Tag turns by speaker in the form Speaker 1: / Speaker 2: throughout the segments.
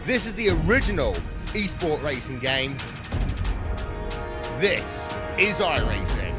Speaker 1: This is the original esport racing game. This is iRacing.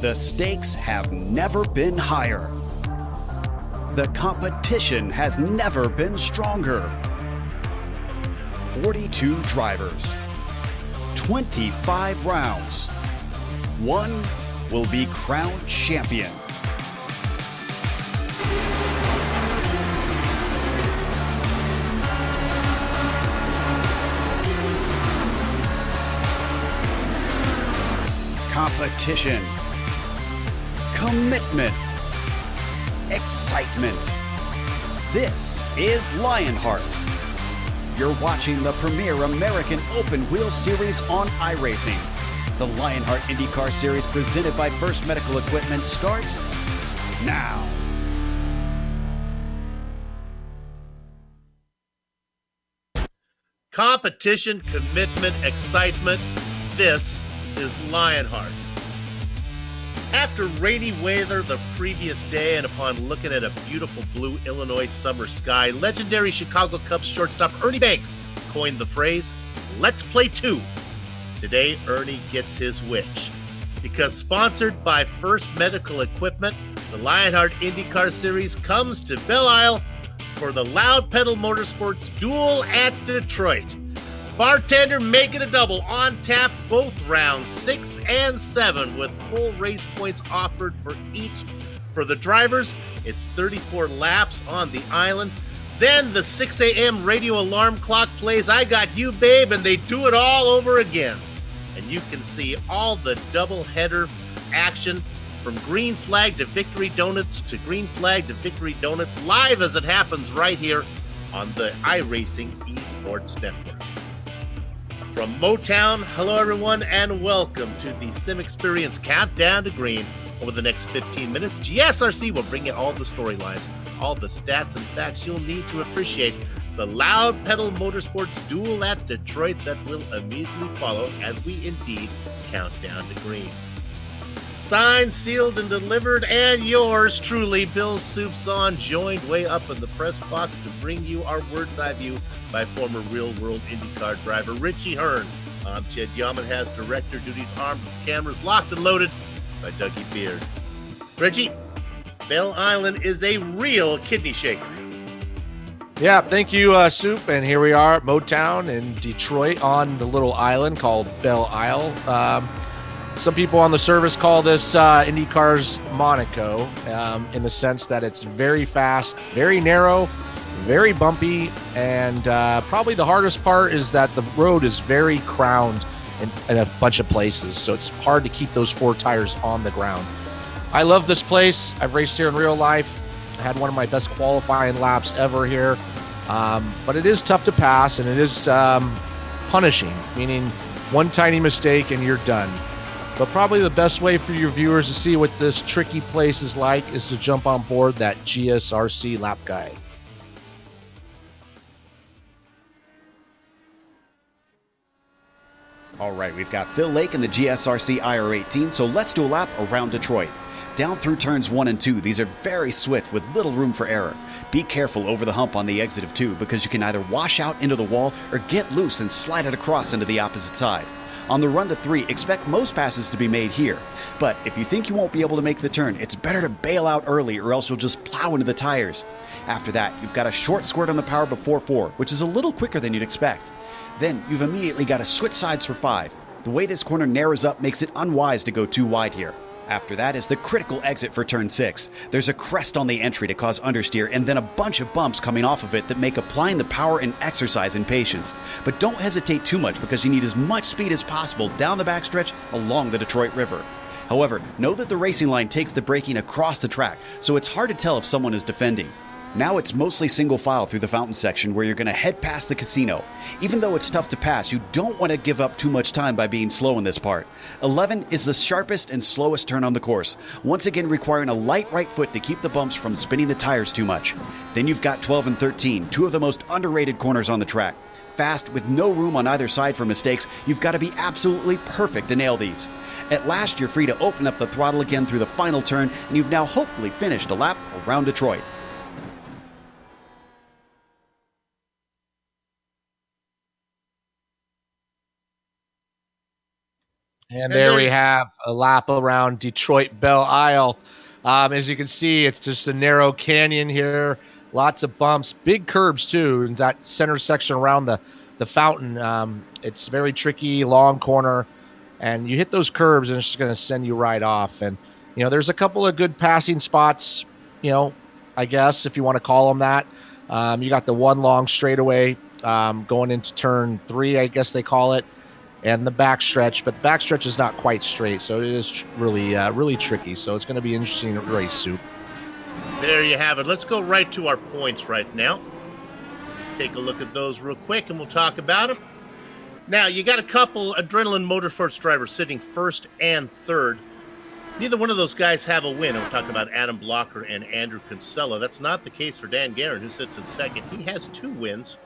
Speaker 2: The stakes have never been higher. The competition has never been stronger. 42 drivers, 25 rounds. One will be crowned champion. Competition. Commitment, excitement. This is Lionheart. You're watching the premier American Open Wheel Series on iRacing. The Lionheart IndyCar Series presented by First Medical Equipment starts now.
Speaker 3: Competition, commitment, excitement. This is Lionheart. After rainy weather the previous day and upon looking at a beautiful blue Illinois summer sky, legendary Chicago Cubs shortstop Ernie Banks coined the phrase, "Let's play two." Today, Ernie gets his wish. Because sponsored by First Medical Equipment, the Lionheart IndyCar Series comes to Belle Isle for the Loud Pedal Motorsports Duel at Detroit. Bartender making a double on tap both rounds 6 and 7 with full race points offered for each. For the drivers, it's 34 laps on the island. Then the 6 a.m. radio alarm clock plays "I Got You, Babe," and they do it all over again. And you can see all the double header action from green flag to victory donuts to green flag to victory donuts live as it happens right here on the iRacing Esports Network. From Motown, hello everyone, and welcome to the Sim Experience Countdown to Green. Over the next 15 minutes, GSRC will bring you all the storylines, all the stats and facts you'll need to appreciate the Loud Pedal Motorsports Duel at Detroit that will immediately follow as we indeed count down to green. Signed, sealed, and delivered, and yours truly, Bill Soupson, joined way up in the press box to bring you our bird's eye view by former real-world IndyCar driver Richie Hearn. I'm Jed Yaman, has director duties, armed with cameras locked and loaded by Dougie Beard. Richie, Belle Island is a real kidney shaker.
Speaker 4: Yeah, thank you, Soup. And here we are at Motown in Detroit on the little island called Belle Isle. Some people on the service call this IndyCar's Monaco in the sense that it's very fast, very narrow, very bumpy, and probably the hardest part is that the road is very crowned in a bunch of places, so it's hard to keep those four tires on the ground. I love this place. I've raced here in real life. I had one of my best qualifying laps ever here, but it is tough to pass, and it is punishing, meaning one tiny mistake and you're done. But probably the best way for your viewers to see what this tricky place is like is to jump on board that GSRC lap guide.
Speaker 2: All right, we've got Phil Lake in the GSRC IR18, so let's do a lap around Detroit. Down through turns 1 and 2, these are very swift with little room for error. Be careful over the hump on the exit of 2 because you can either wash out into the wall or get loose and slide it across into the opposite side. On the run to 3, expect most passes to be made here. But if you think you won't be able to make the turn, it's better to bail out early or else you'll just plow into the tires. After that, you've got a short squirt on the power before 4, which is a little quicker than you'd expect. Then you've immediately got to switch sides for 5. The way this corner narrows up makes it unwise to go too wide here. After that is the critical exit for turn 6. There's a crest on the entry to cause understeer and then a bunch of bumps coming off of it that make applying the power an exercise in patience. But don't hesitate too much because you need as much speed as possible down the backstretch along the Detroit River. However, know that the racing line takes the braking across the track, so it's hard to tell if someone is defending. Now it's mostly single file through the fountain section where you're going to head past the casino. Even though it's tough to pass, you don't want to give up too much time by being slow in this part. 11 is the sharpest and slowest turn on the course, once again requiring a light right foot to keep the bumps from spinning the tires too much. Then you've got 12 and 13, two of the most underrated corners on the track. Fast, with no room on either side for mistakes, you've got to be absolutely perfect to nail these. At last, you're free to open up the throttle again through the final turn, and you've now hopefully finished a lap around Detroit.
Speaker 4: And there we have a lap around Detroit Belle Isle. As you can see, it's just a narrow canyon here. Lots of bumps, big curbs too. In that center section around the fountain, it's very tricky, long corner, and you hit those curbs and it's just going to send you right off. And there's a couple of good passing spots. I guess if you want to call them that. You got the one long straightaway going into turn 3, I guess they call it. And the backstretch, but the backstretch is not quite straight, so it is really tricky. So it's going to be interesting race, Soup.
Speaker 3: There you have it. Let's go right to our points right now. Take a look at those real quick, and we'll talk about them. Now, you got a couple Adrenaline Motorsports drivers sitting first and third. Neither one of those guys have a win. I'm talking about Adam Blocker and Andrew Kinsella. That's not the case for Dan Guerin, who sits in second. He has 2 wins.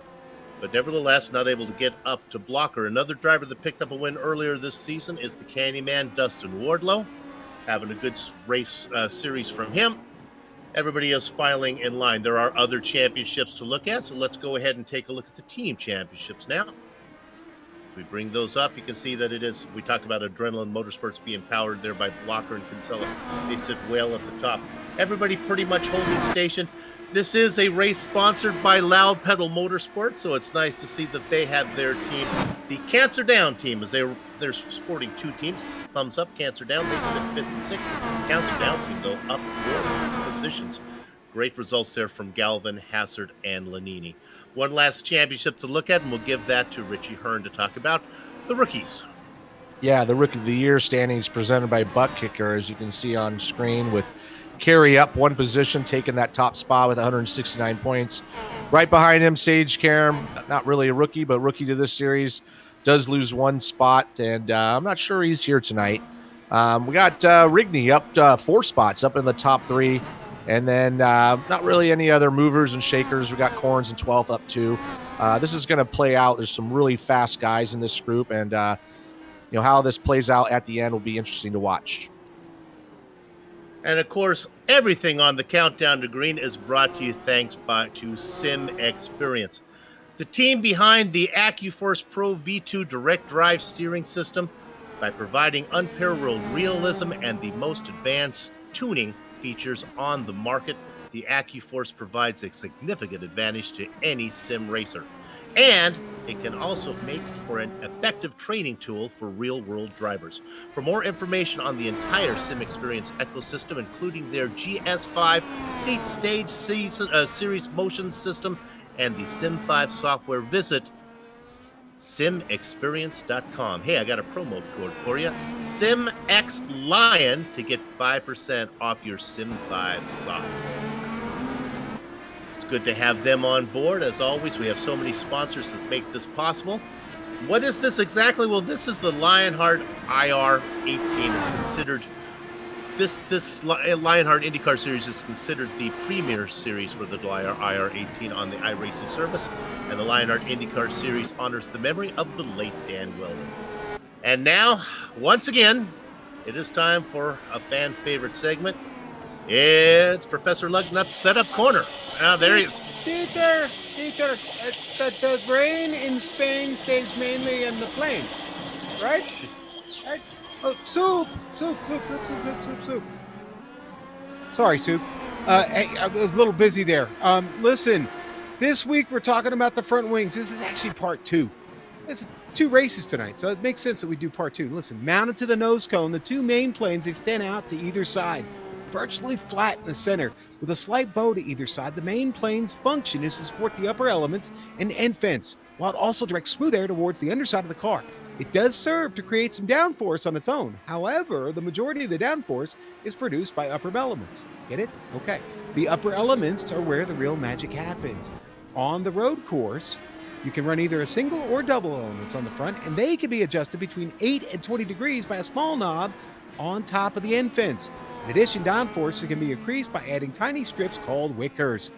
Speaker 3: But nevertheless, not able to get up to Blocker. Another driver that picked up a win earlier this season is the Candyman, Dustin Wardlow. Having a good race series from him. Everybody else filing in line. There are other championships to look at, so let's go ahead and take a look at the team championships now. If we bring those up, you can see that it is, we talked about Adrenaline Motorsports being powered there by Blocker and Kinsella. They sit well at the top. Everybody pretty much holding station. This is a race sponsored by Loud Pedal Motorsports, so it's nice to see that they have their team. The Cancer Down team, as they're sporting 2 teams. Thumbs up, Cancer Down, they sit 5th and 6th. Cancer Down team, though, up 4 positions. Great results there from Galvin, Hassard, and Lanini. One last championship to look at, and we'll give that to Richie Hearn to talk about the rookies.
Speaker 4: Yeah, the Rookie of the Year standings presented by Butt Kicker, as you can see on screen, with Carey up 1 position, taking that top spot with 169 points. Right behind him, Sage Karam, not really a rookie, but rookie to this series, does lose 1 spot, and I'm not sure he's here tonight. We got Rigney up 4 spots, up in the top 3, and then not really any other movers and shakers. We got Corns in 12th up 2. This is going to play out. There's some really fast guys in this group, and how this plays out at the end will be interesting to watch.
Speaker 3: And of course, everything on the Countdown to Green is brought to you thanks to Sim Experience, the team behind the AccuForce Pro V2 direct drive steering system. By providing unparalleled realism and the most advanced tuning features on the market, the AccuForce provides a significant advantage to any sim racer. And it can also make for an effective training tool for real-world drivers. For more information on the entire Sim Experience ecosystem, including their GS5 Seat Stage Series Motion System and the Sim5 software, visit simexperience.com. Hey, I got a promo code for you. SimXLion to get 5% off your Sim5 software. Good to have them on board. As always, we have so many sponsors that make this possible. What is this exactly? Well, this is the Lionheart IR18. It's considered this Lionheart IndyCar series is considered the premier series for the IR18 on the iRacing service, and the Lionheart IndyCar series honors the memory of the late Dan Weldon. And now, once again, it is time for a fan favorite segment. It's Professor Lugnut's setup corner. There he is.
Speaker 5: Peter, the rain in Spain stays mainly in the plain. Right? Oh, soup. Sorry, Soup. Hey, I was a little busy there. Listen, this week we're talking about the front wings. This is actually part 2. It's 2 races tonight, so it makes sense that we do part 2. Listen, mounted to the nose cone, the 2 main planes extend out to either side, virtually flat in the center, with a slight bow to either side. The main plane's function is to support the upper elements and end fence, while it also directs smooth air towards the underside of the car. It does serve to create some downforce on its own. However, the majority of the downforce is produced by upper elements. Get it? Okay. The upper elements are where the real magic happens. On the road course, you can run either a single or double elements on the front, and they can be adjusted between 8 and 20 degrees by a small knob on top of the end fence. In addition, downforce can be increased by adding tiny strips called wickers.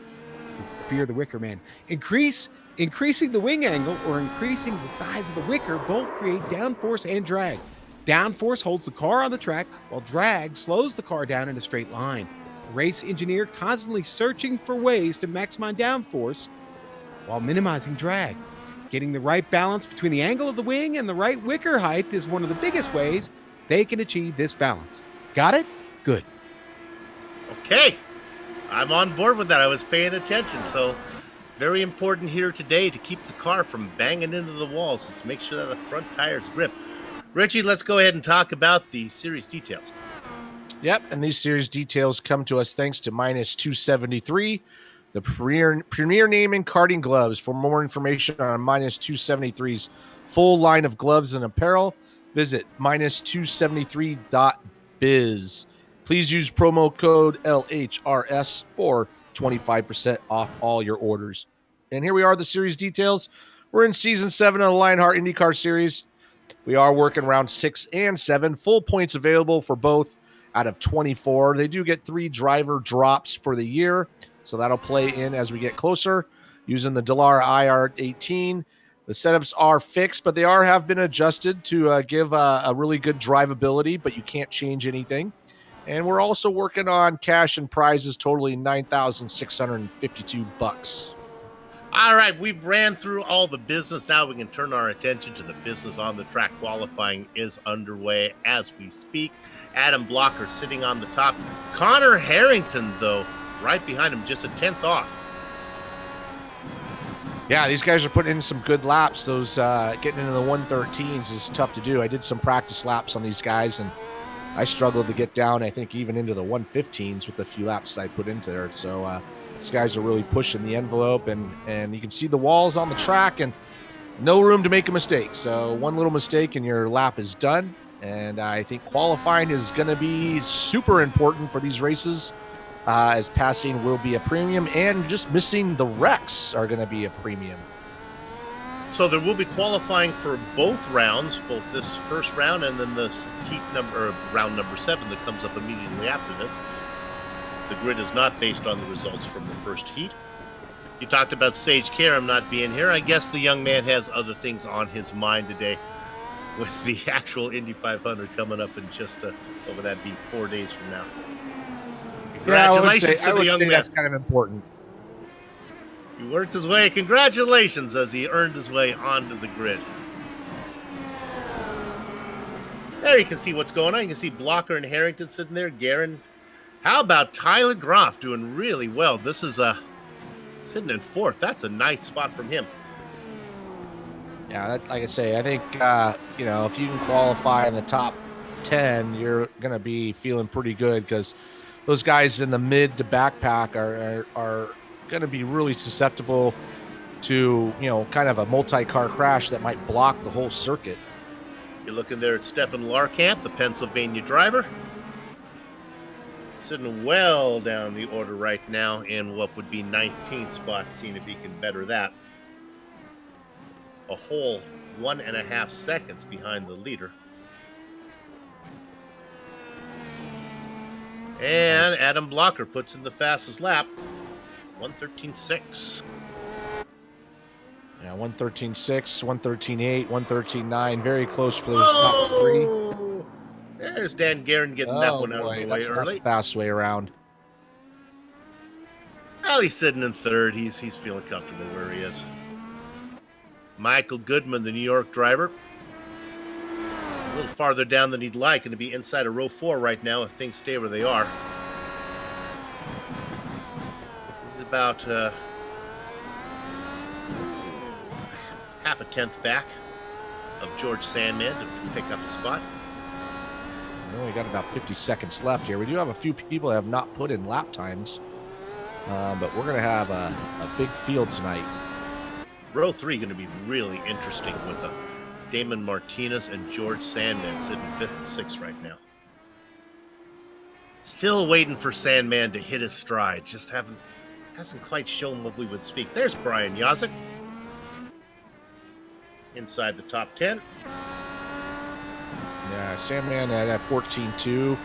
Speaker 5: Fear the wicker man. Increasing the wing angle or increasing the size of the wicker both create downforce and drag. Downforce holds the car on the track, while drag slows the car down in a straight line. A race engineer constantly searching for ways to maximize downforce while minimizing drag. Getting the right balance between the angle of the wing and the right wicker height is one of the biggest ways they can achieve this balance. Got it? Good.
Speaker 3: Okay. I'm on board with that. I was paying attention. So very important here today to keep the car from banging into the walls. Just make sure that the front tires grip. Richie, let's go ahead and talk about the series details.
Speaker 4: Yep, and these series details come to us thanks to Minus 273, the premier name in karting gloves. For more information on Minus 273's full line of gloves and apparel, visit minus273.biz. Please use promo code LHRS for 25% off all your orders. And here we are, the series details. We're in Season 7 of the Lionheart IndyCar Series. We are working round 6 and 7. Full points available for both out of 24. They do get 3 driver drops for the year, so that'll play in as we get closer. Using the Dallara IR18, the setups are fixed, but they have been adjusted to give a really good drivability, but you can't change anything. And we're also working on cash and prizes totaling $9,652.
Speaker 3: All right, we've ran through all the business. Now we can turn our attention to the business on the track. Qualifying is underway as we speak. Adam Blocker sitting on the top. Connor Harrington, though, right behind him, just a 10th off.
Speaker 4: Yeah, these guys are putting in some good laps. Those getting into the 113s is tough to do. I did some practice laps on these guys, and I struggled to get down, I think, even into the 115s with the few laps that I put into there. So these guys are really pushing the envelope, and you can see the walls on the track and no room to make a mistake. So one little mistake and your lap is done. And I think qualifying is going to be super important for these races, as passing will be a premium, and just missing the wrecks are going to be a premium.
Speaker 3: So there will be qualifying for both rounds, both this first round and then the round number 7 that comes up immediately after this. The grid is not based on the results from the first heat. You talked about Sage Karam not being here. I guess the young man has other things on his mind today, with the actual Indy 500 coming up in just over that be 4 days from now. Congratulations
Speaker 4: I would
Speaker 3: to the young
Speaker 4: say
Speaker 3: man.
Speaker 4: that's kind of important.
Speaker 3: He worked his way. Congratulations, as he earned his way onto the grid. There you can see what's going on. You can see Blocker and Harrington sitting there. Guerin. How about Tyler Groff doing really well? This is sitting in 4th. That's a nice spot from him.
Speaker 4: Yeah, like I say, I think, if you can qualify in the top 10, you're going to be feeling pretty good, because those guys in the mid to backpack are going to be really susceptible to, kind of a multi-car crash that might block the whole circuit.
Speaker 3: You're looking there at Stefan Larkamp, the Pennsylvania driver. Sitting well down the order right now in what would be 19th spot, seeing if he can better that. A whole 1.5 seconds behind the leader. And Adam Blocker puts in the fastest lap, 1:13.6.
Speaker 4: Yeah, 1:13.6, 1:13.8, 1:13.9, very close for those top 3.
Speaker 3: There's Dan Guerin getting that one out of the way
Speaker 4: that's
Speaker 3: early.
Speaker 4: Not the fast way around.
Speaker 3: Well, he's sitting in 3rd. He's feeling comfortable where he is. Michael Goodman, the New York driver, little farther down than he'd like, and to be inside of row 4 right now if things stay where they are. He's about half a tenth back of George Sandman to pick up a spot.
Speaker 4: We only got about 50 seconds left here. We do have a few people that have not put in lap times, but we're going to have a big field tonight.
Speaker 3: Row 3 going to be really interesting with Damon Martinez and George Sandman sitting 5th and 6th right now. Still waiting for Sandman to hit his stride. Just hasn't quite shown what we would speak. There's Brian Yazik. Inside the top 10.
Speaker 4: Yeah, Sandman had 14.2.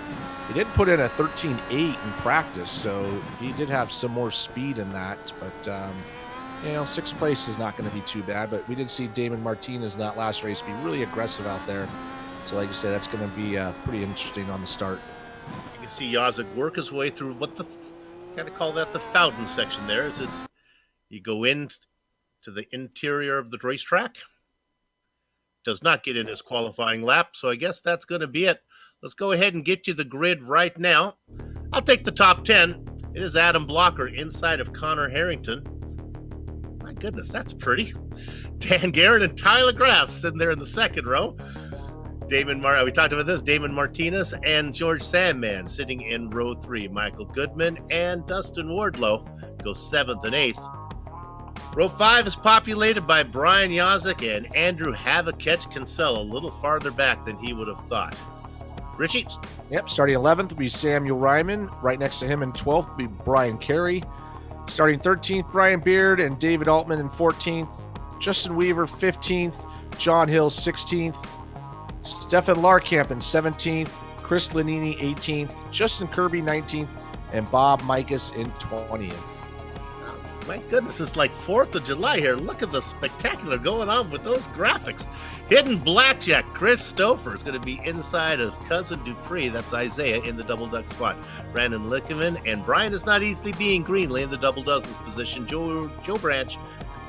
Speaker 4: He did put in a 13.8 in practice, so he did have some more speed in that. But, 6th place is not going to be too bad. But we did see Damon Martinez in that last race be really aggressive out there. So, like you said, that's going to be pretty interesting on the start.
Speaker 3: You can see Yazik work his way through what the kind of call that the fountain section there. Is this you go in to the interior of the racetrack. Does not get in his qualifying lap, so I guess that's going to be it. Let's go ahead and get you the grid right now. I'll take the top 10. It is Adam Blocker inside of Connor Harrington. My goodness, that's pretty. Dan Garrett and Tyler Graff sitting there in the second row. We talked about this. Damon Martinez and George Sandman sitting in row 3. Michael Goodman and Dustin Wardlow go 7th and 8th. Row 5 is populated by Brian Yazik and Andrew Havakech Kinsella, a little farther back than he would have thought. Richie?
Speaker 4: Yep, starting 11th will be Samuel Ryman. Right next to him in 12th will be Brian Carey. Starting 13th, Brian Beard and David Altman in 14th. Justin Weaver, 15th. John Hill, 16th. Stefan Larkamp in 17th. Chris Lanini, 18th. Justin Kirby, 19th. And Bob Mikas in 20th.
Speaker 3: My goodness, it's like 4th of July here. Look at the spectacular going on with those graphics. Hidden Blackjack, Chris Stouffer is going to be inside of Cousin Dupree. That's Isaiah in the double duck spot. Brandon Lickerman and Brian is not easily being Greenley in the double dozens position. Joe Branch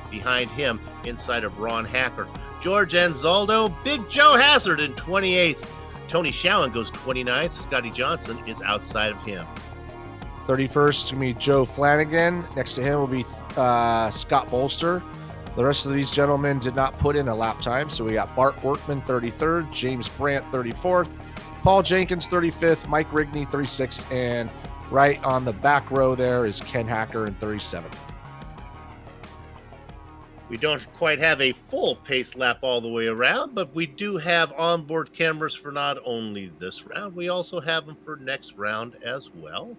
Speaker 3: behind him inside of Ron Hacker. George Anzaldo, Big Joe Hazard in 28th. Tony Showen goes 29th. Scotty Johnson is outside of him.
Speaker 4: 31st to be Joe Flanagan. Next to him will be Scott Bolster. The rest of these gentlemen did not put in a lap time. So we got Bart Workman, 33rd, James Brandt, 34th, Paul Jenkins, 35th, Mike Rigney, 36th, and right on the back row there is Ken Hacker in 37th.
Speaker 3: We don't quite have a full pace lap all the way around, but we do have onboard cameras for not only this round, we also have them for next round as well.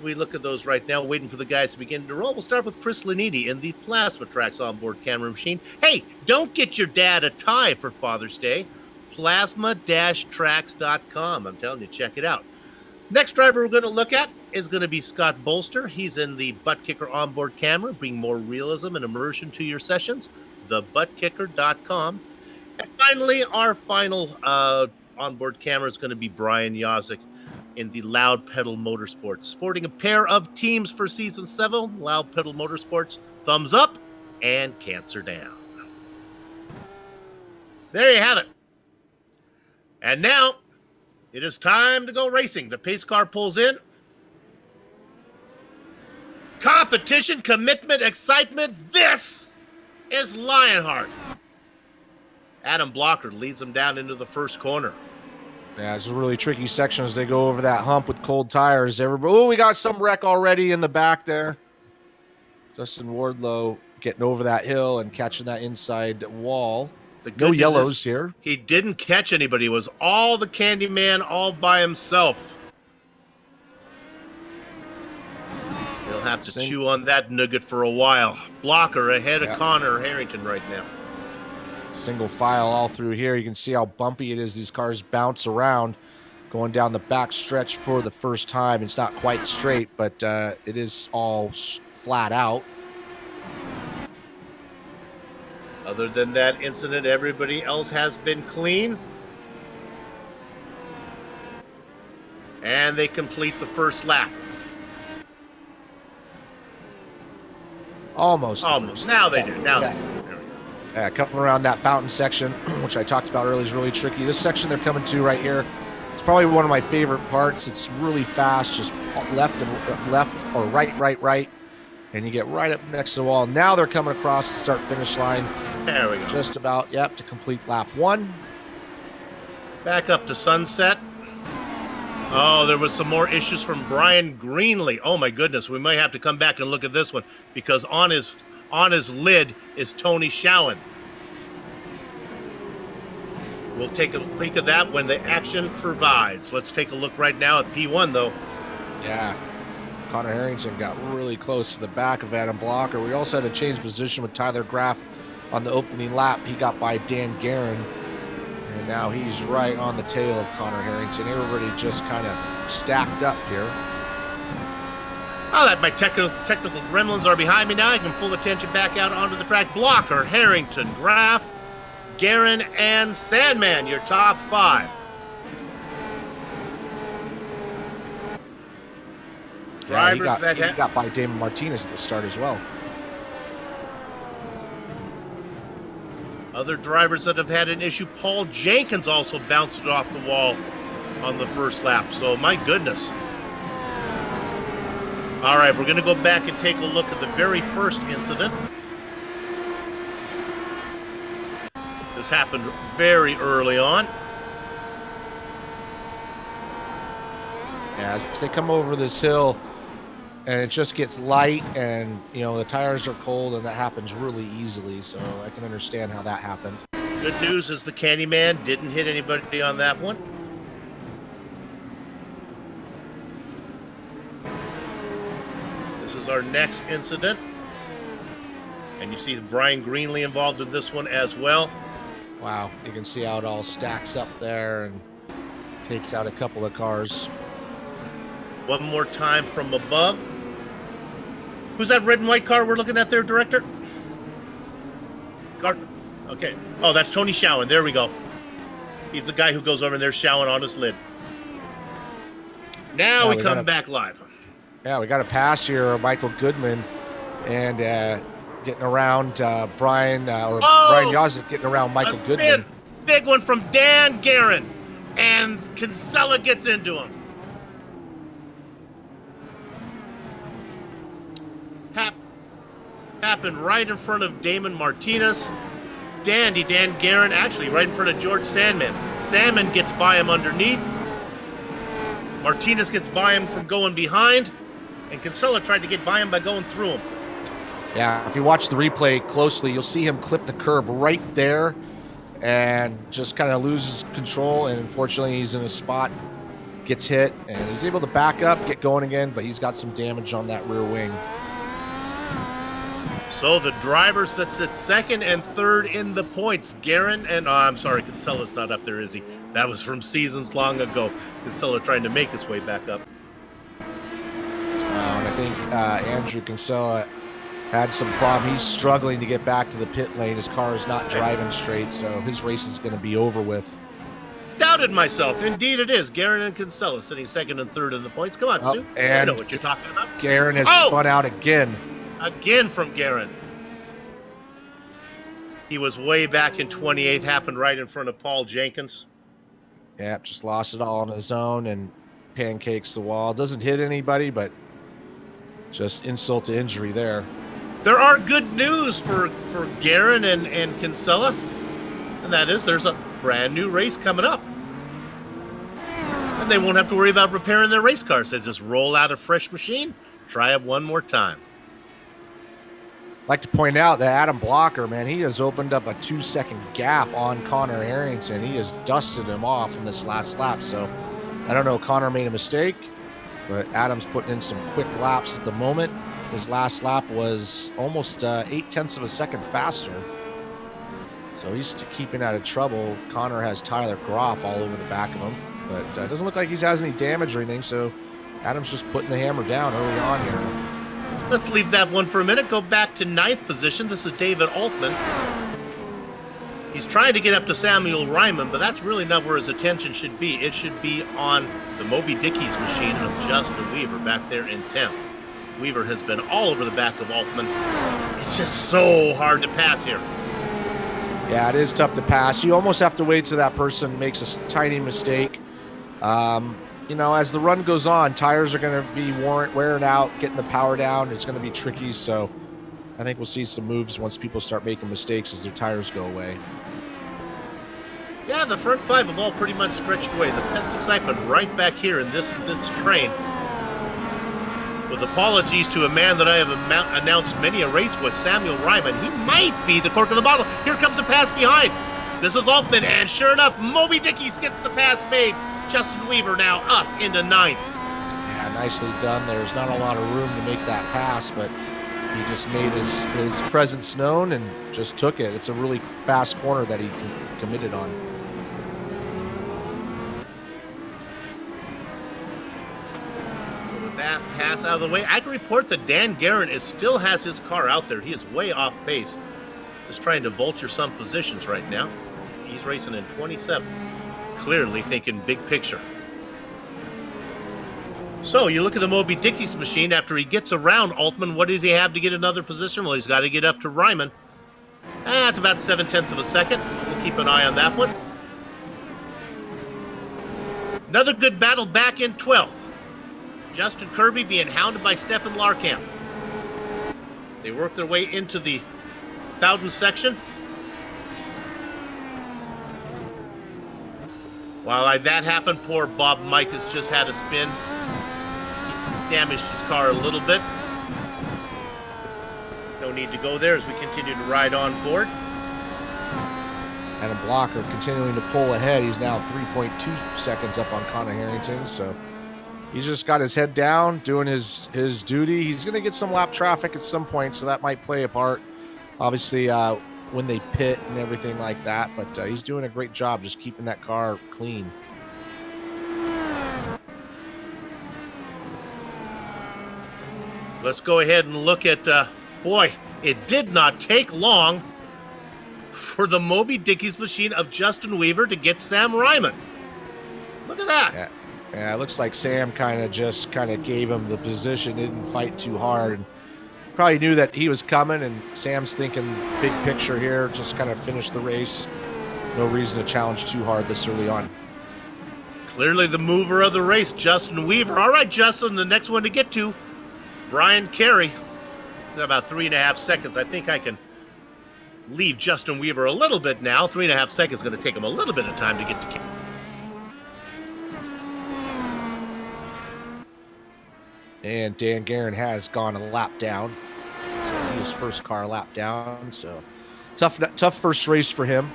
Speaker 3: We look at those right now, waiting for the guys to begin to roll. We'll start with Chris Lanini in the Plasma Tracks onboard camera machine. Hey, don't get your dad a tie for Father's Day. Plasma-tracks.com. I'm telling you, check it out. Next driver we're going to look at is going to be Scott Bolster. He's in the Butt Kicker onboard camera, bring more realism and immersion to your sessions. Thebuttkicker.com. And finally, our final onboard camera is going to be Brian Yazik in the Loud Pedal Motorsports, sporting a pair of teams for Season 7, Loud Pedal Motorsports, thumbs up and cancer down. There you have it. And now, it is time to go racing. The pace car pulls in. Competition, commitment, excitement. This is Lionheart. Adam Blocker leads them down into the first corner.
Speaker 4: Yeah, it's a really tricky section as they go over that hump with cold tires. We got some wreck already in the back there. Justin Wardlow getting over that hill and catching that inside wall. No yellows here.
Speaker 3: He didn't catch anybody. It was all the Candyman all by himself. He'll have to chew on that nugget for a while. Blocker ahead of Connor Harrington right now.
Speaker 4: Single file all through here. You can see how bumpy it is. These cars bounce around going down the back stretch for the first time. It's not quite straight, but it is all flat out.
Speaker 3: Other than that incident, everybody else has been clean. And they complete the first lap.
Speaker 4: Almost.
Speaker 3: Now they do. Now they do.
Speaker 4: Coming around that fountain section, which I talked about earlier, is really tricky. This section they're coming to right here, it's probably one of my favorite parts. It's really fast, just left or right, and you get right up next to the wall. Now they're coming across the start-finish line.
Speaker 3: There we go.
Speaker 4: Just about, yep, to complete lap 1.
Speaker 3: Back up to Sunset. Oh, there was some more issues from Brian Greenlee. Oh my goodness, we might have to come back and look at this one because on his lid is Tony Schowen. We'll take a peek of that when the action provides. Let's take a look right now at P1 though.
Speaker 4: Yeah, Connor Harrington got really close to the back of Adam Blocker. We also had a change position with Tyler Graff on the opening lap. He got by Dan Guerin. And now he's right on the tail of Connor Harrington. Everybody just kind of stacked up here.
Speaker 3: Oh, that my technical gremlins are behind me now. I can full attention back out onto the track. Blocker, Harrington, Graff, Guerin, and Sandman, your top 5. Drivers
Speaker 4: he got by Damon Martinez at the start as well.
Speaker 3: Other drivers that have had an issue, Paul Jenkins also bounced it off the wall on the first lap. So, my goodness. All right, we're going to go back and take a look at the very first incident. This happened very early on.
Speaker 4: Yeah, as they come over this hill, and it just gets light, and the tires are cold, and that happens really easily. So I can understand how that happened.
Speaker 3: Good news is the Candyman didn't hit anybody on that one. This is our next incident, and you see Brian Greenlee involved in this one as well.
Speaker 4: Wow, you can see how it all stacks up there and takes out a couple of cars.
Speaker 3: One more time from above. Who's that red and white car we're looking at there, Director? Gardner. Okay. Oh, that's Tony Schowen. There we go. He's the guy who goes over and there's Schowen on his lid. Now we come back live.
Speaker 4: Yeah, we got a pass here, Michael Goodman, and getting around Brian Yazzik getting around Michael Goodman.
Speaker 3: Big one from Dan Guerin, and Kinsella gets into him. Happened right in front of Damon Martinez. Dan Guerin, actually right in front of George Sandman. Sandman gets by him underneath. Martinez gets by him from going behind. And Kinsella tried to get by him by going through him.
Speaker 4: Yeah, if you watch the replay closely, you'll see him clip the curb right there and just kind of loses control. And unfortunately, he's in a spot, gets hit, and he's able to back up, get going again, but he's got some damage on that rear wing.
Speaker 3: So the drivers that sit second and third in the points, Guerin and, I'm sorry, Kinsella's not up there, is he? That was from seasons long ago. Kinsella trying to make his way back up.
Speaker 4: And I think Andrew Kinsella had some problem. He's struggling to get back to the pit lane. His car is not driving straight, so his race is going to be over with.
Speaker 3: Doubted myself. Indeed it is. Guerin and Kinsella sitting second and third in the points. Come on, Sue. I know what you're talking about.
Speaker 4: Guerin has spun out again.
Speaker 3: Again from Guerin. He was way back in 28th, happened right in front of Paul Jenkins.
Speaker 4: Yeah, just lost it all on his own and pancakes the wall. Doesn't hit anybody, but just insult to injury there.
Speaker 3: There are good news for Guerin and Kinsella, and that is there's a brand new race coming up. And they won't have to worry about repairing their race cars. They just roll out a fresh machine, try it one more time.
Speaker 4: I'd like to point out that Adam Blocker, man, he has opened up a 2-second gap on Connor Harrington. He has dusted him off in this last lap. So I don't know, Connor made a mistake, but Adam's putting in some quick laps at the moment. His last lap was almost 0.8 of a second faster. So he's keeping out of trouble. Connor has Tyler Groff all over the back of him, but it doesn't look like he has any damage or anything. So Adam's just putting the hammer down early on here.
Speaker 3: Let's leave that one for a minute. Go back to 9th position. This is David Altman. He's trying to get up to Samuel Ryman, but that's really not where his attention should be. It should be on the Moby Dickey's machine of Justin Weaver back there in 10th. Weaver has been all over the back of Altman. It's just so hard to pass here.
Speaker 4: Yeah, it is tough to pass. You almost have to wait till that person makes a tiny mistake. As the run goes on, tires are going to be wearing out, getting the power down is going to be tricky. So I think we'll see some moves once people start making mistakes as their tires go away.
Speaker 3: Yeah, the front five have all pretty much stretched away. The best excitement right back here in this train. With apologies to a man that I have announced many a race with, Samuel Ryman. He might be the cork of the bottle. Here comes a pass behind. This is Altman, and sure enough, Moby Dickies gets the pass made. Justin Weaver now up into ninth.
Speaker 4: Yeah, nicely done. There's not a lot of room to make that pass, but he just made his presence known and just took it. It's a really fast corner that he committed on.
Speaker 3: That pass out of the way, I can report that Dan Guerin still has his car out there. He is way off pace. Just trying to vulture some positions right now. He's racing in 27. Clearly thinking big picture. So you look at the Moby Dickies machine. After he gets around Altman, what does he have to get another position? Well, he's got to get up to Ryman. That's about 0.7 of a second. We'll keep an eye on that one. Another good battle back in 12th. Justin Kirby being hounded by Stefan Larkamp. They work their way into the Bowden section. While that happened, poor Bob Mike has just had a spin. He damaged his car a little bit. No need to go there as we continue to ride on board.
Speaker 4: Adam Blocker continuing to pull ahead. He's now 3.2 seconds up on Connor Harrington, so he's just got his head down, doing his duty. He's going to get some lap traffic at some point, so that might play a part, obviously, when they pit and everything like that. But he's doing a great job just keeping that car clean.
Speaker 3: Let's go ahead and look at, boy, it did not take long for the Moby Dickies machine of Justin Weaver to get Sam Ryman. Look at that.
Speaker 4: Yeah, it looks like Sam kind of gave him the position, didn't fight too hard. Probably knew that he was coming, and Sam's thinking big picture here, just kind of finish the race. No reason to challenge too hard this early on.
Speaker 3: Clearly the mover of the race, Justin Weaver. All right, Justin, the next one to get to, Brian Carey. It's about 3.5 seconds. I think I can leave Justin Weaver a little bit now. 3.5 seconds is going to take him a little bit of time to get to Carey.
Speaker 4: And Dan Guerin has gone a lap down. So he was first car lap down. So tough first race for him.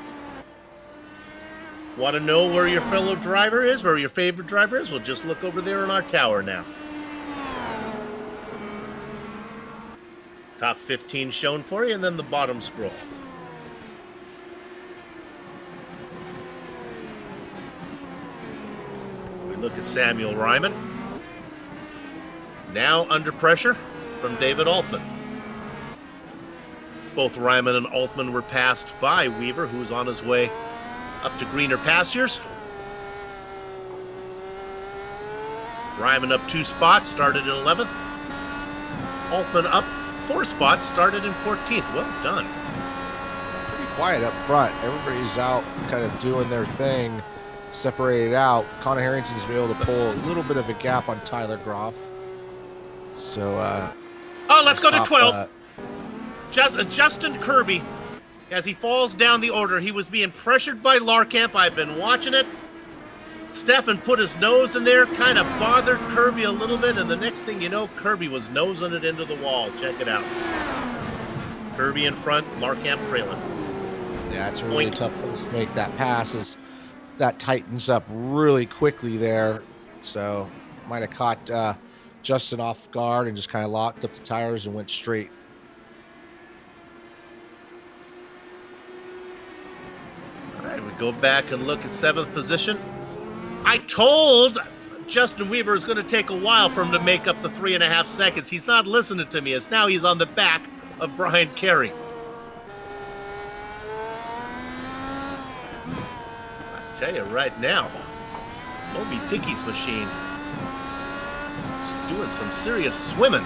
Speaker 3: Want to know where your fellow driver is, where your favorite driver is? We'll just look over there in our tower now. Top 15 shown for you, and then the bottom scroll. We look at Samuel Ryman. Now under pressure from David Altman. Both Ryman and Altman were passed by Weaver, who was on his way up to greener pastures. Ryman up 2 spots, started in 11th. Altman up 4 spots, started in 14th. Well done.
Speaker 4: Pretty quiet up front. Everybody's out kind of doing their thing, separated out. Connor Harrington's been able to pull a little bit of a gap on Tyler Groff. So,
Speaker 3: let's go to 12th. Justin Kirby, as he falls down the order, he was being pressured by Larkamp. I've been watching it. Stefan put his nose in there, kind of bothered Kirby a little bit, and the next thing you know, Kirby was nosing it into the wall. Check it out. Kirby in front, Larkamp trailing.
Speaker 4: Yeah, it's a really tough place to make that pass. As that tightens up really quickly there. So, might have caught Justin off guard and just kind of locked up the tires and went straight.
Speaker 3: All right, we go back and look at 7th position. I told Justin Weaver it's going to take a while for him to make up the 3.5 seconds. He's not listening to me, as now he's on the back of Brian Carey. I tell you right now, Moby Dickies machine doing some serious swimming.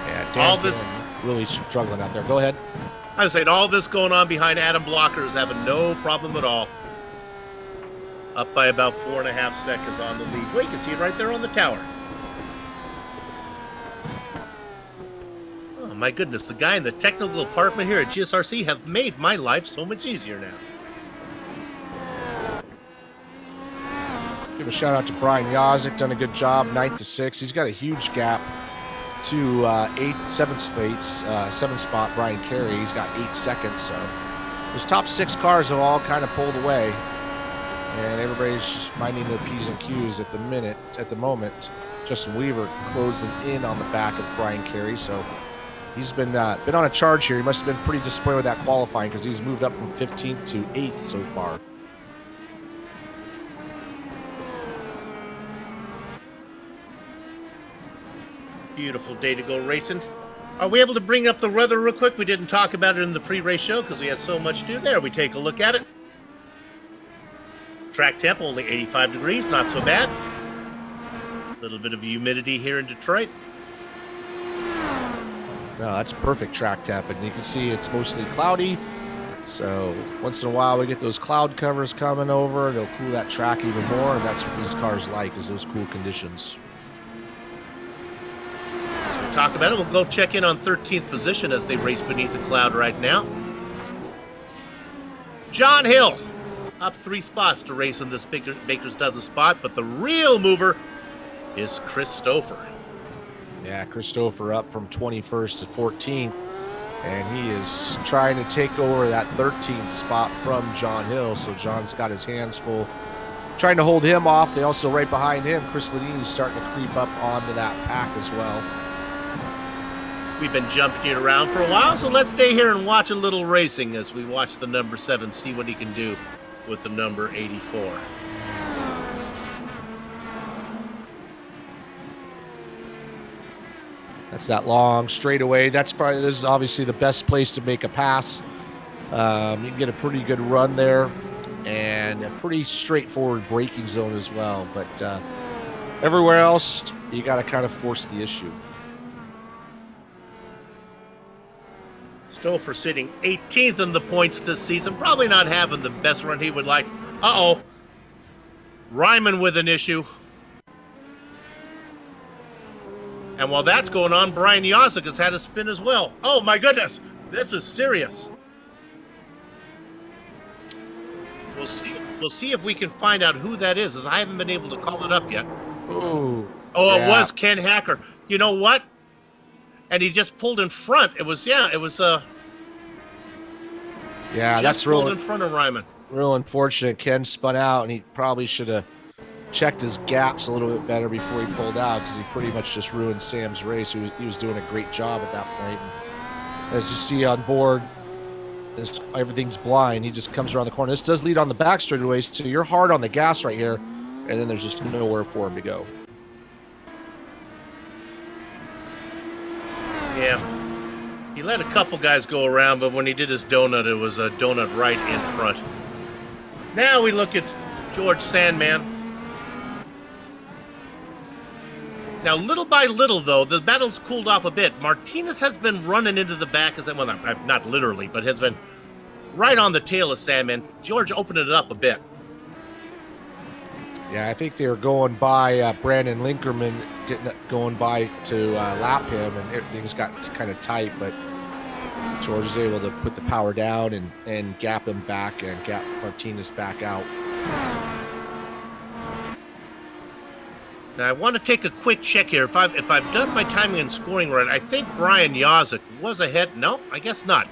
Speaker 4: Yeah, really struggling out there. Go ahead.
Speaker 3: I was saying, all this going on behind Adam Blocker is having no problem at all. Up by about 4.5 seconds on the lead. Well, you can see it right there on the tower. Oh, my goodness. The guy in the technical department here at GSRC have made my life so much easier now.
Speaker 4: Give a shout out to Brian Yazik, done a good job, 9th to 6th. He's got a huge gap to 7th spot Brian Carey. He's got 8 seconds. So those top 6 cars have all kind of pulled away, and everybody's just minding their P's and Q's at the moment. Justin Weaver closing in on the back of Brian Carey, so he's been on a charge here. He must have been pretty disappointed with that qualifying because he's moved up from 15th to 8th so far.
Speaker 3: Beautiful day to go racing. Are we able to bring up the weather real quick? We didn't talk about it in the pre-race show because we had so much to do. There, we take a look at it. Track temp, only 85 degrees, not so bad. A little bit of humidity here in Detroit.
Speaker 4: No, that's perfect track temp, and you can see it's mostly cloudy. So once in a while we get those cloud covers coming over. They'll cool that track even more, and that's what these cars like, is those cool conditions.
Speaker 3: Talk about it. We'll go check in on 13th position as they race beneath the cloud right now. John Hill up 3 spots to race in this Baker's Dozen spot, but the real mover is Chris Stouffer.
Speaker 4: Yeah, Chris Stouffer up from 21st to 14th, and he is trying to take over that 13th spot from John Hill. So John's got his hands full trying to hold him off. They also right behind him, Chris Ladini's starting to creep up onto that pack as well.
Speaker 3: We've been jumping it around for a while, so let's stay here and watch a little racing as we watch the number 7, see what he can do with the number 84.
Speaker 4: That's that long straightaway. This is obviously the best place to make a pass. You can get a pretty good run there and a pretty straightforward braking zone as well. But everywhere else, you got to kind of force the issue.
Speaker 3: Stouffer sitting 18th in the points this season. Probably not having the best run he would like. Uh-oh. Ryman with an issue. And while that's going on, Brian Yazik has had a spin as well. Oh, my goodness. This is serious. We'll see if we can find out who that is, as I haven't been able to call it up yet.
Speaker 4: Ooh.
Speaker 3: Oh,
Speaker 4: yeah.
Speaker 3: It was Ken Hacker. You know what? And he just pulled in front. It was
Speaker 4: that's real
Speaker 3: in front of Ryman.
Speaker 4: Real unfortunate. Ken spun out, and he probably should have checked his gaps a little bit better before he pulled out, because he pretty much just ruined Sam's race. He was doing a great job at that point. And as you see on board, everything's blind. He just comes around the corner. This does lead on the back straightaway, so you're hard on the gas right here, and then there's just nowhere for him to go.
Speaker 3: Yeah. He let a couple guys go around, but when he did his donut, it was a donut right in front. Now we look at George Sandman. Now, little by little, though, the battle's cooled off a bit. Martinez has been running into the back, not literally, but has been right on the tail of Sandman. George opened it up a bit.
Speaker 4: Yeah, I think they were going by Brandon Linkerman, going by to lap him, and everything's got kind of tight, but George is able to put the power down and gap him back and gap Martinez back out.
Speaker 3: Now, I want to take a quick check here. If I've done my timing and scoring right, I think Brian Yazik was ahead. No, I guess not.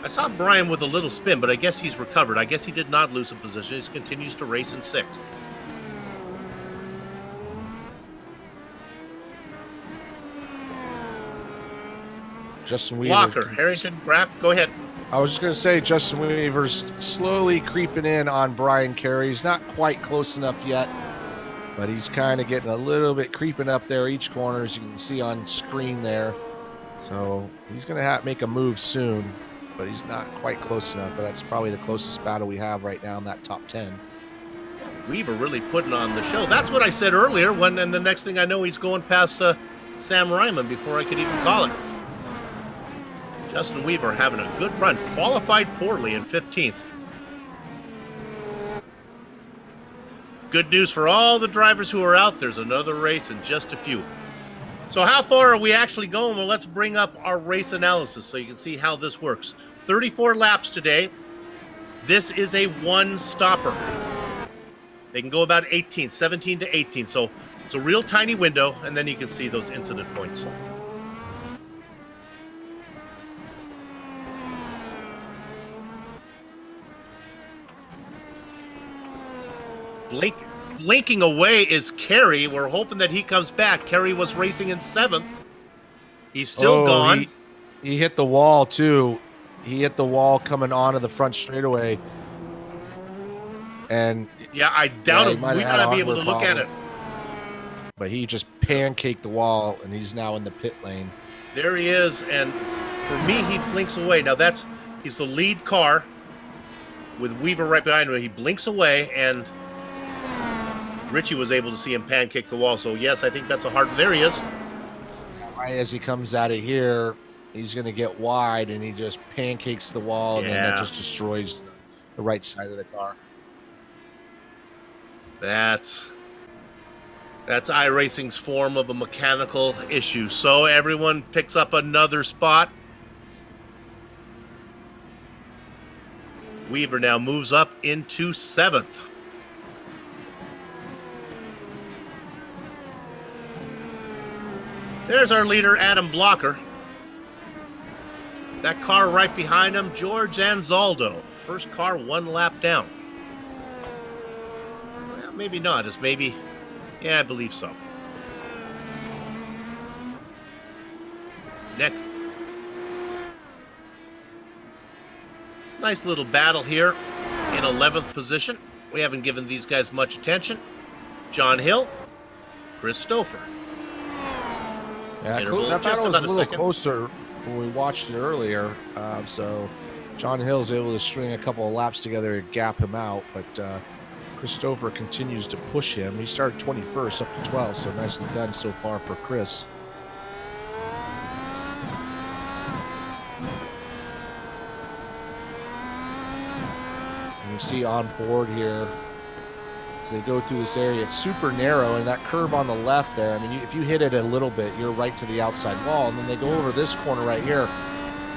Speaker 3: I saw Brian with a little spin, but I guess he's recovered. I guess he did not lose a position. He continues to race in 6th.
Speaker 4: Justin Weaver.
Speaker 3: Blocker, Harrington, Graff, go ahead.
Speaker 4: I was just going to say, Justin Weaver's slowly creeping in on Brian Carey. He's not quite close enough yet, but he's kind of getting a little bit creeping up there each corner, as you can see on screen there. So he's going to make a move soon, but he's not quite close enough. But that's probably the closest battle we have right now in that top 10.
Speaker 3: Weaver really putting on the show. That's what I said earlier, and the next thing I know, he's going past Sam Ryman before I could even call it. Justin Weaver having a good run. Qualified poorly in 15th. Good news for all the drivers who are out. There's another race in just a few. So how far are we actually going? Well, let's bring up our race analysis so you can see how this works. 34 laps today. This is a one-stopper. They can go about 18, 17 to 18. So it's a real tiny window, and then you can see those incident points. Blinking away is Kerry. We're hoping that he comes back. Kerry was racing in 7th. He's still gone.
Speaker 4: He hit the wall, too. He hit the wall coming onto the front straightaway. And
Speaker 3: yeah, I doubt it. We might not be able to look at it.
Speaker 4: But he just pancaked the wall, and he's now in the pit lane.
Speaker 3: There he is, and for me, he blinks away. Now, he's the lead car with Weaver right behind him. He blinks away, and Richie was able to see him pancake the wall. So, yes, I think that's a hard... There he is.
Speaker 4: Right as he comes out of here, he's going to get wide, and he just pancakes the wall, and then that just destroys the right side of the car.
Speaker 3: That's iRacing's form of a mechanical issue. So everyone picks up another spot. Weaver now moves up into 7th. There's our leader, Adam Blocker. That car right behind him, George Anzaldo. First car one lap down. Well, maybe not. It's maybe... Yeah, I believe so. Nick. It's a nice little battle here in 11th position. We haven't given these guys much attention. John Hill, Chris Stouffer.
Speaker 4: Yeah, that battle was a little closer when we watched it earlier. So John Hill's able to string a couple of laps together and gap him out, but Christopher continues to push him. He started 21st up to 12th, so nicely done so far for Chris. And you see on board here, as they go through this area, it's super narrow, and that curve on the left there, I mean, if you hit it a little bit, you're right to the outside wall, and then they go over this corner right here.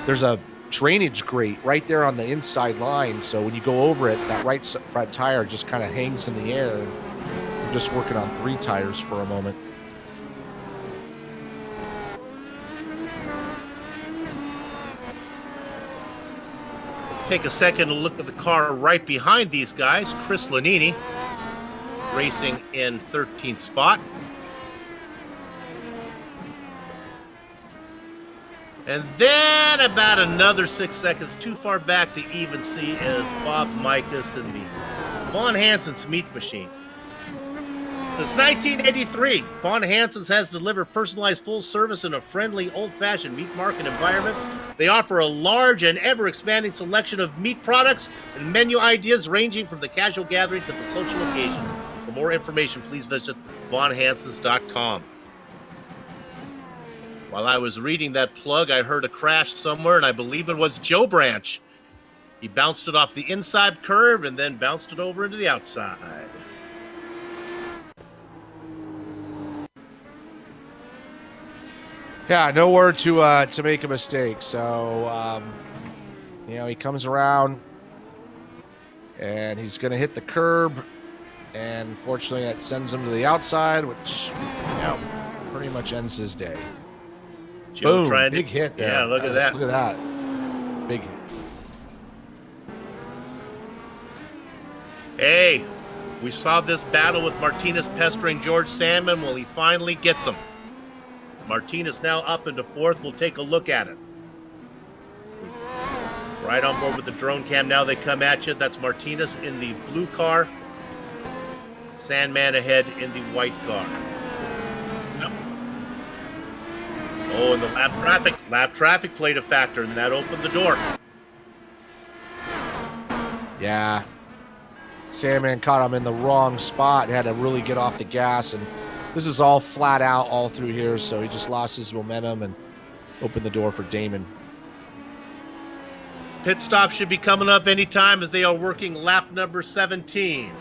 Speaker 4: There's a drainage grate right there on the inside line, so when you go over it, that right front tire just kind of hangs in the air. I'm just working on 3 tires for a moment.
Speaker 3: Take a second to look at the car right behind these guys. Chris Lanini racing in 13th spot. And then about another 6 seconds too far back to even see is Bob Mikas in the Von Hansen's Meat Machine. Since 1983, Von Hansen's has delivered personalized full service in a friendly, old-fashioned meat market environment. They offer a large and ever-expanding selection of meat products and menu ideas ranging from the casual gathering to the social occasions. For more information, please visit vonhansens.com. While I was reading that plug, I heard a crash somewhere, and I believe it was Joe Branch. He bounced it off the inside curve and then bounced it over into the outside.
Speaker 4: Yeah, nowhere to make a mistake. So, he comes around, and he's going to hit the curb, and fortunately that sends him to the outside, which, pretty much ends his day.
Speaker 3: Joe
Speaker 4: Boom, big hit there.
Speaker 3: Yeah, look at that.
Speaker 4: Look at that. Big hit.
Speaker 3: Hey, we saw this battle with Martinez pestering George Sandman. Well, he finally gets him. Martinez now up into 4th. We'll take a look at it. Right on board with the drone cam. Now they come at you. That's Martinez in the blue car. Sandman ahead in the white car. Yep. Oh, and the lap traffic played a factor, and that opened the door.
Speaker 4: Yeah. Sandman caught him in the wrong spot and had to really get off the gas, and this is all flat out all through here, so he just lost his momentum and opened the door for Damon.
Speaker 3: Pit stop should be coming up anytime as they are working lap number 17.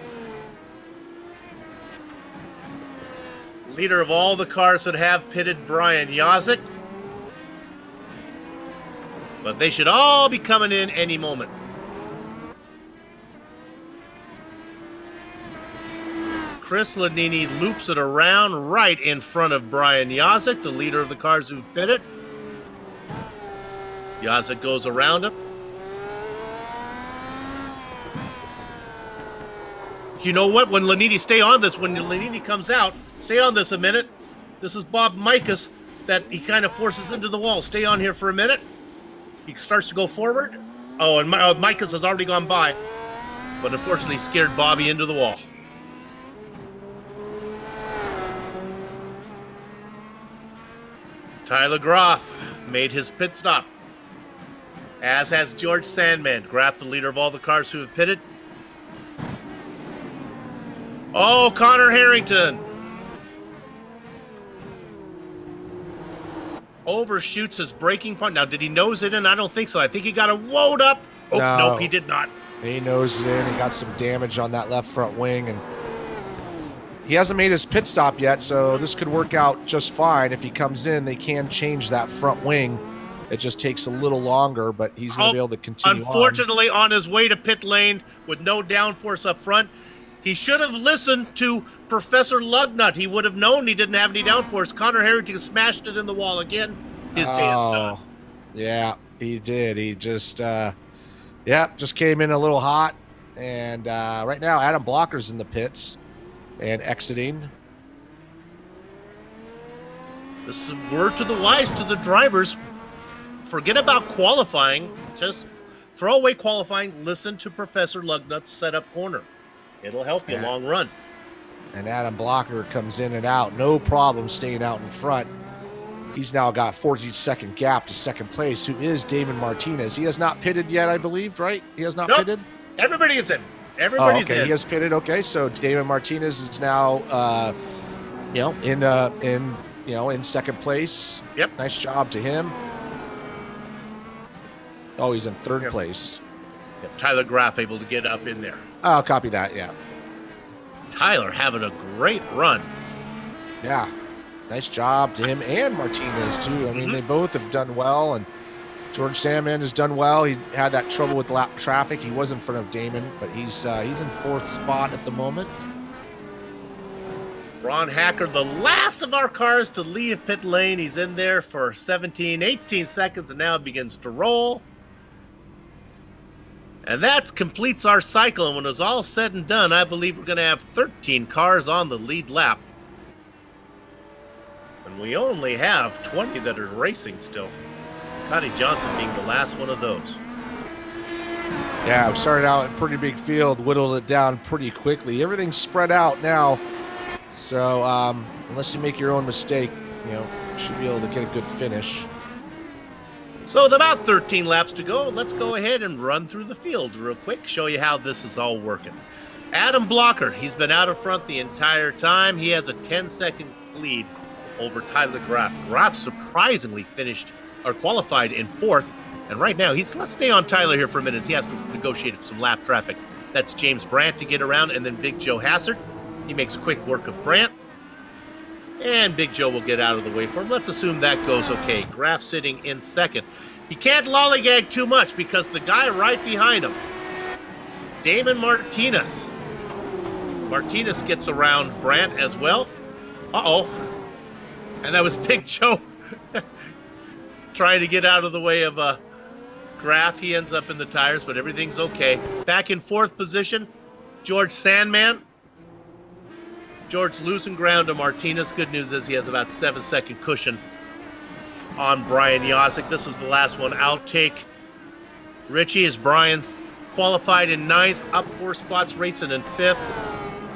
Speaker 3: Leader of all the cars that have pitted, Brian Yazik. But they should all be coming in any moment. Chris Lanini loops it around right in front of Brian Yazik, the leader of the cars who've pitted. Yazik goes around him. You know what? When Lanini, stay on this. When Lanini comes out, stay on this a minute. This is Bob Mikas that he kind of forces into the wall. Stay on here for a minute. He starts to go forward. Oh, and Mikas has already gone by. But unfortunately scared Bobby into the wall. Tyler Groff made his pit stop. As has George Sandman. Groff, the leader of all the cars who have pitted. Oh, Connor Harrington. Overshoots his braking point. Now, did he nose it in? I don't think so. I think he got it woed up. Oh,
Speaker 4: No.
Speaker 3: nope, he did not.
Speaker 4: He nosed it in. He got some damage on that left front wing, and he hasn't made his pit stop yet, so this could work out just fine. If he comes in, they can change that front wing. It just takes a little longer, but he's going to be able to continue
Speaker 3: Unfortunately, on his way to pit lane with no downforce up front, he should have listened to Professor Lugnut. He would have known he didn't have any downforce. Connor Harrington smashed it in the wall again. His day is done.
Speaker 4: Yeah, he did. He just, just came in a little hot. And right now, Adam Blocker's in the pits and exiting.
Speaker 3: This is a word to the wise to the drivers. Forget about qualifying. Just throw away qualifying. Listen to Professor Lugnut's setup corner. It'll help you long run.
Speaker 4: And Adam Blocker comes in and out. No problem staying out in front. He's now got 14-second gap to second place, who is Damon Martinez. He has not pitted yet, I believe, right? He has not pitted?
Speaker 3: Everybody is in. Everybody's in.
Speaker 4: He has pitted. Okay, so Damon Martinez is now, in second place.
Speaker 3: Yep.
Speaker 4: Nice job to him. Oh, he's in third place.
Speaker 3: Yep. Tyler Graff able to get up in there.
Speaker 4: I'll copy that. Yeah.
Speaker 3: Tyler having a great run.
Speaker 4: Yeah. Nice job to him and Martinez too. I mean, they both have done well, and George Sandman has done well. He had that trouble with lap traffic. He was in front of Damon, but he's in fourth spot at the moment.
Speaker 3: Ron Hacker, the last of our cars to leave pit lane. He's in there for 17, 18 seconds, and now it begins to roll. And that completes our cycle. And when it's all said and done, I believe we're going to have 13 cars on the lead lap. And we only have 20 that are racing still. Scotty Johnson being the last one of those.
Speaker 4: Yeah, we started out in a pretty big field, whittled it down pretty quickly. Everything's spread out now. So unless you make your own mistake, you should be able to get a good finish.
Speaker 3: So with about 13 laps to go, let's go ahead and run through the field real quick, show you how this is all working. Adam Blocker, he's been out in front the entire time. He has a 10-second lead over Tyler Graff. Graff surprisingly qualified in fourth. And right now, let's stay on Tyler here for a minute. He has to negotiate some lap traffic. That's James Brandt to get around, and then Big Joe Hassard. He makes quick work of Brandt. And Big Joe will get out of the way for him. Let's assume that goes okay. Graff sitting in second. He can't lollygag too much because the guy right behind him, Damon Martinez. Martinez gets around Brandt as well. Uh-oh. And that was Big Joe trying to get out of the way of Graff. He ends up in the tires, but everything's okay. Back in fourth position, George Sandman. George losing ground to Martinez. Good news is he has about 7-second cushion on Brian Yazik. This is the last one. Outtake Richie as Brian qualified in ninth, up 4 spots, racing in fifth.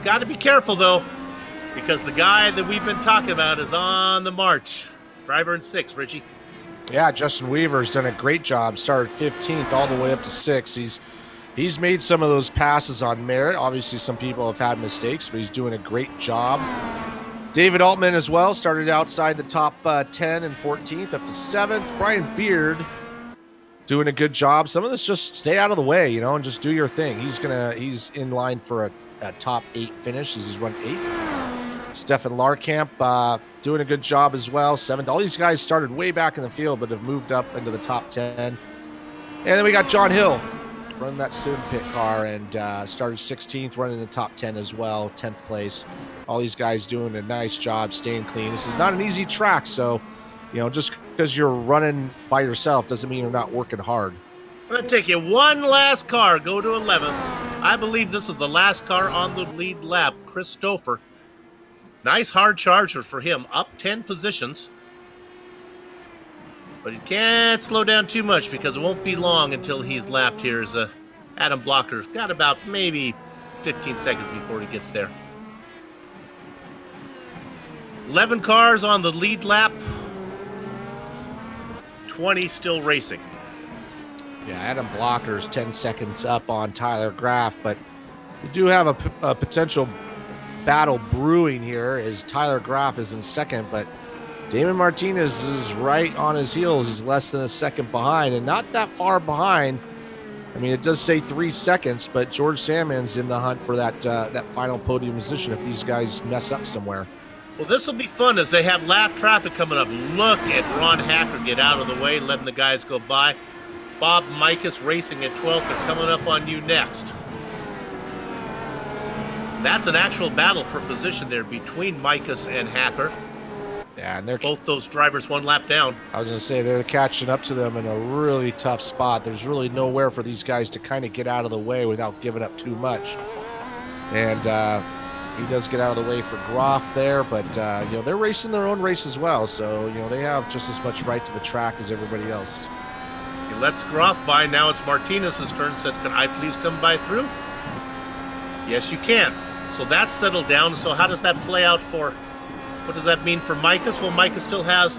Speaker 3: Got to be careful though, because the guy that we've been talking about is on the march. Driver in sixth, Richie.
Speaker 4: Yeah, Justin Weaver's done a great job. Started 15th all the way up to 6th. He's made some of those passes on merit. Obviously, some people have had mistakes, but he's doing a great job. David Altman as well started outside the top 10 and 14th up to 7th. Brian Beard doing a good job. Some of this just stay out of the way, and just do your thing. He's in line for a top 8 finish as he's run 8th. Stefan Larkamp doing a good job as well. 7th. All these guys started way back in the field, but have moved up into the top 10. And then we got John Hill running that sim pit car and started 16th, running the top 10 as well, 10th place. All these guys doing a nice job, staying clean. This is not an easy track, so just because you're running by yourself doesn't mean you're not working hard.
Speaker 3: I'm going to take you one last car, go to 11th. I believe this is the last car on the lead lap, Christopher. Nice hard charger for him, up 10 positions. But he can't slow down too much because it won't be long until he's lapped here. As Adam Blocker's got about maybe 15 seconds before he gets there. 11 cars on the lead lap. 20 still racing.
Speaker 4: Yeah, Adam Blocker's 10 seconds up on Tyler Graff, but we do have a potential battle brewing here as Tyler Graff is in second, but Damon Martinez is right on his heels. He's less than a second behind, and not that far behind. I mean, it does say 3 seconds, but George Sandman's in the hunt for that final podium position if these guys mess up somewhere.
Speaker 3: Well, this will be fun as they have lap traffic coming up. Look at Ron Hacker get out of the way, letting the guys go by. Bob Mikas racing at 12th. They're coming up on you next. That's an actual battle for position there between Mikas and Hacker.
Speaker 4: Yeah, and they're
Speaker 3: both those drivers one lap down.
Speaker 4: I was going to say they're catching up to them in a really tough spot. There's really nowhere for these guys to kind of get out of the way without giving up too much. And he does get out of the way for Groff there, but they're racing their own race as well, so they have just as much right to the track as everybody else.
Speaker 3: He lets Groff by. Now it's Martinez's turn. Said, "Can I please come by through?" Yes, you can. So that's settled down. So how does that play out for? What does that mean for Mikas? Well, Mikas still has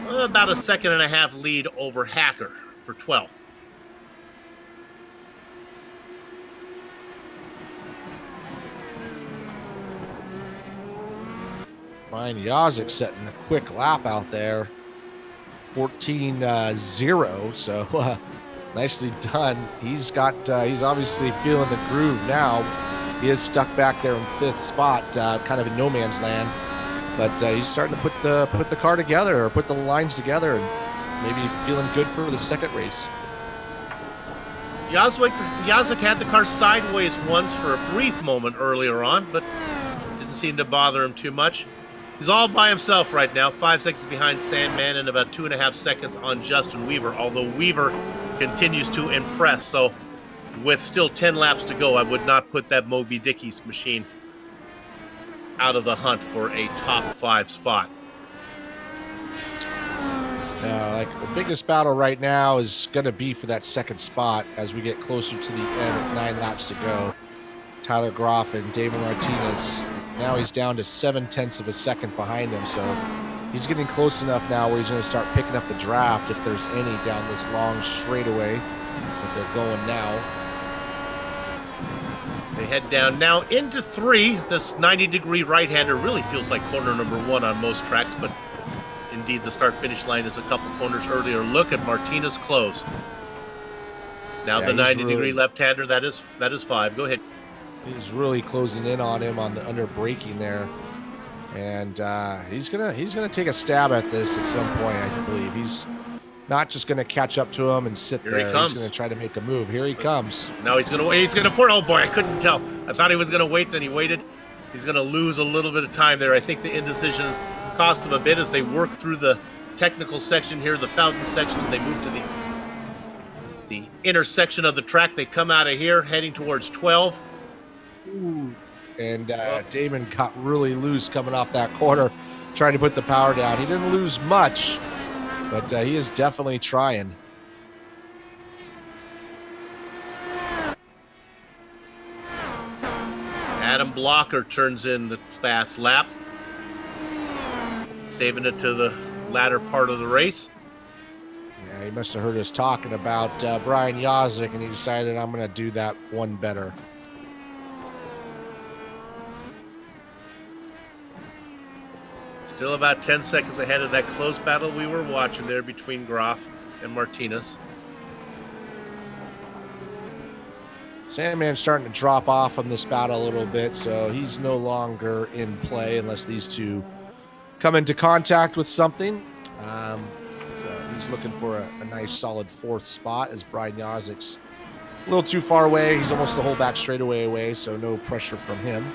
Speaker 3: about a 1.5 lead over Hacker for 12th.
Speaker 4: Ryan Yazik setting a quick lap out there. 14-0, so nicely done. He's obviously feeling the groove now. He is stuck back there in 5th spot, kind of in no man's land. But he's starting to put the car together, or put the lines together, and maybe feeling good for the second race.
Speaker 3: Yazik had the car sideways once for a brief moment earlier on, but didn't seem to bother him too much. He's all by himself right now, 5 seconds behind Sandman and about 2.5 seconds on Justin Weaver, although Weaver continues to impress. So with still 10 laps to go, I would not put that Moby Dickey's machine out of the hunt for a top 5 spot.
Speaker 4: The biggest battle right now is going to be for that second spot as we get closer to the end with 9 laps to go. Tyler Groff and Damon Martinez, now he's down to 0.7 of a second behind him, so he's getting close enough now where he's going to start picking up the draft if there's any down this long straightaway that they're going now.
Speaker 3: They head down now into 3. This 90-degree right-hander really feels like corner number 1 on most tracks, but indeed the start-finish line is a couple corners earlier. Look at Martinez close. Now the 90-degree left-hander, that is 5. Go ahead.
Speaker 4: He's really closing in on him on the under braking there, and he's gonna take a stab at this at some point. I believe he's not just gonna catch up to him and sit there. He's gonna try to make a move. Here he comes.
Speaker 3: No, he's gonna force. Oh boy, I couldn't tell. I thought he was gonna wait, then he waited. He's gonna lose a little bit of time there. I think the indecision cost him a bit as they work through the technical section here, the fountain section, and they move to the intersection of the track. They come out of here heading towards 12.
Speaker 4: Ooh. And Damon got really loose coming off that corner, trying to put the power down. He didn't lose much, but he is definitely trying.
Speaker 3: Adam Blocker turns in the fast lap, saving it to the latter part of the race.
Speaker 4: Yeah, he must have heard us talking about Brian Yazik, and he decided, I'm going to do that one better.
Speaker 3: Still about 10 seconds ahead of that close battle we were watching there between Groff and Martinez.
Speaker 4: Sandman's starting to drop off on this battle a little bit, so he's no longer in play unless these two come into contact with something. So he's looking for a nice solid 4th spot as Brian Yazik's a little too far away. He's almost the whole back straightaway away, so no pressure from him.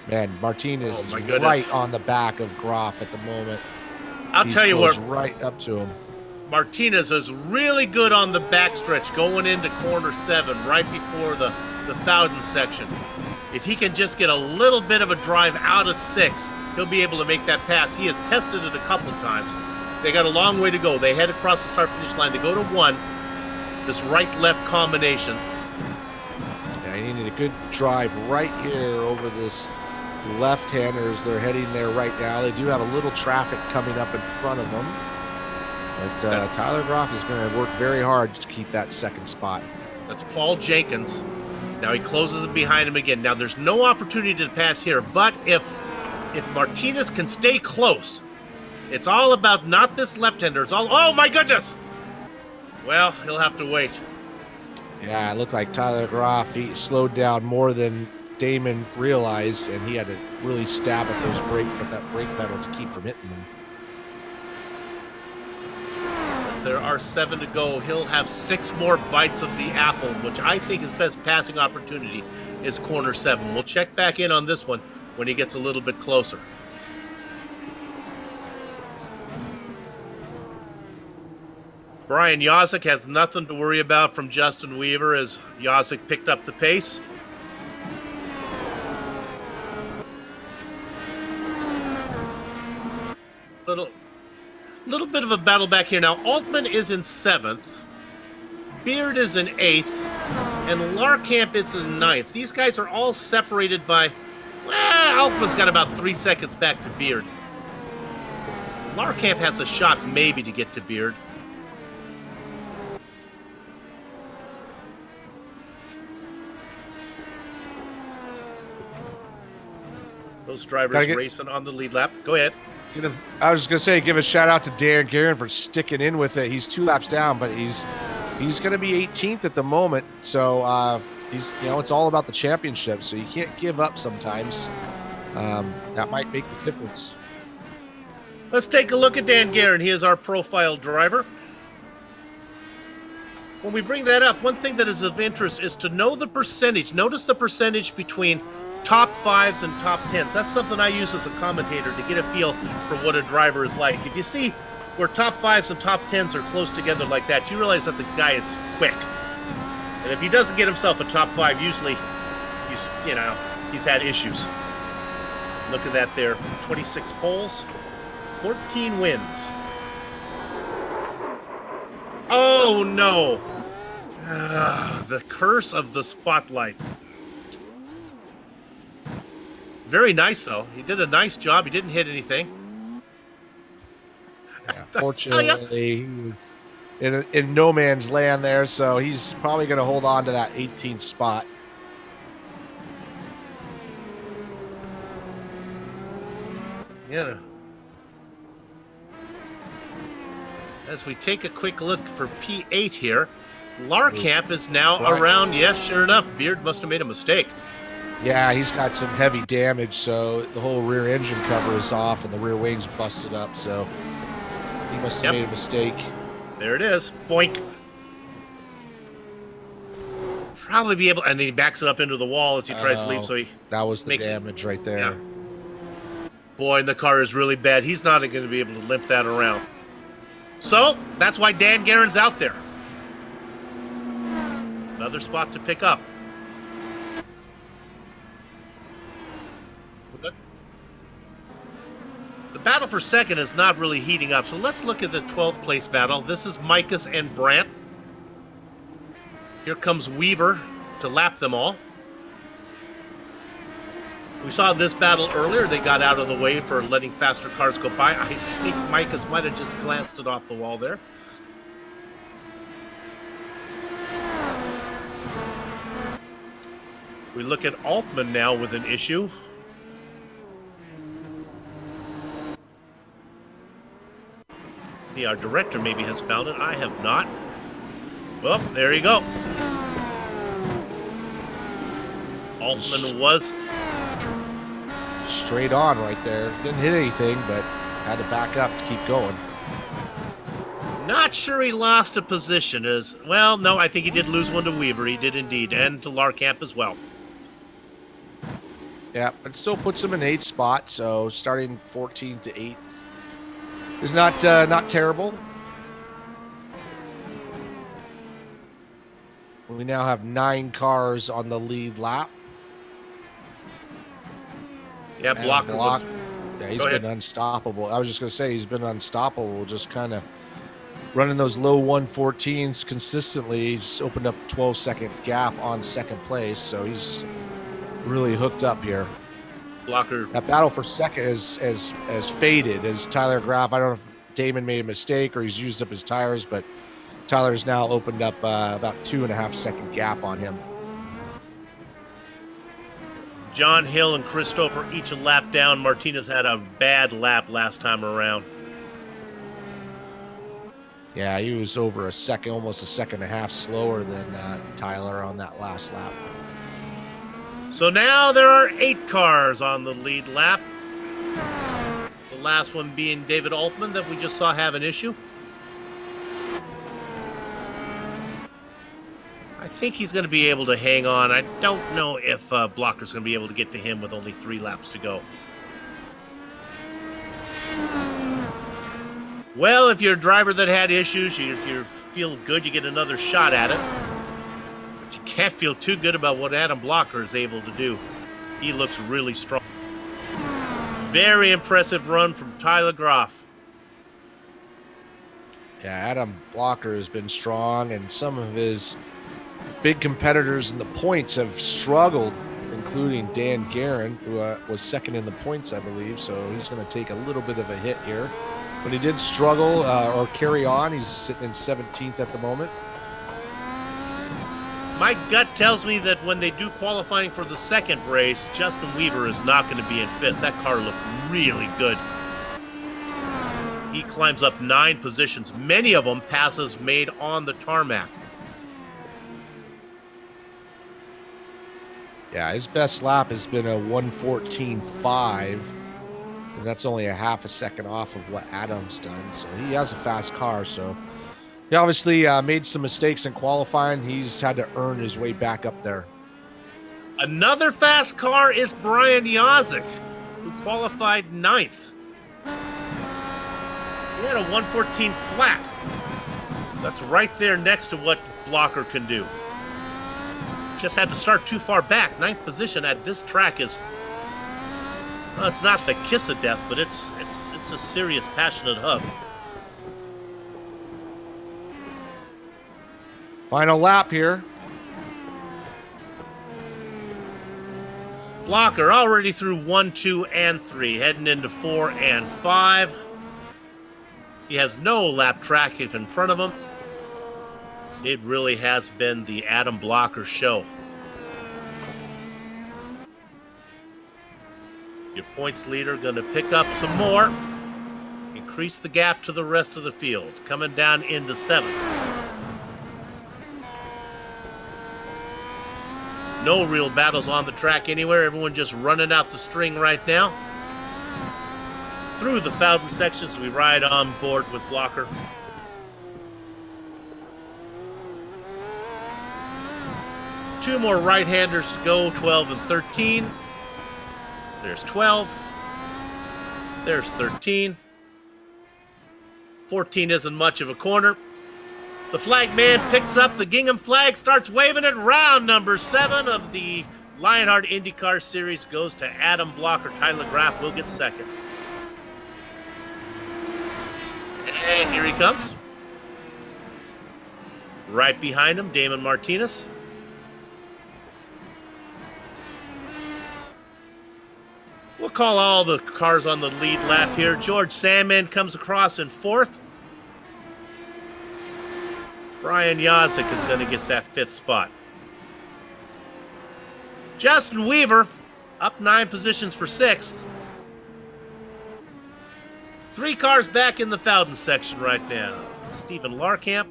Speaker 4: Man, Martinez is right on the back of Groff at the moment.
Speaker 3: I'll tell you what,
Speaker 4: right up to him.
Speaker 3: Martinez is really good on the backstretch going into corner 7 right before the Bowden section. If he can just get a little bit of a drive out of 6, he'll be able to make that pass. He has tested it a couple of times. They got a long way to go. They head across the start-finish line. They go to 1, this right-left combination.
Speaker 4: Yeah, he needed a good drive right here over this left-hander as they're heading there right now. They do have a little traffic coming up in front of them. But Tyler Groff is going to work very hard to keep that 2nd spot.
Speaker 3: That's Paul Jenkins. Now he closes it behind him again. Now there's no opportunity to pass here, but if Martinez can stay close, it's all about not this left-hander. It's all, oh my goodness! Well, he'll have to wait.
Speaker 4: Yeah, it looked like Tyler Groff, he slowed down more than Damon realized, and he had to really stab at that brake pedal to keep from hitting him.
Speaker 3: There are 7 to go. He'll have 6 more bites of the apple, which I think his best passing opportunity is corner 7. We'll check back in on this one when he gets a little bit closer. Brian Yazik has nothing to worry about from Justin Weaver as Yazik picked up the pace. Little bit of a battle back here now. Altman is in 7th. Beard is in 8th. And Larkamp is in 9th. These guys are all separated by... Well, Altman's got about 3 seconds back to Beard. Larkamp has a shot maybe to get to Beard. Those drivers racing on the lead lap. Go ahead.
Speaker 4: I was just going to say, give a shout out to Dan Guerin for sticking in with it. He's 2 laps down, but he's going to be 18th at the moment. So he's, it's all about the championship. So you can't give up sometimes. That might make the difference.
Speaker 3: Let's take a look at Dan Guerin. He is our profile driver. When we bring that up, one thing that is of interest is to know the percentage. Notice the percentage between top 5s and top 10s. That's something I use as a commentator to get a feel for what a driver is like. If you see where top 5s and top 10s are close together like that, you realize that the guy is quick. And if he doesn't get himself a top 5, usually he's had issues. Look at that there. 26 poles, 14 wins. Oh no. The curse of the spotlight. Very nice, though. He did a nice job. He didn't hit anything.
Speaker 4: Yeah, fortunately, he was in no man's land there, so he's probably going to hold on to that 18th spot.
Speaker 3: Yeah. As we take a quick look for P8 here, Larkamp is now around. Yes, sure enough, Beard must have made a mistake.
Speaker 4: Yeah, he's got some heavy damage, so the whole rear engine cover is off and the rear wing's busted up, so he must have made a mistake.
Speaker 3: There it is. Boink. Probably be able, and he backs it up into the wall as he tries to leave, so he
Speaker 4: that was the damage right there.
Speaker 3: Yeah. Boy, and the car is really bad. He's not going to be able to limp that around. So, that's why Dan Guerin's out there. Another spot to pick up. The battle for second is not really heating up, so let's look at the 12th place battle. This is Micus and Brandt. Here comes Weaver to lap them all. We saw this battle earlier. They got out of the way for letting faster cars go by. I think Micus might have just glanced it off the wall there. We look at Altman now with an issue. See, our director maybe has found it. I have not. Well, there you go. Altman was
Speaker 4: straight on right there. Didn't hit anything, but had to back up to keep going.
Speaker 3: not sure he lost a position. Well, no, I think he did lose one to Weaver. He did indeed, and to Larkamp as well.
Speaker 4: Yeah, it still puts him in 8th spot, so starting 14 to 8th is not terrible. We now have 9 cars on the lead lap.
Speaker 3: Yeah, Blocker.
Speaker 4: Yeah, he's been unstoppable. I was just going to say he's been unstoppable, just kind of running those low 114s consistently. He's opened up a 12-second gap on 2nd place, so he's really hooked up here.
Speaker 3: Blocker.
Speaker 4: That battle for second has faded as Tyler Graff. I don't know if Damon made a mistake or he's used up his tires, but Tyler's now opened up about 2.5-second gap on him.
Speaker 3: John Hill and Christopher each a lap down. Martinez had a bad lap last time around.
Speaker 4: Yeah, he was over a second, almost a second and a half slower than Tyler on that last lap.
Speaker 3: So now there are 8 cars on the lead lap. The last one being David Altman that we just saw have an issue. I think he's going to be able to hang on. I don't know if Blocker's going to be able to get to him with only 3 laps to go. Well, if you're a driver that had issues, you feel good, you get another shot at it. But you can't feel too good about what Adam Blocker is able to do. He looks really strong. Very impressive run from Tyler Graff.
Speaker 4: Yeah, Adam Blocker has been strong, and some of his big competitors in the points have struggled, including Dan Guerin, who was second in the points, I believe. So he's going to take a little bit of a hit here. But he did struggle or carry on. He's sitting in 17th at the moment.
Speaker 3: My gut tells me that when they do qualifying for the second race, Justin Weaver is not going to be in 5th. That car looked really good. He climbs up 9 positions. Many of them passes made on the tarmac.
Speaker 4: Yeah, his best lap has been a 1:14.5, and that's only a half a second off of what Adam's done. So he has a fast car. So he obviously made some mistakes in qualifying. He's had to earn his way back up there.
Speaker 3: Another fast car is Brian Yazik, who qualified 9th. He had a 1:14 flat. That's right there next to what Blocker can do. Just had to start too far back. 9th position at this track is, well, it's not the kiss of death, but it's a serious, passionate hug.
Speaker 4: Final lap here.
Speaker 3: Blocker already through 1, 2, and 3, heading into 4 and 5. He has no lap track in front of him. It really has been the Adam Blocker show. Your points leader going to pick up some more. Increase the gap to the rest of the field. Coming down into 7th. No real battles on the track anywhere. Everyone just running out the string right now. Through the Fountain sections, we ride on board with Blocker. Two more right-handers to go, 12 and 13. There's 12. There's 13. 14 isn't much of a corner. The flag man picks up the gingham flag, starts waving it. Round number 7 of the Lionheart IndyCar Series goes to Adam Blocker. Tyler Graff will get second. And here he comes. Right behind him, Damon Martinez. We'll call all the cars on the lead lap here. George Sandman comes across in 4th. Brian Yazik is going to get that 5th spot. Justin Weaver up 9 positions for 6th. 3 cars back in the Fountain section right now. Stephen Larkamp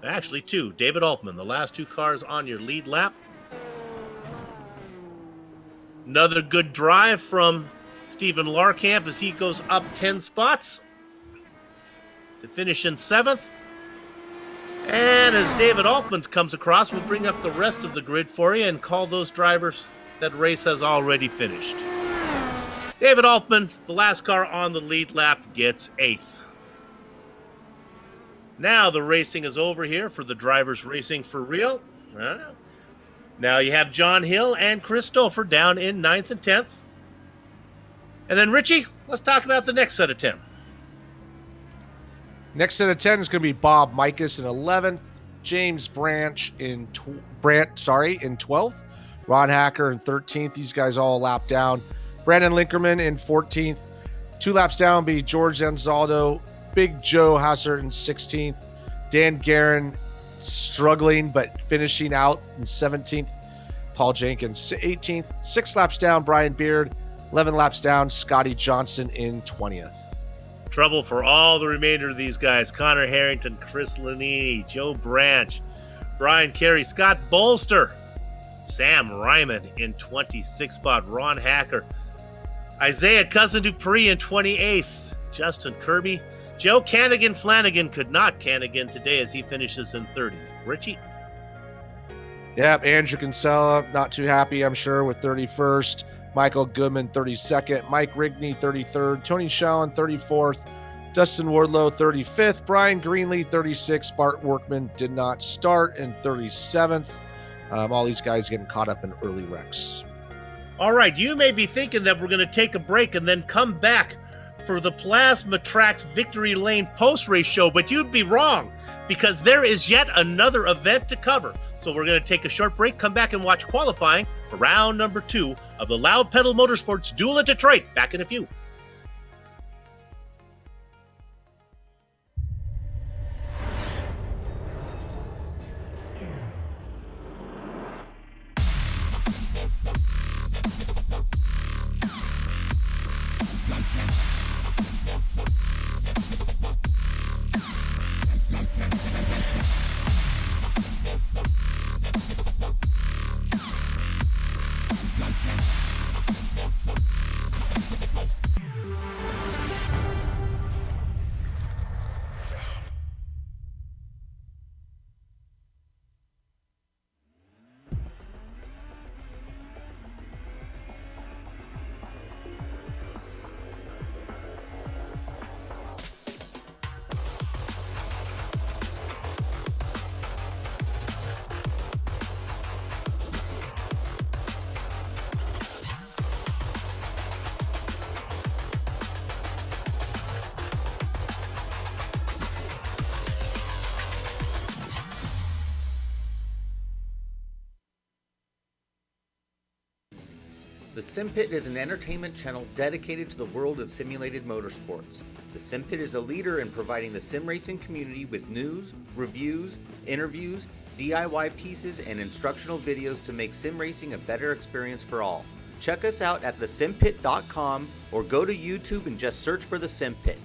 Speaker 3: Actually, 2. David Altman, the last 2 cars on your lead lap. Another good drive from Stephen Larkamp as he goes up 10 spots to finish in 7th. And as David Altman comes across, we'll bring up the rest of the grid for you and call those drivers that race has already finished. David Altman, the last car on the lead lap, gets 8th. Now the racing is over here for the drivers racing for real. Now you have John Hill and Chris Stouffer down in 9th and 10th. And then, Richie, let's talk about the next set of 10.
Speaker 4: Next set of 10 is going to be Bob Mikus in 11th, James Branch in 12th, Ron Hacker in 13th. These guys all lap down. Brandon Linkerman in 14th. 2 laps down be George Anzaldo, Big Joe Hassert in 16th, Dan Guerin struggling but finishing out in 17th, Paul Jenkins 18th. 6 laps down, Brian Beard. 11 laps down, Scotty Johnson in 20th.
Speaker 3: Trouble for all the remainder of these guys. Connor Harrington, Chris Lanini, Joe Branch, Brian Carey, Scott Bolster, Sam Ryman in 26th spot, Ron Hacker, Isaiah Cousin Dupree in 28th, Justin Kirby, Joe Cannigan Flanagan could not Cannigan today as he finishes in 30th. Richie?
Speaker 4: Yep, Andrew Kinsella, not too happy, I'm sure, with 31st. Michael Goodman, 32nd. Mike Rigney, 33rd. Tony Shallon, 34th. Dustin Wardlow, 35th. Brian Greenlee, 36th. Bart Workman did not start in 37th. All these guys getting caught up in early wrecks.
Speaker 3: All right, you may be thinking that we're going to take a break and then come back for the Plasma Tracks Victory Lane post-race show, but you'd be wrong because there is yet another event to cover. So we're going to take a short break, come back and watch qualifying for round number 2 of the Loud Pedal Motorsports Duel at Detroit. Back in a few.
Speaker 6: The Sim Pit is an entertainment channel dedicated to the world of simulated motorsports. The Sim Pit is a leader in providing the sim racing community with news, reviews, interviews, DIY pieces, and instructional videos to make sim racing a better experience for all. Check us out at thesimpit.com or go to YouTube and just search for The Sim Pit.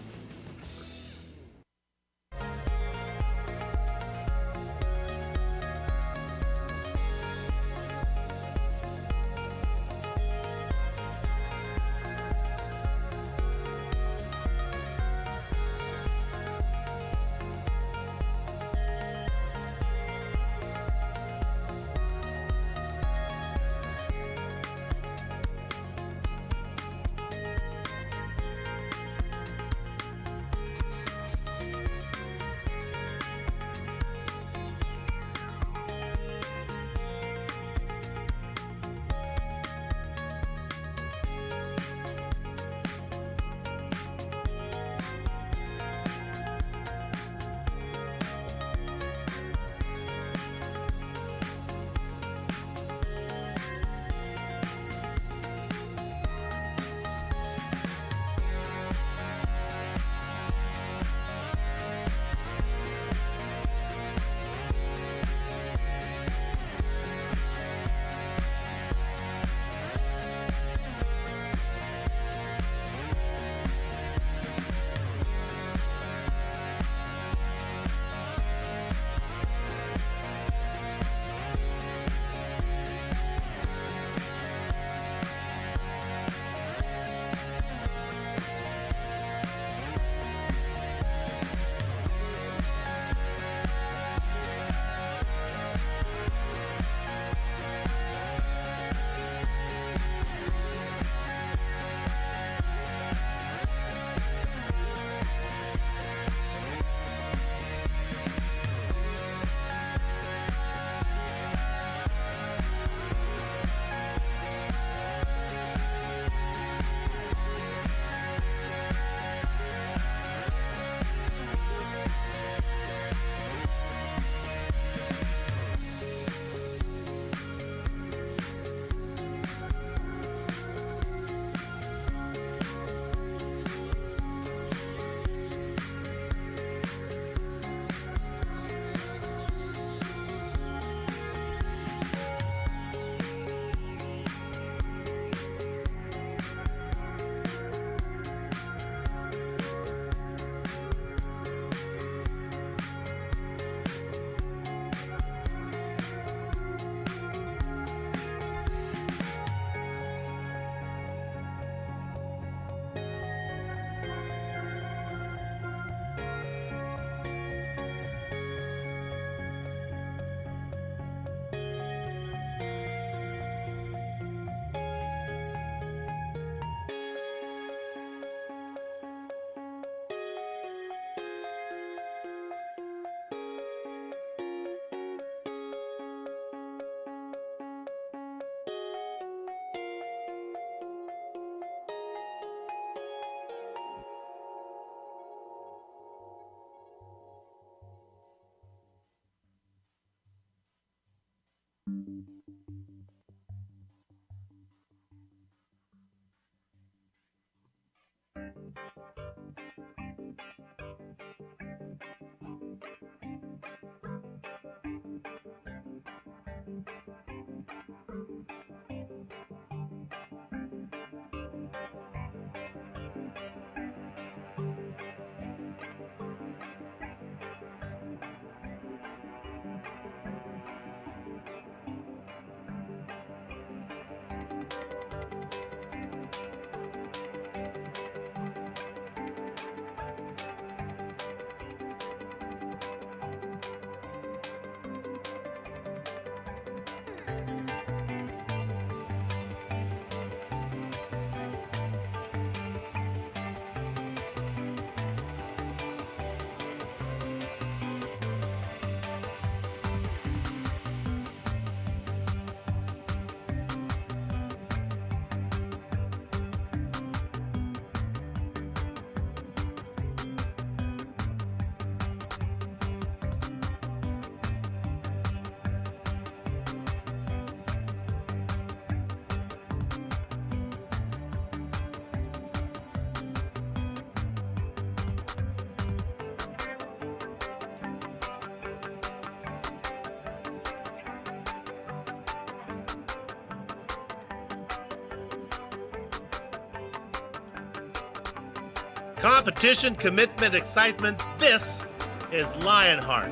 Speaker 3: Competition, commitment, excitement. This is Lionheart.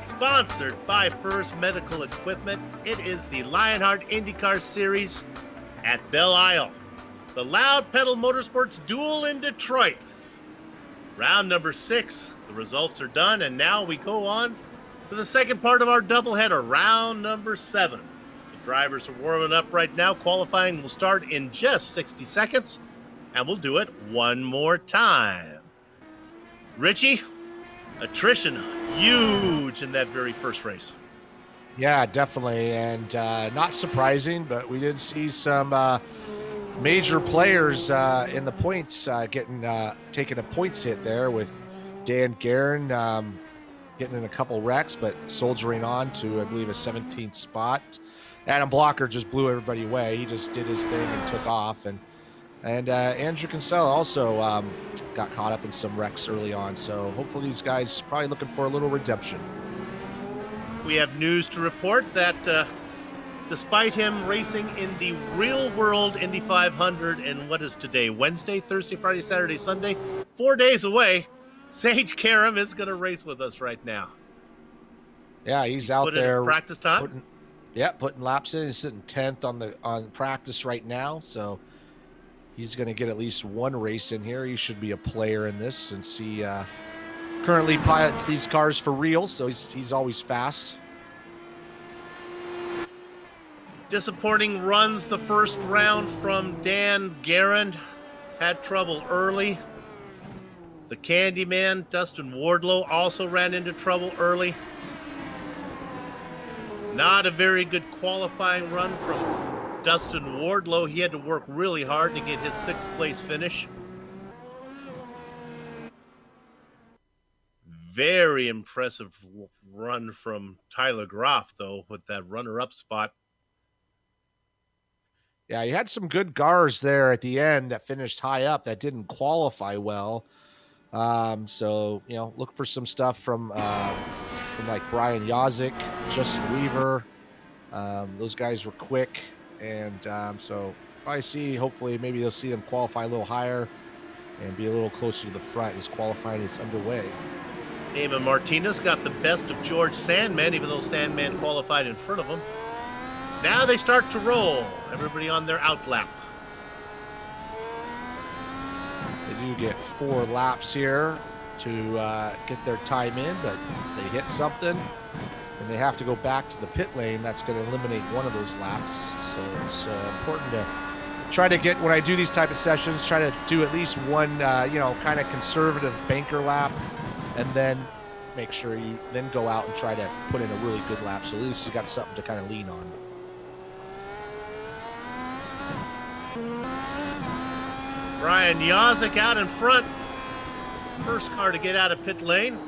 Speaker 3: Sponsored by First Medical Equipment, it is the Lionheart IndyCar Series at Belle Isle. The Loud Pedal Motorsports Duel in Detroit. Round number 6. The results are done, and now we go on to the second part of our doubleheader, round number 7. The drivers are warming up right now. Qualifying will start in just 60 seconds. And we'll do it one more time. Richie, attrition huge in that very first race.
Speaker 4: Yeah, definitely. And not surprising, but we did see some major players in the points taking a points hit there, with Dan Guerin getting in a couple wrecks, but soldiering on to, I believe, a 17th spot. Adam Blocker just blew everybody away. He just did his thing and took off. And Andrew Kinsella also got caught up in some wrecks early on. So hopefully these guys probably looking for a little redemption.
Speaker 3: We have news to report that despite him racing in the real world Indy 500, and what is today, Wednesday, Thursday, Friday, Saturday, Sunday, 4 days away, Sage Karam is going to race with us right now.
Speaker 4: Yeah, he's out there.
Speaker 3: Practice time?
Speaker 4: Putting laps in. He's sitting 10th on practice right now. So he's going to get at least one race in here. He should be a player in this, since he currently pilots these cars for real, so he's always fast.
Speaker 3: Disappointing runs the first round from Dan Guerin. Had trouble early. The Candyman, Dustin Wardlow, also ran into trouble early. Not a very good qualifying run from Dustin Wardlow. He had to work really hard to get his 6th place finish. Very impressive run from Tyler Groff, though, with that runner-up spot.
Speaker 4: Yeah, he had some good cars there at the end that finished high up that didn't qualify well. So, look for some stuff from like Brian Yazik, Justin Weaver. Those guys were quick. And so probably hopefully maybe they'll see them qualify a little higher and be a little closer to the front as qualifying is underway.
Speaker 3: Eamon Martinez got the best of George Sandman, even though Sandman qualified in front of him. Now they start to roll. Everybody on their out lap.
Speaker 4: They do get 4 laps here to get their time in, but if they hit something and they have to go back to the pit lane, that's going to eliminate one of those laps. So it's important to try to get, when I do these type of sessions, try to do at least one, kind of conservative banker lap, and then make sure you then go out and try to put in a really good lap. So at least you got something to kind of lean on.
Speaker 3: Brian Yazik out in front. First car to get out of pit lane.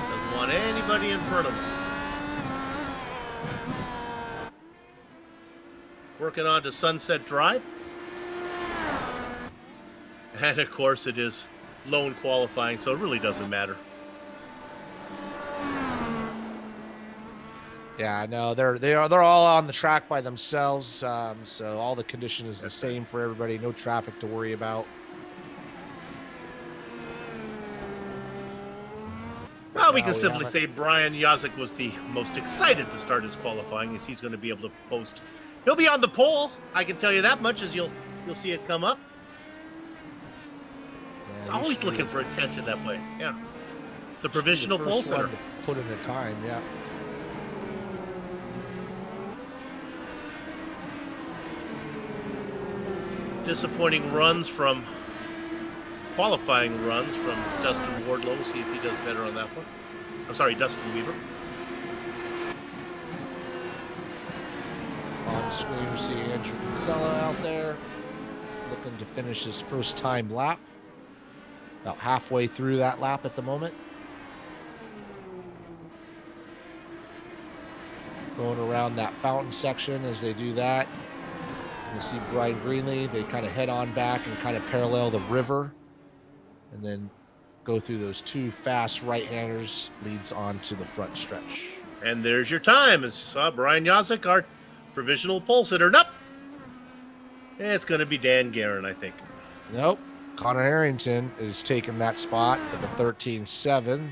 Speaker 3: Doesn't want anybody in front of him. working on to Sunset Drive. And of course it is lone qualifying, so it really doesn't matter.
Speaker 4: Yeah, no, they're all on the track by themselves, so all the condition is the same for everybody. No traffic to worry about.
Speaker 3: Well, we can simply say Brian Yazik was the most excited to start his qualifying, as he's going to be able to post. He'll be on the pole. I can tell you that much, as you'll see it come up.
Speaker 4: Yeah,
Speaker 3: It's always looking for attention that way. Yeah, the provisional pole sitter.
Speaker 4: Put in the time, yeah.
Speaker 3: Disappointing qualifying runs from Dustin Wardlow. We'll see if he does better on that one. I'm sorry, Dustin Weaver.
Speaker 4: On screen, we see Andrew Kinsella out there looking to finish his first time lap. About halfway through that lap at the moment. Going around that fountain section as they do that. You see Brian Greenlee, they kind of head on back and kind of parallel the river and then go through those two fast right-handers, leads on to the front stretch.
Speaker 3: And there's your time. As you saw, Brian Yazik, our provisional pole sitter. Nope. It's going to be Dan Guerin, I think.
Speaker 4: Nope. Connor Harrington is taking that spot with a 13.7.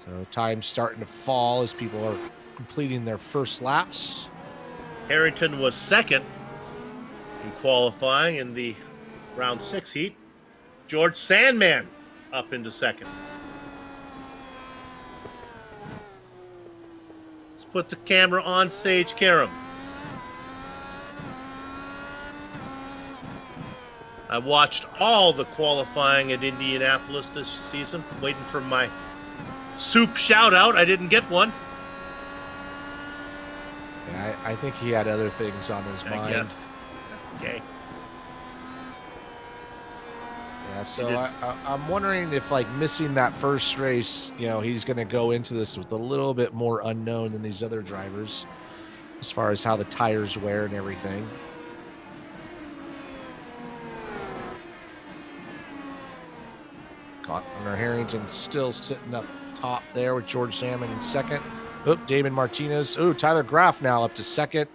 Speaker 4: So time's starting to fall as people are completing their first laps.
Speaker 3: Harrington was second in qualifying in the round 6 heat. George Sandman up into second. Let's put the camera on Sage Karam. I watched all the qualifying at Indianapolis this season, waiting for my soup shout out. I didn't get one.
Speaker 4: Yeah, I think he had other things on his mind.
Speaker 3: Yes. Okay.
Speaker 4: Yeah, so I'm wondering if, like, missing that first race, you know, he's going to go into this with a little bit more unknown than these other drivers as far as how the tires wear and everything. Connor Harrington still sitting up top there with George Salmon in second. Oop, Damon Martinez. Ooh, Tyler Graff now up to second.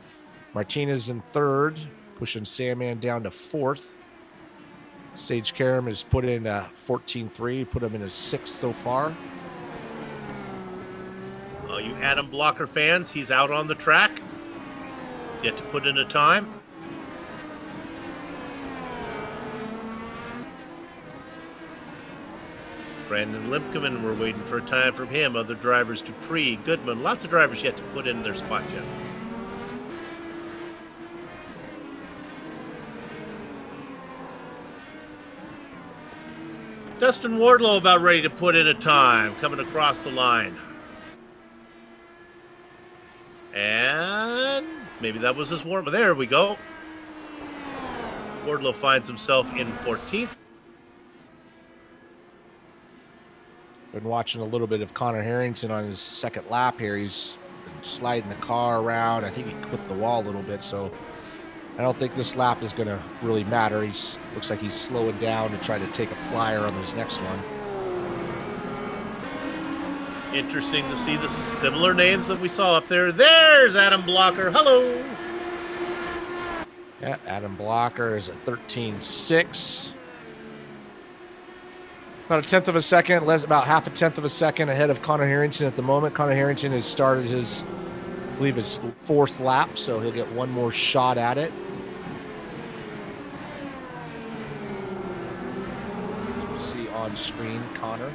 Speaker 4: Martinez in third, pushing Sandman down to fourth. Sage Karam has put in 14.3, put him in his sixth so far.
Speaker 3: All you Adam Blocker fans, he's out on the track. Yet to put in a time. Brandon Limpkeman, we're waiting for a time from him. Other drivers, Dupree, Goodman, lots of drivers yet to put in their spot yet. Dustin Wardlow about ready to put in a time, coming across the line. And maybe that was his warm-up. There we go. Wardlow finds himself in 14th.
Speaker 4: Been watching a little bit of Connor Harrington on his second lap here. He's been sliding the car around. I think he clipped the wall a little bit, so I don't think this lap is going to really matter. Looks like he's slowing down to try to take a flyer on this next one.
Speaker 3: Interesting to see the similar names that we saw up there. There's Adam Blocker. Hello.
Speaker 4: Yeah, Adam Blocker is at 13.6. About a tenth of a second, about half a tenth of a second ahead of Connor Harrington at the moment. Connor Harrington has started his, I believe, his fourth lap, so he'll get one more shot at it. See on screen, Connor.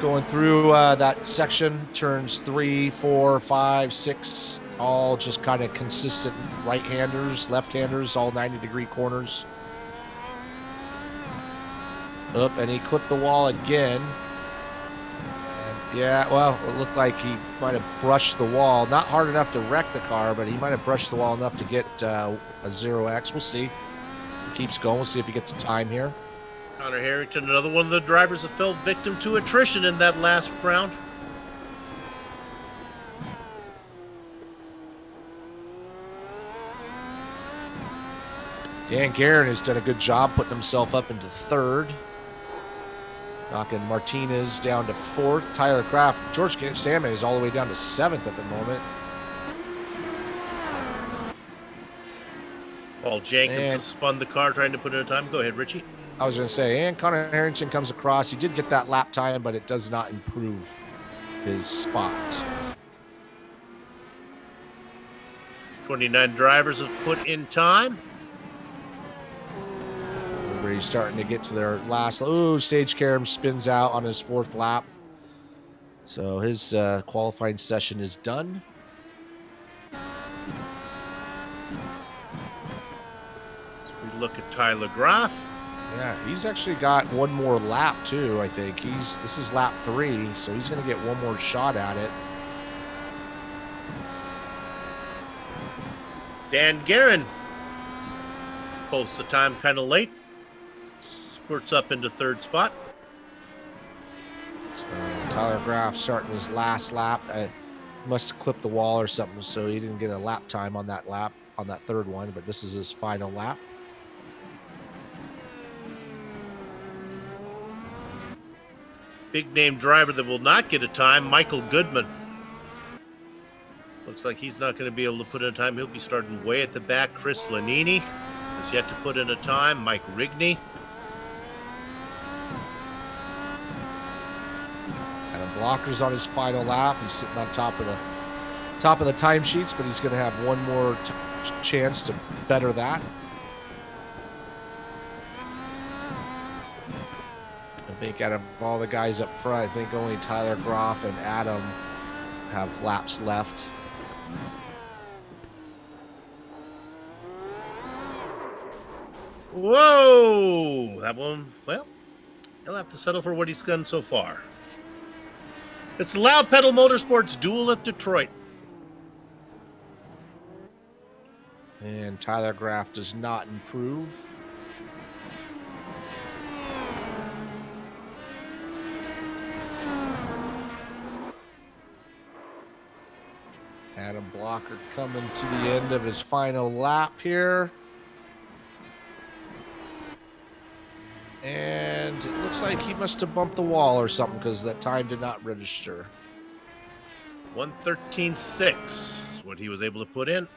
Speaker 4: Going through that section, turns 3, 4, 5, 6, all just kind of consistent right-handers, left-handers, all 90-degree corners. Up, and he clipped the wall again. And yeah, well, it looked like he might have brushed the wall. Not hard enough to wreck the car, but he might have brushed the wall enough to get a 0x. We'll see. He keeps going. We'll see if he gets a time here.
Speaker 3: Connor Harrington, another one of the drivers that fell victim to attrition in that last round.
Speaker 4: Dan Guerin has done a good job putting himself up into third, knocking Martinez down to fourth. Tyler Craft, George Salmon is all the way down to seventh at the moment.
Speaker 3: Paul Jenkins
Speaker 4: And-
Speaker 3: has spun the car trying to put in a time. Go ahead, Richie.
Speaker 4: I was going to say, and Connor Harrington comes across. He did get that lap time, but it does not improve his spot.
Speaker 3: 29 drivers have put in time.
Speaker 4: Everybody's starting to get to their last. Oh, Sage Karam spins out on his fourth lap. So his qualifying session is done.
Speaker 3: We look at Tyler Graff.
Speaker 4: Yeah, he's actually got one more lap too, I think. This is lap 3, so he's going to get one more shot at it.
Speaker 3: Dan Guerin posts the time kind of late. Squirts up into third spot.
Speaker 4: So Tyler Graff starting his last lap. Must have clipped the wall or something, so he didn't get a lap time on that lap, on that third one, but this is his final lap.
Speaker 3: Big name driver that will not get a time, Michael Goodman. Looks like he's not going to be able to put in a time. He'll be starting way at the back. Chris Lanini has yet to put in a time. Mike Rigney.
Speaker 4: Adam Blocker's on his final lap. He's sitting on top of the timesheets, but he's going to have one more chance to better that. I think out of all the guys up front, I think only Tyler Groff and Adam have laps left.
Speaker 3: Whoa! That one, well, he'll have to settle for what he's done so far. It's the Loud Pedal Motorsports Duel at Detroit.
Speaker 4: And Tyler Graff does not improve. Adam Blocker coming to the end of his final lap here. And it looks like he must have bumped the wall or something because that time did not register.
Speaker 3: 1:13.6 is what he was able to put in.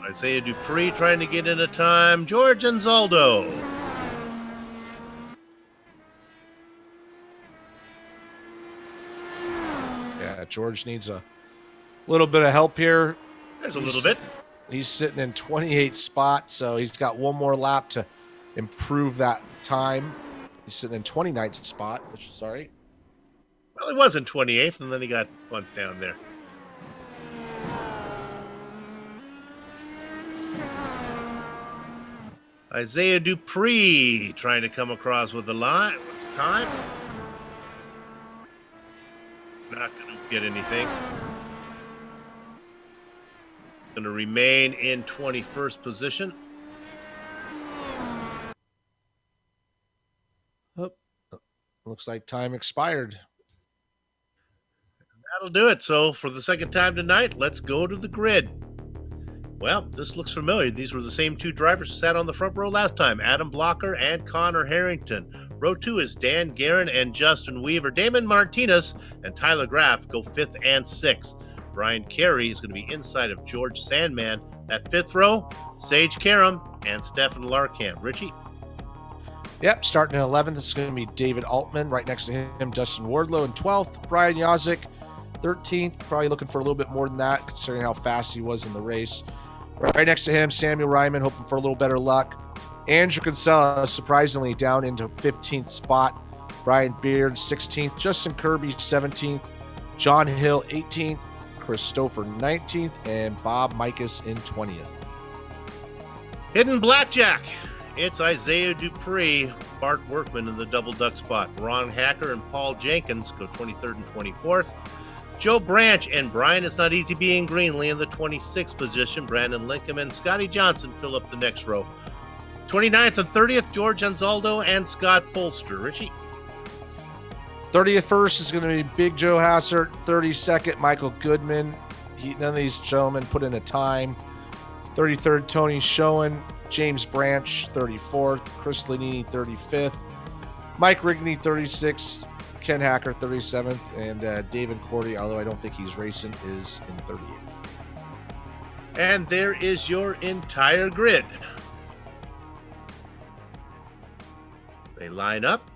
Speaker 3: Isaiah Dupree trying to get in a time. George Anzaldo.
Speaker 4: Yeah, George needs a little bit of help here.
Speaker 3: There's a little bit.
Speaker 4: He's sitting in 28th spot, so he's got one more lap to improve that time. He's sitting in 29th spot, which is all right.
Speaker 3: Well, he was in 28th, and then he got bumped down there. Isaiah Dupree trying to come across with the line. What's the time? Not going to get anything. Going to remain in 21st position.
Speaker 4: Oh, looks like time expired.
Speaker 3: That'll do it. So for the second time tonight, let's go to the grid. Well, this looks familiar. These were the same two drivers who sat on the front row last time, Adam Blocker and Connor Harrington. Row 2 is Dan Guerin and Justin Weaver. Damon Martinez and Tyler Graff go 5th and 6th. Brian Carey is going to be inside of George Sandman. That 5th row, Sage Karam and Stefan Larkamp. Richie?
Speaker 4: Yep, starting in 11th, this is going to be David Altman. Right next to him, Dustin Wardlow in 12th. Brian Yazik, 13th. Probably looking for a little bit more than that, considering how fast he was in the race. Right next to him, Samuel Ryman, hoping for a little better luck. Andrew Kinsella, surprisingly, down into 15th spot. Brian Beard, 16th. Justin Kirby, 17th. John Hill, 18th. Christopher, 19th. And Bob Mikas in 20th.
Speaker 3: Hidden Blackjack. It's Isaiah Dupree, Bart Workman in the double duck spot. Ron Hacker and Paul Jenkins go 23rd and 24th. Joe Branch and Brian It's Not Easy Being Greenlee in the 26th position. Brandon Lincoln and Scotty Johnson fill up the next row. 29th and 30th, George Anzaldo and Scott Polster. Richie?
Speaker 4: 31st is going to be Big Joe Hassert. 32nd, Michael Goodman. None of these gentlemen put in a time. 33rd, Tony Schoen. James Branch, 34th. Chris Lanini, 35th. Mike Rigney, 36th. Ken Hacker, 37th. And David Cordy, although I don't think he's racing, is in 38th.
Speaker 3: And there is your entire grid. They line up.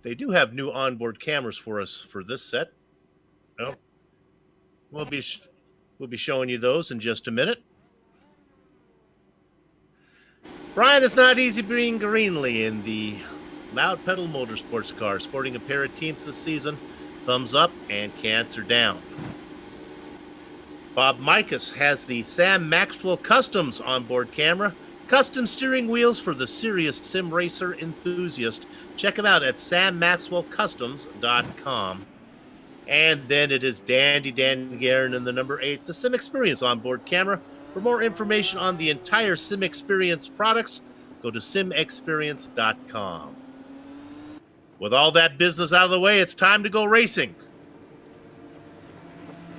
Speaker 3: They do have new onboard cameras for us for this set. Oh, we'll be showing you those in just a minute. Brian, it's not easy being Greenlee in the Loud Pedal Motorsports car, sporting a pair of teams this season. Thumbs up and cancer down. Bob Mikas has the Sam Maxwell Customs onboard camera. Custom steering wheels for the serious sim racer enthusiast. Check him out at sammaxwellcustoms.com. And then it is Dandy Dan Guerin in the number 8, the Sim Experience onboard camera. For more information on the entire Sim Experience products, go to simexperience.com. With all that business out of the way, it's time to go racing.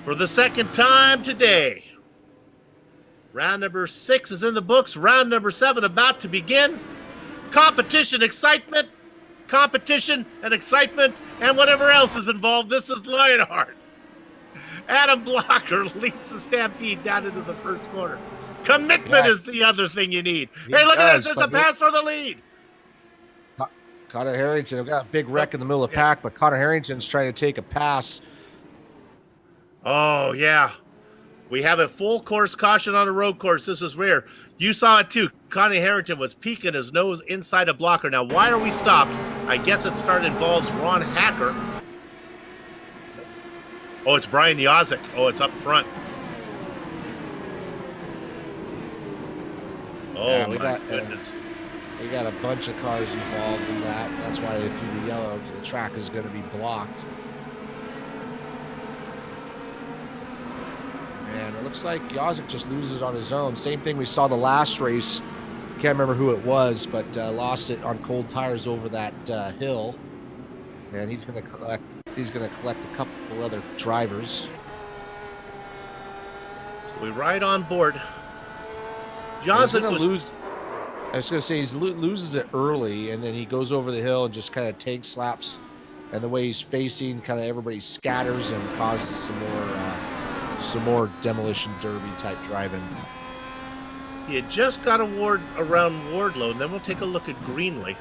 Speaker 3: For the second time today, round number 6 is in the books. Round number 7 about to begin. Competition, excitement, competition and excitement, and whatever else is involved. This is Lionheart. Adam Blocker leads the Stampede down into the first corner. Commitment is the other thing you need. Hey, look at this. There's a pass for the lead.
Speaker 4: Connor Harrington, we've got a big wreck in the middle of the pack, but Connor Harrington's trying to take a pass.
Speaker 3: Oh, yeah. We have a full course caution on a road course. This is rare. You saw it too. Connie Harrington was peeking his nose inside a blocker. Now, why are we stopped? I guess it involves Ron Hacker. Oh, it's Brian Yazik. Oh, it's up front. Oh,
Speaker 4: yeah,
Speaker 3: my goodness.
Speaker 4: We got a bunch of cars involved in that. That's why they threw the yellow. The track is going to be blocked. And it looks like Yazik just loses on his own. Same thing we saw the last race. Can't remember who it was, but lost it on cold tires over that hill. And he's going to collect a couple other drivers.
Speaker 3: We ride on board.
Speaker 4: Yazik was lose. I was going to say he loses it early, and then he goes over the hill and just kind of tank slaps. And the way he's facing, kind of everybody scatters and causes some more demolition derby type driving.
Speaker 3: You just got around Wardlow, and then we'll take a look at Greenlee.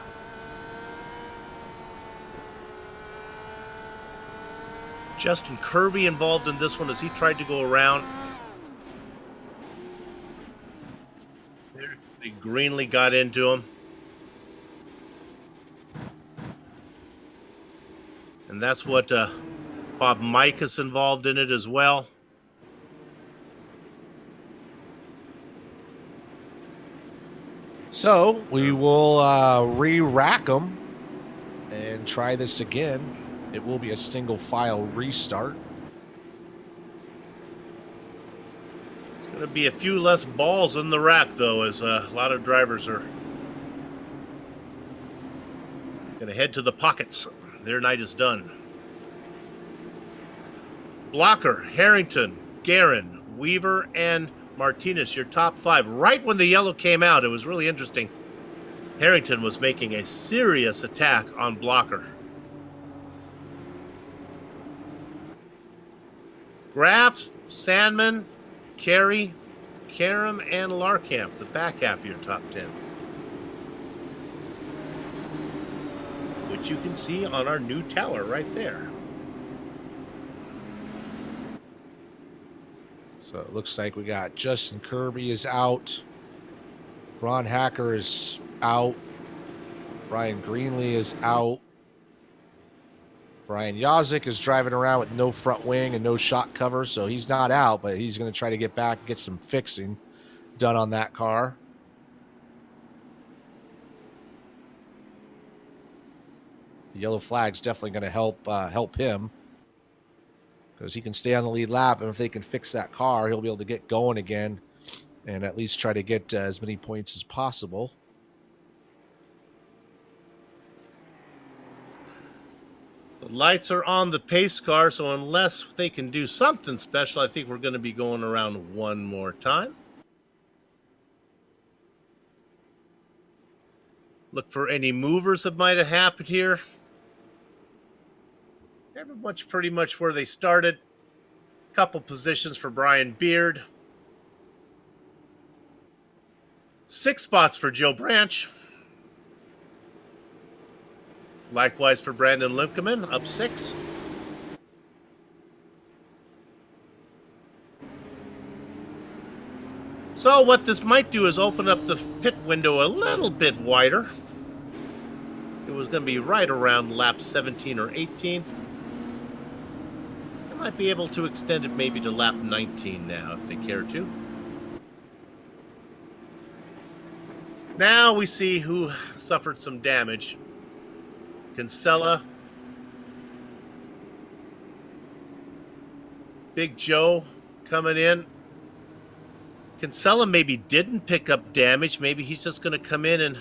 Speaker 3: Justin Kirby involved in this one as he tried to go around. Greenlee got into him. And that's what Bob Mike is involved in it as well.
Speaker 4: So we will re-rack them and try this again. It will be a single file restart.
Speaker 3: Going to be a few less balls in the rack, though, as a lot of drivers are going to head to the pockets. Their night is done. Blocker, Harrington, Guerin, Weaver, and Martinez, your top 5. Right when the yellow came out, it was really interesting. Harrington was making a serious attack on Blocker. Graff, Sandman, Carey, Karam, and Larkamp, the back half of your top 10. Which you can see on our new tower right there.
Speaker 4: So it looks like we got Justin Kirby is out. Ron Hacker is out. Brian Greenlee is out. Brian Yazik is driving around with no front wing and no shock cover, so he's not out, but he's going to try to get back and get some fixing done on that car. The yellow flag's definitely going to help him because he can stay on the lead lap, and if they can fix that car, he'll be able to get going again and at least try to get as many points as possible.
Speaker 3: The lights are on the pace car, so unless they can do something special, I think we're going to be going around one more time. Look for any movers that might have happened here. Everyone's pretty much where they started. Couple positions for Brian Beard. 6 spots for Joe Branch. Likewise for Brandon Limkeman, up 6. So what this might do is open up the pit window a little bit wider. It was going to be right around lap 17 or 18. I might be able to extend it maybe to lap 19 now if they care to. Now we see who suffered some damage. Kinsella, Big Joe coming in. Kinsella maybe didn't pick up damage. Maybe he's just going to come in and,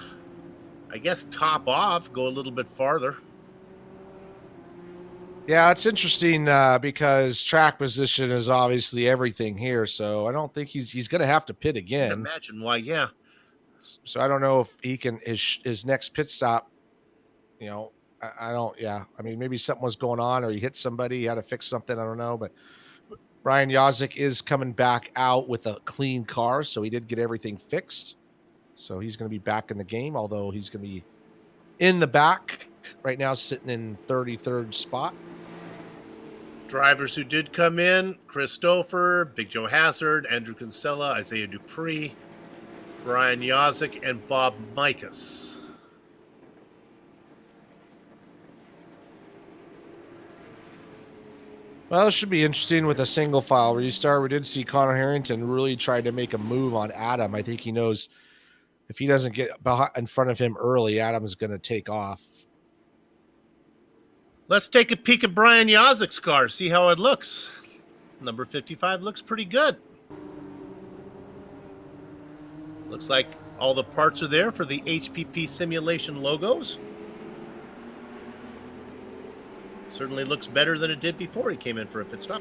Speaker 3: I guess, top off, go a little bit farther.
Speaker 4: Yeah, it's interesting because track position is obviously everything here. So I don't think he's going to have to pit again.
Speaker 3: Imagine why, yeah.
Speaker 4: So I don't know if he can his next pit stop. I don't. Yeah, I mean maybe something was going on or he hit somebody. He had to fix something. I don't know, but Ryan Yazik is coming back out with a clean car, so he did get everything fixed. So he's going to be back in the game, although he's going to be in the back right now, sitting in 33rd spot.
Speaker 3: Drivers who did come in: Christopher, Big Joe Hazard, Andrew Kinsella, Isaiah Dupree, Brian Yazik, and Bob Mikas.
Speaker 4: Well, it should be interesting with a single file restart. We did see Connor Harrington really try to make a move on Adam. I think he knows if he doesn't get in front of him early, Adam's going to take off.
Speaker 3: Let's take a peek at Brian Yazik's car, see how it looks. Number 55 looks pretty good. Looks like all the parts are there for the HPP simulation logos. Certainly looks better than it did before he came in for a pit stop.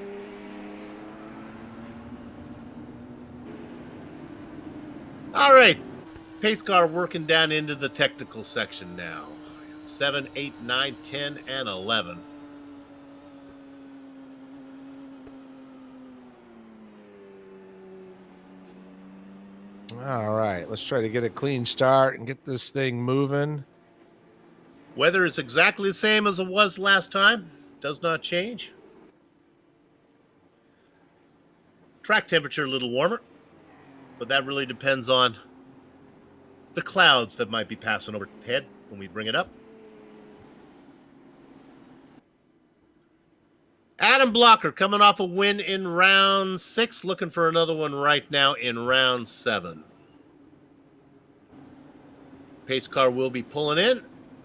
Speaker 3: All right, pace car working down into the technical section now. 7, 8, 9, 10, and 11.
Speaker 4: All right, let's try to get a clean start and get this thing moving.
Speaker 3: Weather is exactly the same as it was last time. Does not change. Track temperature a little warmer, but that really depends on the clouds that might be passing overhead when we bring it up. Adam Blocker coming off a win in round 6, looking for another one right now in round 7. Pace car will be pulling in.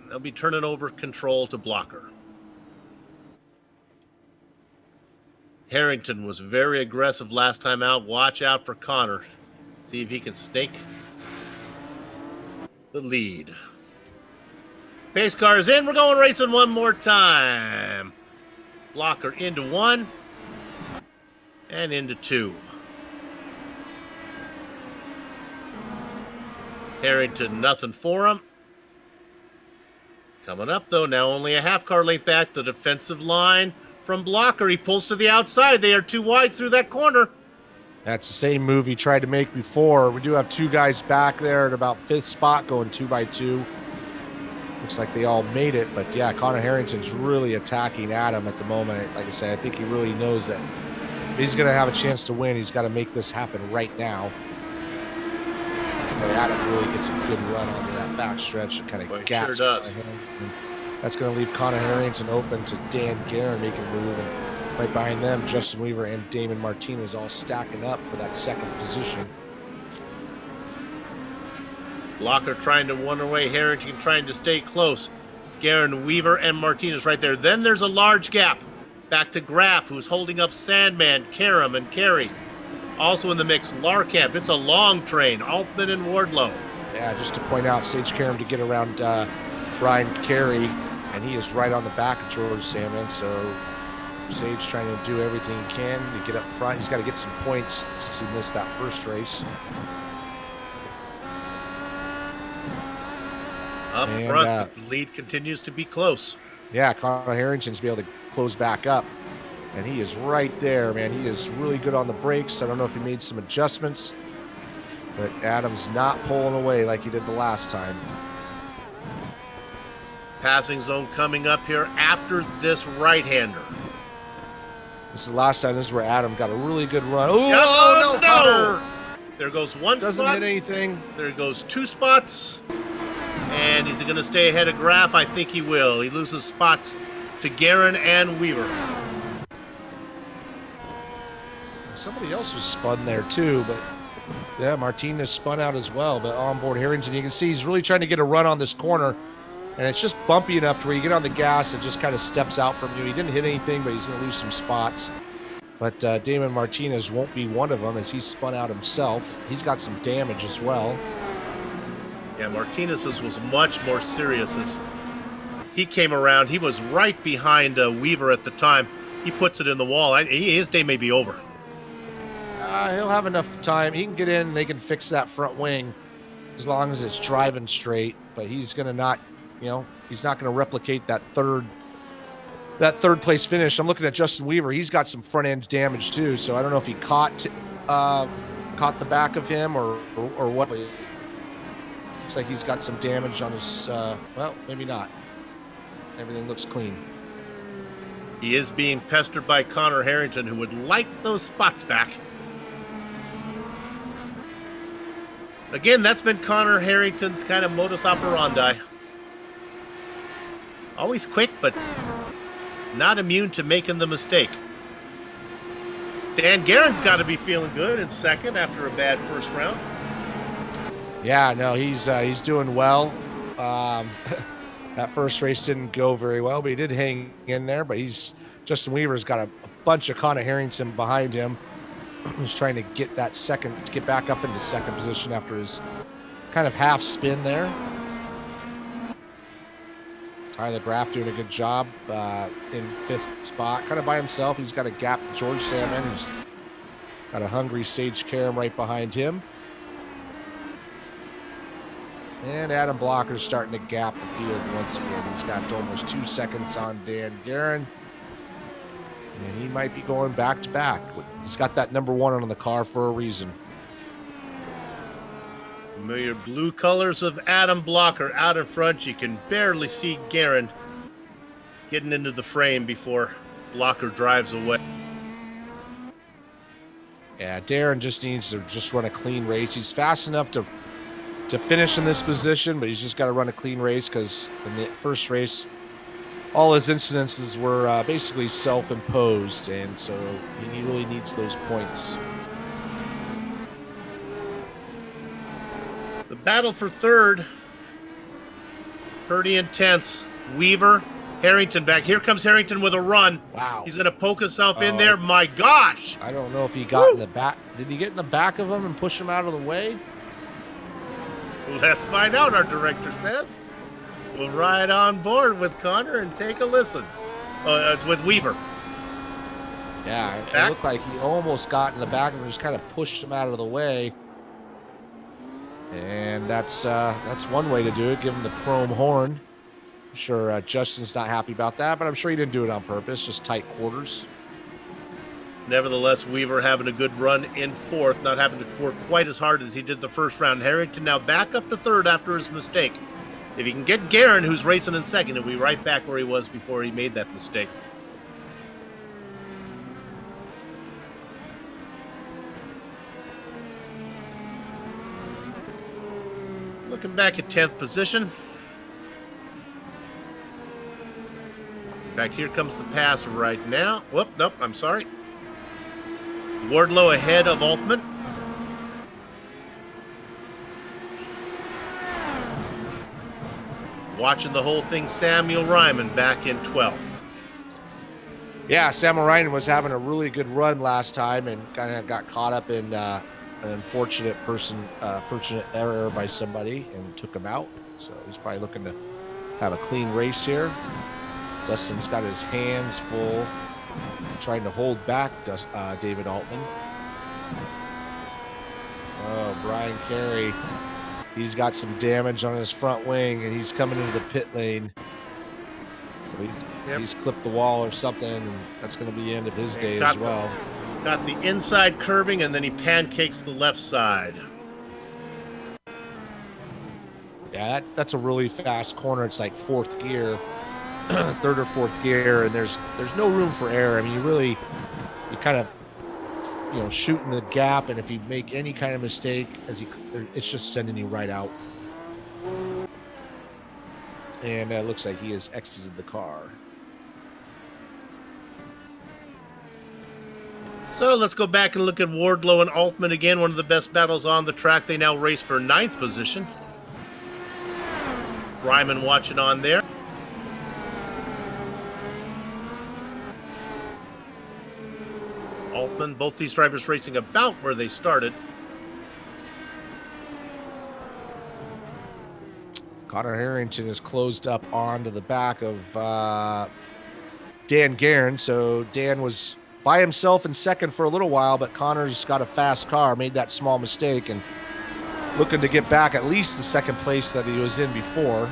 Speaker 3: They'll be turning over control to Blocker. Harrington was very aggressive last time out. Watch out for Connor. See if he can snake the lead. Pace car is in. We're going racing one more time. Blocker into 1 and into 2. Harrington, nothing for him. Coming up, though, now only a half car length back. The defensive line from Blocker. He pulls to the outside. They are too wide through that corner.
Speaker 4: That's the same move he tried to make before. We do have 2 guys back there at about 5th spot going 2x2. Looks like they all made it, but yeah, Connor Harrington's really attacking Adam at the moment. Like I said, I think he really knows that if he's going to have a chance to win, he's got to make this happen right now. But Adam really gets a good run onto that back stretch and kind of gaps.
Speaker 3: Sure does.
Speaker 4: That's going to leave Connor Harrington open to Dan Guerin making a move. And right behind them, Justin Weaver and Damon Martinez all stacking up for that second position.
Speaker 3: Blocker trying to wonder away. Harrington trying to stay close. Guerin, Weaver, and Martinez right there. Then there's a large gap. Back to Graff, who's holding up Sandman, Karam, and Carey. Also in the mix, Larkamp. It's a long train. Altman and Wardlow.
Speaker 4: Yeah, just to point out, Sage Karam to get around Brian Carey and he is right on the back of George Salmon. So Sage trying to do everything he can to get up front. He's got to get some points since he missed that first race.
Speaker 3: Up front, the lead continues to be close.
Speaker 4: Yeah, Connor Harrington's be able to close back up. And he is right there, man. He is really good on the brakes. I don't know if he made some adjustments, but Adam's not pulling away like he did the last time.
Speaker 3: Passing zone coming up here after this right-hander.
Speaker 4: This is the last time. This is where Adam got a really good run. Oh, no, Connor!
Speaker 3: There goes one
Speaker 4: Doesn't
Speaker 3: spot.
Speaker 4: hit anything.
Speaker 3: There goes 2 spots. And is he going to stay ahead of Graff? I think he will. He loses spots to Guerin and Weaver.
Speaker 4: Somebody else was spun there too, but yeah, Martinez spun out as well. But on board Harrington, you can see he's really trying to get a run on this corner, and it's just bumpy enough to where you get on the gas, it just kind of steps out from you. He didn't hit anything, but he's going to lose some spots. But Damon Martinez won't be one of them as he spun out himself. He's got some damage as well.
Speaker 3: Yeah, Martinez's was much more serious as he came around. He was right behind Weaver at the time. He puts it in the wall. His day may be over.
Speaker 4: He'll have enough time. He can get in and they can fix that front wing as long as it's driving straight. But he's going to not, he's not going to replicate that third place finish. I'm looking at Justin Weaver. He's got some front end damage too. So I don't know if he caught the back of him or what. Looks like he's got some damage on his, well, maybe not. Everything looks clean.
Speaker 3: He is being pestered by Connor Harrington, who would like those spots back. Again, that's been Connor Harrington's kind of modus operandi. Always quick, but not immune to making the mistake. Dan Guerin's got to be feeling good in second after a bad first round.
Speaker 4: Yeah, no, he's doing well. That first race didn't go very well, but he did hang in there. But Justin Weaver's got a bunch of Connor Harrington behind him. He's trying to get back up into second position after his kind of half spin there. Tyler Graff doing a good job in 5th spot, kind of by himself. He's got a gap to George Salmon, who's got a hungry Sage Karam right behind him. And Adam Blocker's starting to gap the field once again. He's got almost 2 seconds on Dan Guerin. And he might be going back to back. He's got that number 1 on the car for a reason.
Speaker 3: Familiar blue colors of Adam Blocker out in front. You can barely see Guerin getting into the frame before Blocker drives away.
Speaker 4: Yeah, Darren just needs to run a clean race. He's fast enough to finish in this position, but he's just got to run a clean race because in the first race, all his incidences were basically self-imposed, and so he really needs those points.
Speaker 3: The battle for third, pretty intense. Weaver, Harrington back. Here comes Harrington with a run.
Speaker 4: Wow.
Speaker 3: He's going to poke himself in there. My gosh.
Speaker 4: I don't know if he got in the back. Did he get in the back of him and push him out of the way?
Speaker 3: Let's find out, our director says. We'll ride on board with Connor and take a listen. It's with Weaver.
Speaker 4: Yeah, it looked like he almost got in the back and just kind of pushed him out of the way. And that's one way to do it, give him the chrome horn. I'm sure Justin's not happy about that, but I'm sure he didn't do it on purpose, just tight quarters.
Speaker 3: Nevertheless, Weaver having a good run in 4th, not having to work quite as hard as he did the first round. Harrington now back up to 3rd after his mistake. If he can get Guerin, who's racing in 2nd, he'll be right back where he was before he made that mistake. Looking back at 10th position. In fact, here comes the pass right now. Whoop, nope, I'm sorry. Wardlow ahead of Altman. Watching the whole thing, Samuel Ryman back in 12th.
Speaker 4: Yeah, Samuel Ryman was having a really good run last time and kind of got caught up in an unfortunate fortunate error by somebody and took him out. So he's probably looking to have a clean race here. Dustin's got his hands full trying to hold back David Altman. Oh, Brian Carey. He's got some damage on his front wing, and he's coming into the pit lane. So he's clipped the wall or something, and that's going to be the end of his day as well.
Speaker 3: Got the inside curbing, and then he pancakes the left side.
Speaker 4: Yeah, that's a really fast corner. It's like fourth gear, third or fourth gear, and there's no room for error. I mean, you kind of, shooting the gap, and if you make any kind of mistake, it's just sending you right out. And it looks like he has exited the car.
Speaker 3: So let's go back and look at Wardlow and Altman again. One of the best battles on the track. They now race for 9th position. Ryman watching on there. Altman, both these drivers racing about where they started.
Speaker 4: Connor Harrington is closed up onto the back of Dan Guerin. So Dan was by himself in second for a little while, but Connor's got a fast car, made that small mistake, and looking to get back at least the second place that he was in before.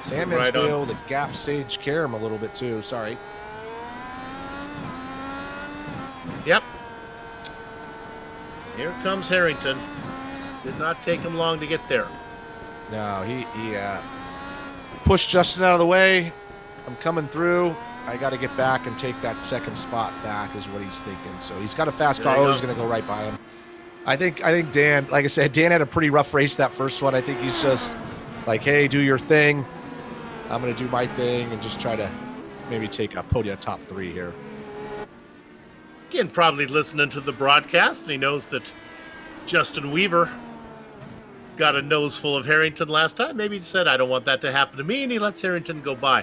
Speaker 4: Sandman's been able to gap Sage Karam a little bit too. Sorry.
Speaker 3: Yep. Here comes Harrington. Did not take him long to get there.
Speaker 4: No, he pushed Justin out of the way. I'm coming through. I got to get back and take that second spot back is what he's thinking. So he's got a fast car. Oh, he's going to go right by him. I think Dan, like I said, Dan had a pretty rough race that first one. I think he's just like, hey, do your thing. I'm going to do my thing and just try to maybe take a podium top 3 here.
Speaker 3: Again, probably listening to the broadcast, and he knows that Justin Weaver got a nose full of Harrington last time. Maybe he said, I don't want that to happen to me, and he lets Harrington go by.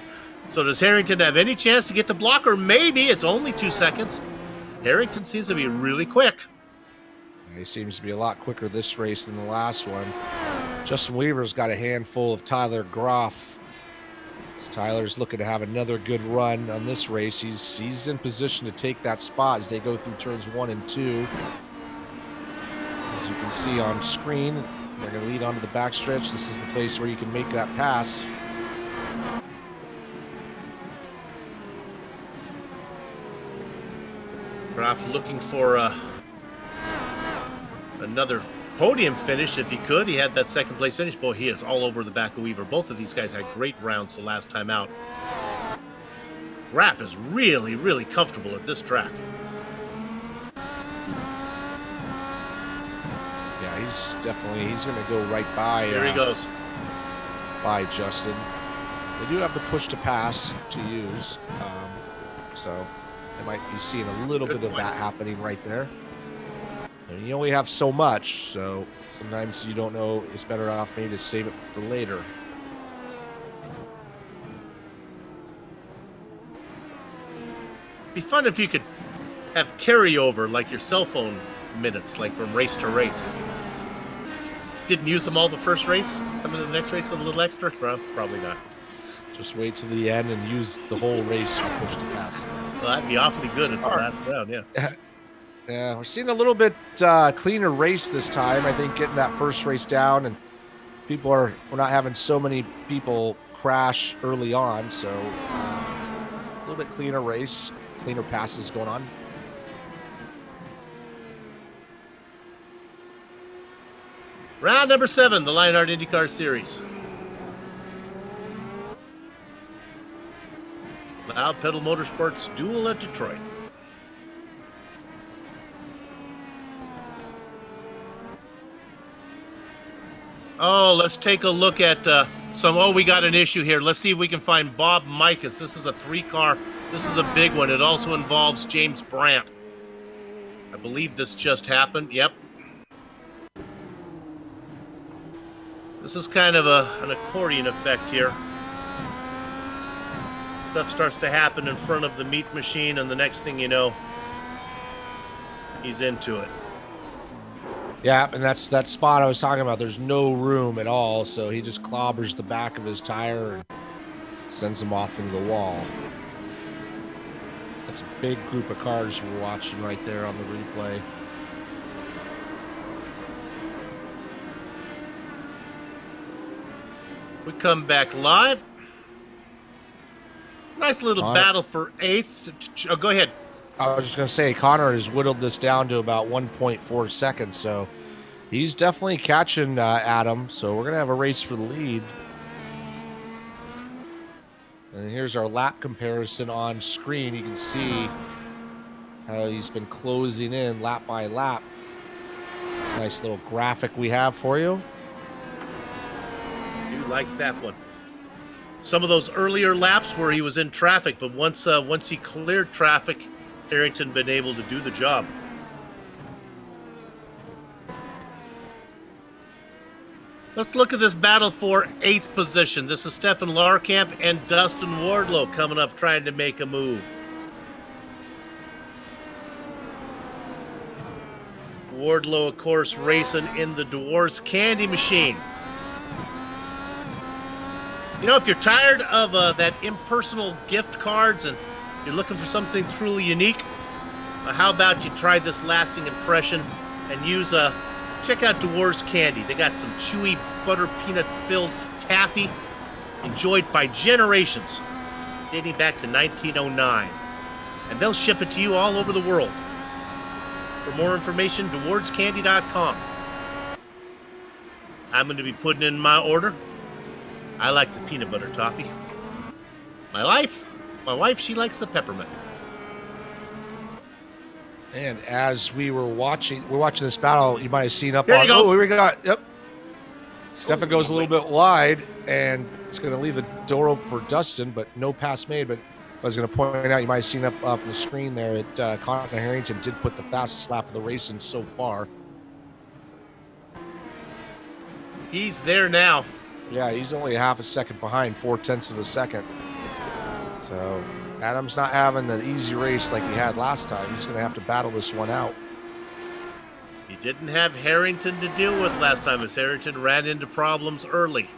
Speaker 3: So does Harrington have any chance to get the block? Or maybe it's only 2 seconds. Harrington seems to be really quick.
Speaker 4: He seems to be a lot quicker this race than the last one. Justin Weaver's got a handful of Tyler Groff. Tyler's looking to have another good run on this race. He's in position to take that spot as they go through turns 1 and 2. As you can see on screen, they're going to lead onto the backstretch. This is the place where you can make that pass.
Speaker 3: Groff looking for another podium finish if he could. He had that second place finish. Boy, he is all over the back of Weaver. Both of these guys had great rounds the last time out. Graff is really, really comfortable at this track.
Speaker 4: Yeah, he's going to go right by.
Speaker 3: Here he goes.
Speaker 4: By Justin. They do have the push to pass to use. So they might be seeing a little bit of that happening right there. And you only have so much, so sometimes you don't know. It's better off maybe to save it for later.
Speaker 3: Be fun if you could have carryover, like your cell phone minutes, like from race to race. Didn't use them all the first race, come into the next race with a little extra? Well, probably not.
Speaker 4: Just wait to the end and use the whole race to push to pass.
Speaker 3: Well, that'd be awfully good at the last round, yeah.
Speaker 4: Yeah, we're seeing a little bit cleaner race this time. I think getting that first race down, and we're not having so many people crash early on, so a little bit cleaner race, cleaner passes going on.
Speaker 3: Round number 7, the Lionheart IndyCar Series. Loud Pedal Motorsports duel at Detroit. Oh, let's take a look at we got an issue here. Let's see if we can find Bob Mikas. This is a 3-car. This is a big one. It also involves James Brandt. I believe this just happened. Yep. This is kind of an accordion effect here. Stuff starts to happen in front of the meat machine, and the next thing you know, he's into it.
Speaker 4: Yeah, and that's that spot I was talking about. There's no room at all, so he just clobbers the back of his tire and sends him off into the wall. That's a big group of cars we're watching right there on the replay.
Speaker 3: We come back live. Nice little
Speaker 4: Connor.
Speaker 3: battle for 8th. Oh, go ahead.
Speaker 4: I was just going to say, Connor has whittled this down to about 1.4 seconds, so he's definitely catching Adam, so we're going to have a race for the lead. And here's our lap comparison on screen. You can see how he's been closing in lap by lap. It's a nice little graphic we have for you.
Speaker 3: I do like that one. Some of those earlier laps where he was in traffic, but once he cleared traffic, Harrington been able to do the job. Let's look at this battle for 8th position. This is Stefan Larkamp and Dustin Wardlow coming up trying to make a move. Wardlow, of course, racing in the Dwarfs Candy Machine. You know, if you're tired of that impersonal gift cards and you're looking for something truly unique, how about you try this lasting impression and use check out Dwarfs Candy. They got some chewy butter peanut filled taffy enjoyed by generations dating back to 1909. And they'll ship it to you all over the world. For more information, dwarfscandy.com. I'm going to be putting in my order. I like the peanut butter toffee. My wife, she likes the peppermint.
Speaker 4: And as we're watching this battle, you might have seen up
Speaker 3: Here
Speaker 4: on.
Speaker 3: you go.
Speaker 4: Oh, we got. Yep. Stefan goes a little bit wide, and it's going to leave the door open for Dustin, but no pass made. But I was going to point out, you might have seen up on the screen there that Connor Harrington did put the fastest lap of the race in so far.
Speaker 3: He's there now.
Speaker 4: Yeah, he's only half a second behind, 0.4 of a second. So Adam's not having the easy race like he had last time. He's going to have to battle this one out.
Speaker 3: He didn't have Harrington to deal with last time, as Harrington ran into problems early.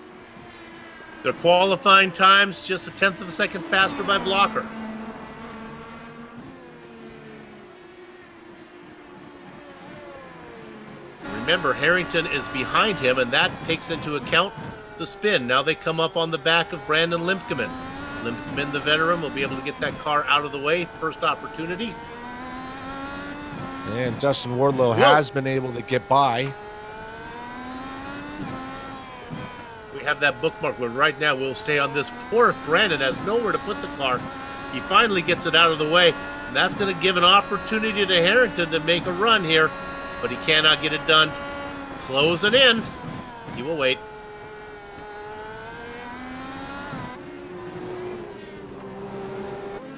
Speaker 3: Their qualifying times just 1/10 of a second faster by Blocker. Remember, Harrington is behind him, and that takes into account the spin. Now they come up on the back of Brandon Limpkeman. Limpkeman, the veteran, will be able to get that car out of the way. First opportunity.
Speaker 4: And Dustin Wardlow has been able to get by.
Speaker 3: We have that bookmark, but right now we'll stay on this. Poor Brandon has nowhere to put the car. He finally gets it out of the way, and that's going to give an opportunity to Harrington to make a run here, but he cannot get it done. Closing in. He will wait.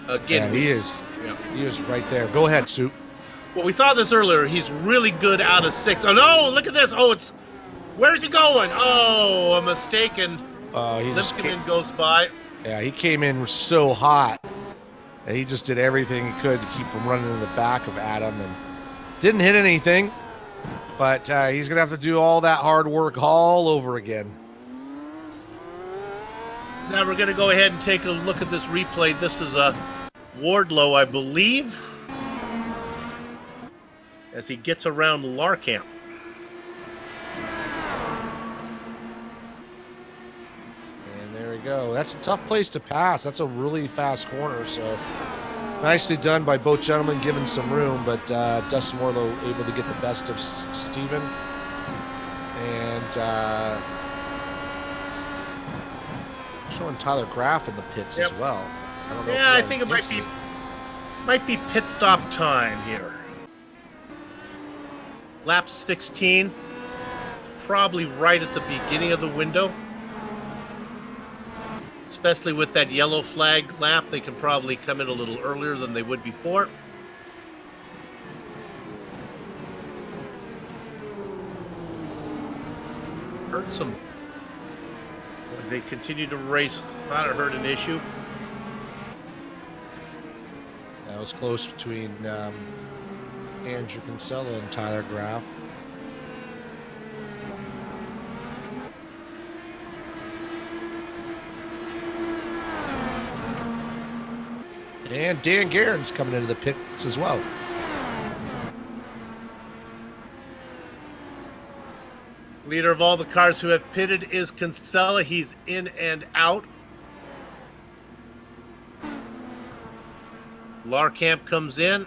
Speaker 3: Again,
Speaker 4: Yeah, he is right there. Go ahead, Soup.
Speaker 3: Well, we saw this earlier. He's really good out of 6. Oh, no, look at this. Oh, where's he going? Oh, a mistake, and Limpkeman goes by.
Speaker 4: Yeah, he came in so hot. And he just did everything he could to keep from running in the back of Adam, and didn't hit anything. But he's going to have to do all that hard work all over again.
Speaker 3: Now we're going to go ahead and take a look at this replay. This is Wardlow, I believe, as he gets around Larkamp.
Speaker 4: And there we go. That's a tough place to pass. That's a really fast corner. So nicely done by both gentlemen, giving some room. But Dustin Wardlow able to get the best of Steven. And showing Tyler Graff in the pits as well. I don't know.
Speaker 3: Yeah, I think it might be pit stop time here. Lap 16. It's probably right at the beginning of the window. Especially with that yellow flag lap, they can probably come in a little earlier than they would before. Heard some. They continue to race. Not heard an issue.
Speaker 4: That was close between Andrew Kinsella and Tyler Graff. And Dan Guerin's coming into the pits as well.
Speaker 3: Leader of all the cars who have pitted is Kinsella. He's in and out. Larkamp comes in.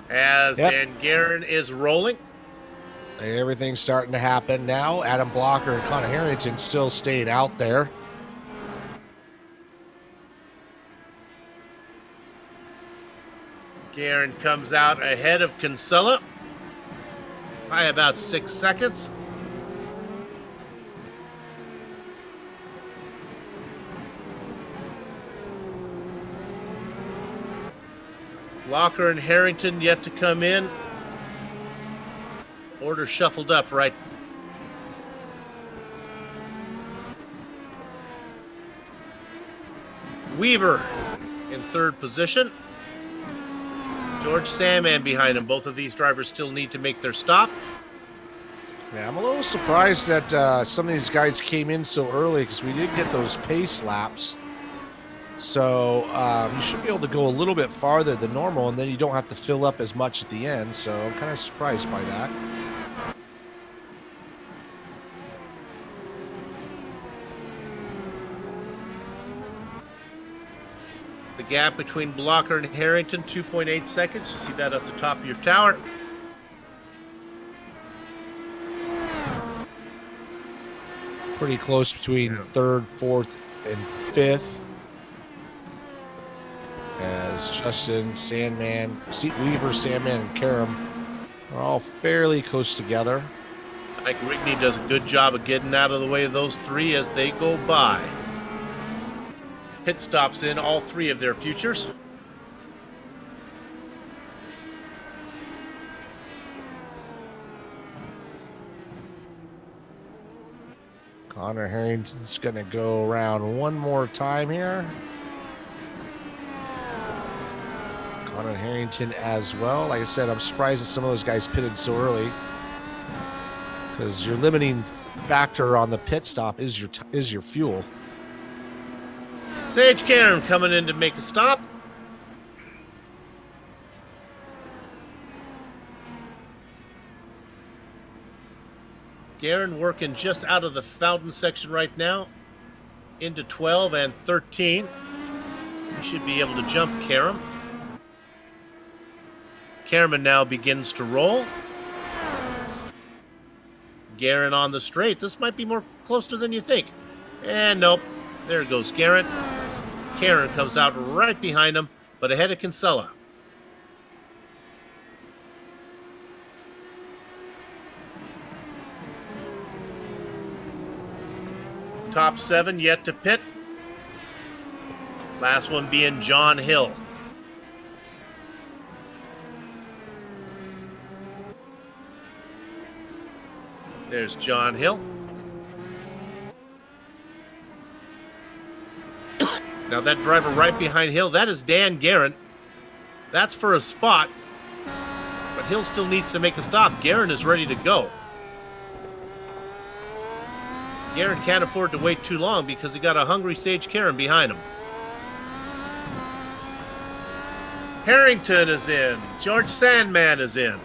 Speaker 3: As Dan Guerin is rolling.
Speaker 4: Everything's starting to happen now. Adam Blocker and Connor Harrington still staying out there.
Speaker 3: Guerin comes out ahead of Kinsella by about 6 seconds. Blocker and Harrington yet to come in. Order shuffled up right. Weaver in third position. George Sandman behind him. Both of these drivers still need to make their stop.
Speaker 4: Yeah, I'm a little surprised that some of these guys came in so early because we did get those pace laps. So you should be able to go a little bit farther than normal, and then you don't have to fill up as much at the end. So I'm kind of surprised by that.
Speaker 3: The gap between Blocker and Harrington, 2.8 seconds. You see that at the top of your tower.
Speaker 4: Pretty close between third, fourth, and fifth. As Justin, Sandman, Weaver, Sandman, and Karam are all fairly close together.
Speaker 3: Mike Rigney does a good job of getting out of the way of those three as they go by. Pit stops in all three of their futures.
Speaker 4: Connor Harrington's going to go around one more time here. Connor Harrington as well. Like I said, I'm surprised that some of those guys pitted so early because your limiting factor on the pit stop is your fuel.
Speaker 3: Sage Karam coming in to make a stop. Guerin working just out of the fountain section right now into 12 and 13. You should be able to jump Karam. Karam now begins to roll. Guerin on the straight. This might be more closer than you think. And nope. There goes Guerin. Karam comes out right behind him, but ahead of Kinsella. Top 7 yet to pit. Last one being John Hill. There's John Hill. Now that driver right behind Hill, that is Dan Guerin. That's for a spot. But Hill still needs to make a stop. Guerin is ready to go. Guerin can't afford to wait too long because he got a hungry Sage Karam behind him. Harrington is in. George Sandman is in.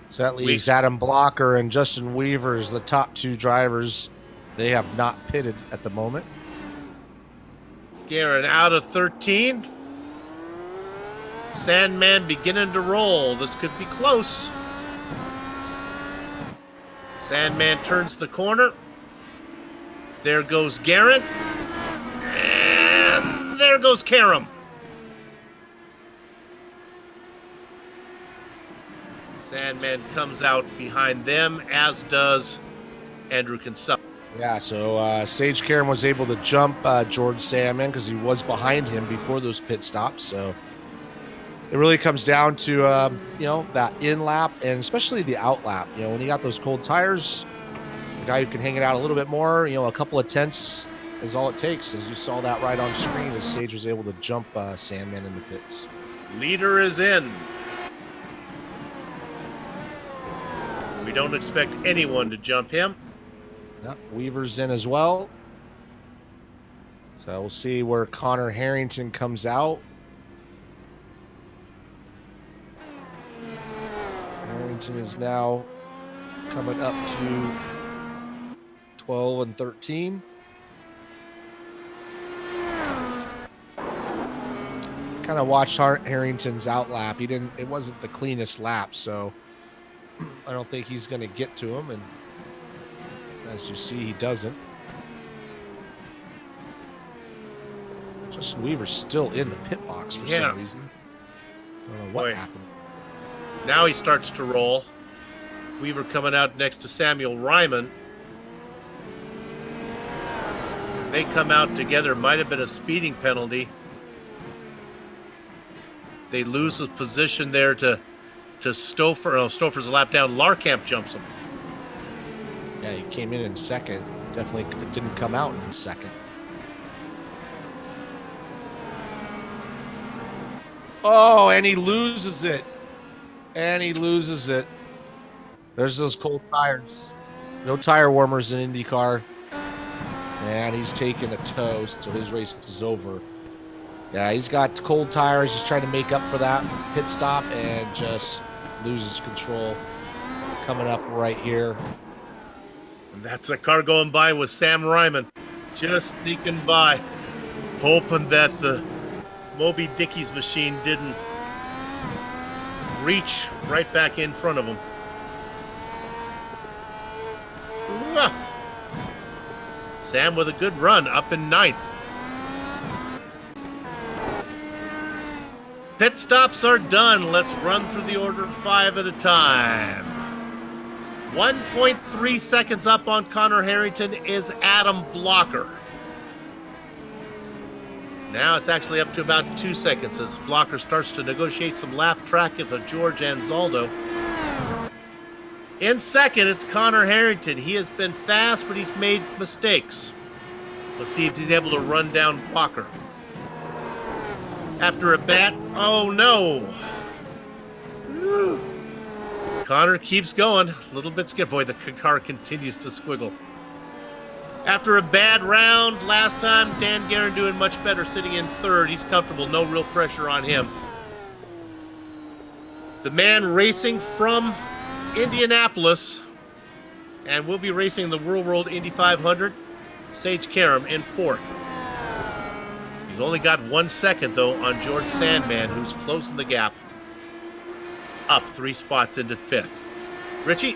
Speaker 4: So that leaves Adam Blocker and Justin Weaver as the top two drivers. They have not pitted at the moment.
Speaker 3: Guerin out of 13. Sandman beginning to roll. This could be close. Sandman turns the corner. There goes Guerin. And there goes Karam. Sandman comes out behind them, as does Andrew Kinsella.
Speaker 4: Yeah, so Sage Karam was able to jump George Sandman because he was behind him before those pit stops. So it really comes down to, that in lap and especially the out lap. When you got those cold tires, the guy who can hang it out a little bit more, a couple of tenths is all it takes. As you saw that right on screen, as Sage was able to jump Sandman in the pits.
Speaker 3: Leader is in. We don't expect anyone to jump him.
Speaker 4: Yep, Weaver's in as well. So we'll see where Connor Harrington comes out. Harrington is now coming up to 12 and 13. Kind of watched Harrington's outlap. It wasn't the cleanest lap, so I don't think he's going to get to him. And as you see, he doesn't. Justin Weaver's still in the pit box for some reason. I don't know what happened.
Speaker 3: Now he starts to roll. Weaver coming out next to Samuel Ryman. They come out together. Might have been a speeding penalty. They lose his position there to Stouffer. Oh, Stouffer's a lap down. Larkamp jumps him.
Speaker 4: Yeah, he came in second. Definitely didn't come out in second. Oh, and he loses it. There's those cold tires. No tire warmers in IndyCar. And he's taking a tow, so his race is over. Yeah, he's got cold tires. He's trying to make up for that pit stop and just loses control. Coming up right here.
Speaker 3: And that's the car going by with Sam Ryman. Just sneaking by. Hoping that the Moby Dickey's machine didn't reach right back in front of him. Sam with a good run, up in ninth. Pit stops are done. Let's run through the order 5 at a time. 1.3 seconds up on Connor Harrington is Adam Blocker. Now it's actually up to about 2 seconds as Blocker starts to negotiate some lap track with George Anzaldo. In second, it's Connor Harrington. He has been fast, but he's made mistakes. Let's see if he's able to run down Blocker. After a bat, oh no! Connor keeps going. A little bit scared. Boy, the car continues to squiggle. After a bad round last time, Dan Guerin doing much better, sitting in third. He's comfortable. No real pressure on him. The man racing from Indianapolis, and we'll be racing the World Indy 500, Sage Karam in fourth. He's only got 1 second, though, on George Sandman, who's closing the gap. Up 3 spots into fifth. Richie?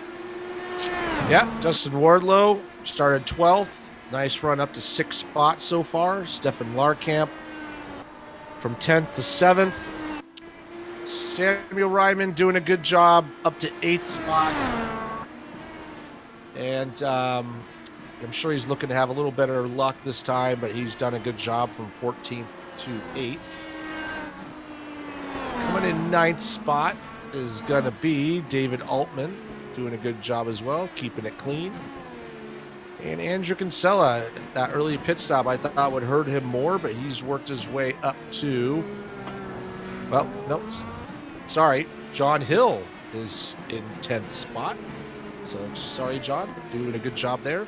Speaker 4: Yeah, Justin Wardlow started 12th. Nice run up to 6 spots so far. Stefan Larkamp from 10th to 7th. Samuel Ryman doing a good job up to 8th spot. And I'm sure he's looking to have a little better luck this time, but he's done a good job from 14th to 8th. Coming in 9th spot is going to be David Altman, doing a good job as well, keeping it clean. And Andrew Kinsella, that early pit stop I thought would hurt him more, but he's worked his way up to, well, no, sorry, John Hill is in 10th spot. So sorry, John, doing a good job there.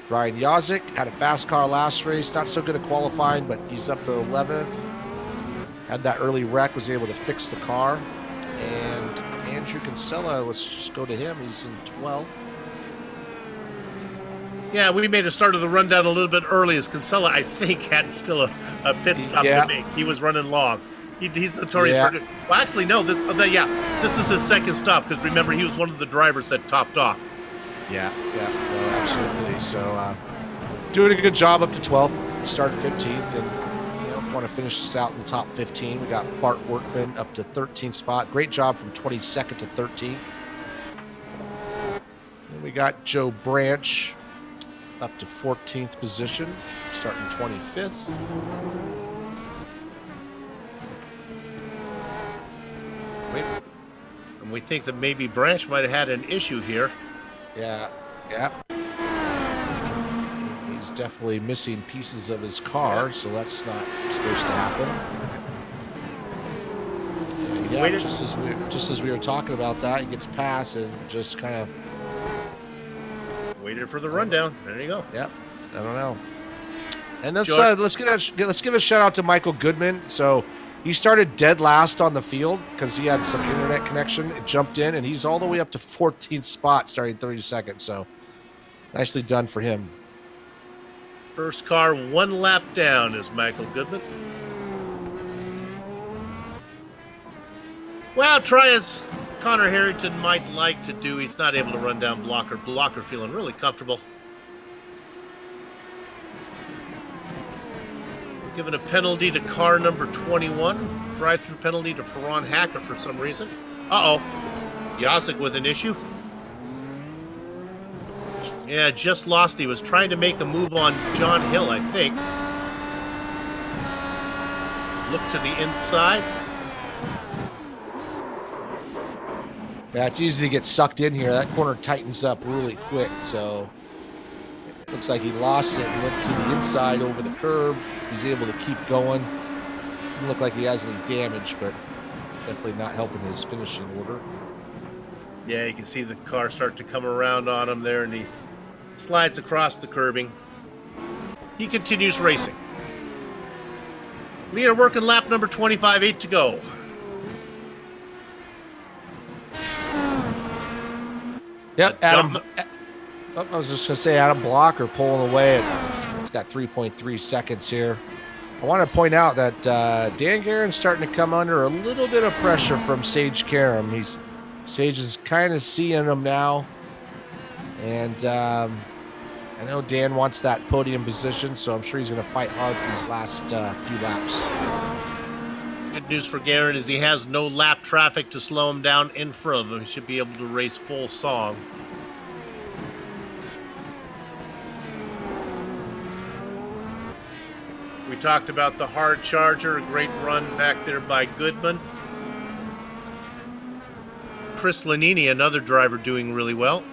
Speaker 4: Brian Yazik had a fast car last race, not so good at qualifying, but he's up to 11th. Had that early wreck, was able to fix the car. And Andrew Kinsella, let's just go to him. He's in 12th.
Speaker 3: Yeah, we made a start of the rundown a little bit early as Kinsella, I think, had still a pit stop to make. He was running long. He's notorious for it. Well, actually, no. This is his second stop because remember he was one of the drivers that topped off.
Speaker 4: Yeah, no, absolutely. So doing a good job up to 12th. He started 15th, and if you want to finish this out in the top 15, we got Bart Workman up to 13th spot. Great job from 22nd to 13th. And we got Joe Branch up to 14th position, starting 25th.
Speaker 3: And we think that maybe Branch might have had an issue here.
Speaker 4: Yeah. He's definitely missing pieces of his car, so that's not supposed to happen. Yeah, Yeah,
Speaker 3: Waited.
Speaker 4: just as we were talking about that, he gets past and just kind of.
Speaker 3: Waited for the rundown. There you go.
Speaker 4: Yep. I don't know. And let's
Speaker 3: George-
Speaker 4: let's give a shout out to Michael Goodman. So he started dead last on the field because he had some internet connection. It jumped in, and he's all the way up to 14th spot, starting 32nd. So nicely done for him.
Speaker 3: First car 1 lap down is Michael Goodman. Well, try as Connor Harrington might like to do, he's not able to run down Blocker. Blocker feeling really comfortable. We're giving a penalty to car number 21. Drive-through penalty to Ferran Hacker for some reason. Uh-oh. Yasik with an issue. Yeah, just lost. He was trying to make a move on John Hill, I think. Look to the inside.
Speaker 4: Yeah, it's easy to get sucked in here. That corner tightens up really quick. So it looks like he lost it and looked to the inside over the curb. He's able to keep going. Doesn't look like he has any damage, but definitely not helping his finishing order.
Speaker 3: Yeah, you can see the car start to come around on him there, and he slides across the curbing. He continues racing. Leader working lap number 25, 8 to go.
Speaker 4: Yep, Adam. I was just going to say Adam Blocker pulling away. It's got 3.3 seconds here. I want to point out that Dan Guerin's starting to come under a little bit of pressure from Sage Karam. Sage is kind of seeing him now. And I know Dan wants that podium position, so I'm sure he's going to fight hard for these last few laps.
Speaker 3: Good news for Guerin is he has no lap traffic to slow him down in front of him. He should be able to race full song. We talked about the hard charger, a great run back there by Goodman. Chris Lanini, another driver doing really well.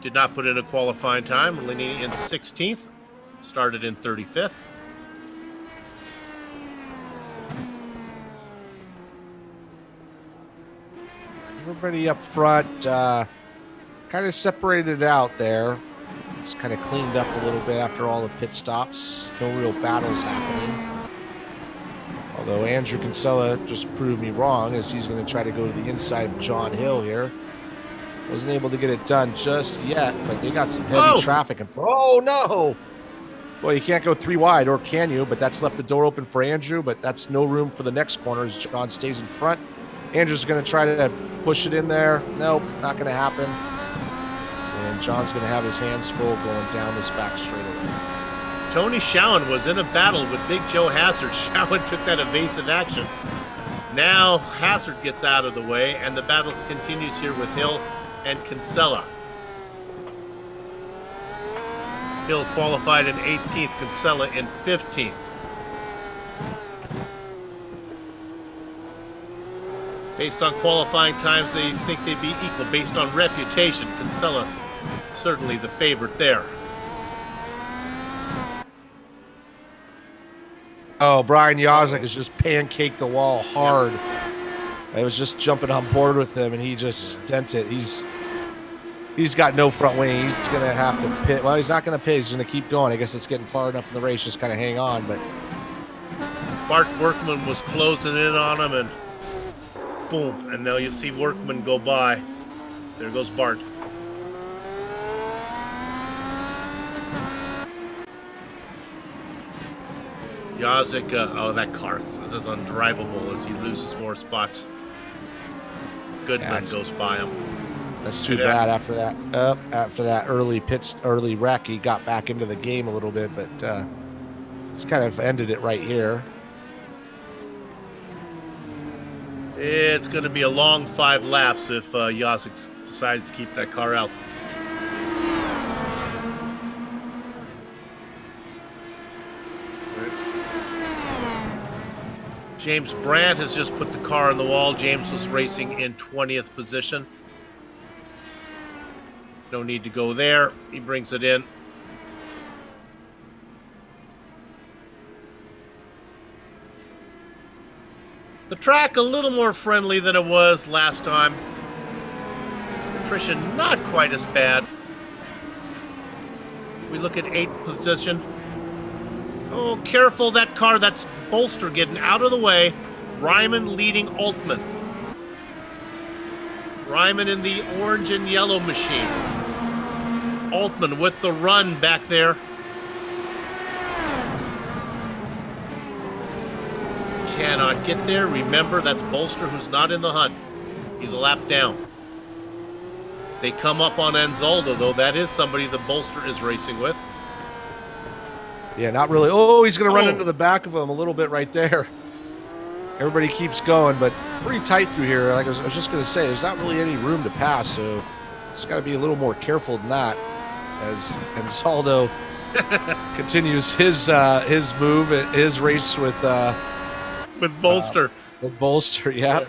Speaker 3: Did not put in a qualifying time. Lanini in 16th, started in 35th.
Speaker 4: Everybody up front kind of separated out there. It's kind of cleaned up a little bit after all the pit stops. No real battles happening. Although Andrew Kinsella just proved me wrong as he's going to try to go to the inside of John Hill here. Wasn't able to get it done just yet, but they got some heavy traffic in front. Oh, no! Well, you can't go 3 wide, or can you? But that's left the door open for Andrew, but that's no room for the next corner as John stays in front. Andrew's going to try to push it in there. Nope, not going to happen. And John's going to have his hands full going down this back straightaway.
Speaker 3: Tony Schowen was in a battle with Big Joe Hassard. Schowen took that evasive action. Now Hassard gets out of the way, and the battle continues here with Hill and Kinsella. Hill qualified in 18th, Kinsella in 15th. Based on qualifying times, they think they'd be equal. Based on reputation, Kinsella certainly the favorite there.
Speaker 4: Oh, Brian Yazek has just pancaked the wall hard. I was just jumping on board with him, and he just sent it. He's got no front wing. He's going to have to pit. Well, he's not going to pit. He's going to keep going. I guess it's getting far enough in the race. Just kind of hang on. But
Speaker 3: Bart Workman was closing in on him, and boom. And now you see Workman go by. There goes Bart. Yazek, oh, that car is undrivable as he loses more spots. Goodman goes by him.
Speaker 4: That's too bad after that. After that early wreck, he got back into the game a little bit, but it's kind of ended it right here.
Speaker 3: It's going to be a long 5 laps if Yazek decides to keep that car out. James Brandt has just put the car on the wall. James was racing in 20th position. No need to go there. He brings it in. The track a little more friendly than it was last time. Attrition not quite as bad. We look at 8th position. Oh, careful, that car, that's Bolster getting out of the way. Ryman leading Altman. Ryman in the orange and yellow machine. Altman with the run back there. Cannot get there. Remember, that's Bolster who's not in the hunt. He's a lap down. They come up on Anzaldo, though. That is somebody that Bolster is racing with.
Speaker 4: Yeah, not really. Oh, he's going to run into the back of him a little bit right there. Everybody keeps going, but pretty tight through here. Like I was just going to say, there's not really any room to pass, so it's got to be a little more careful than that. As Anzaldo continues his move, his race with
Speaker 3: Bolster.
Speaker 4: With Bolster, yeah.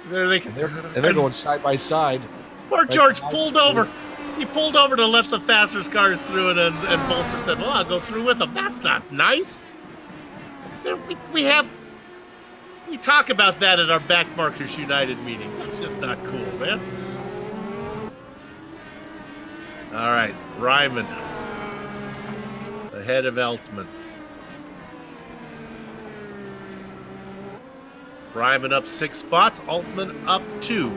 Speaker 4: They're going side by side.
Speaker 3: Poor George pulled over. He pulled over to let the fastest cars through, and Bolster said, well, I'll go through with them. That's not nice. We talk about that at our Backmarkers United meeting. That's just not cool, man. All right, Ryman ahead of Eltman. Ryman up 6 spots, Altman up 2.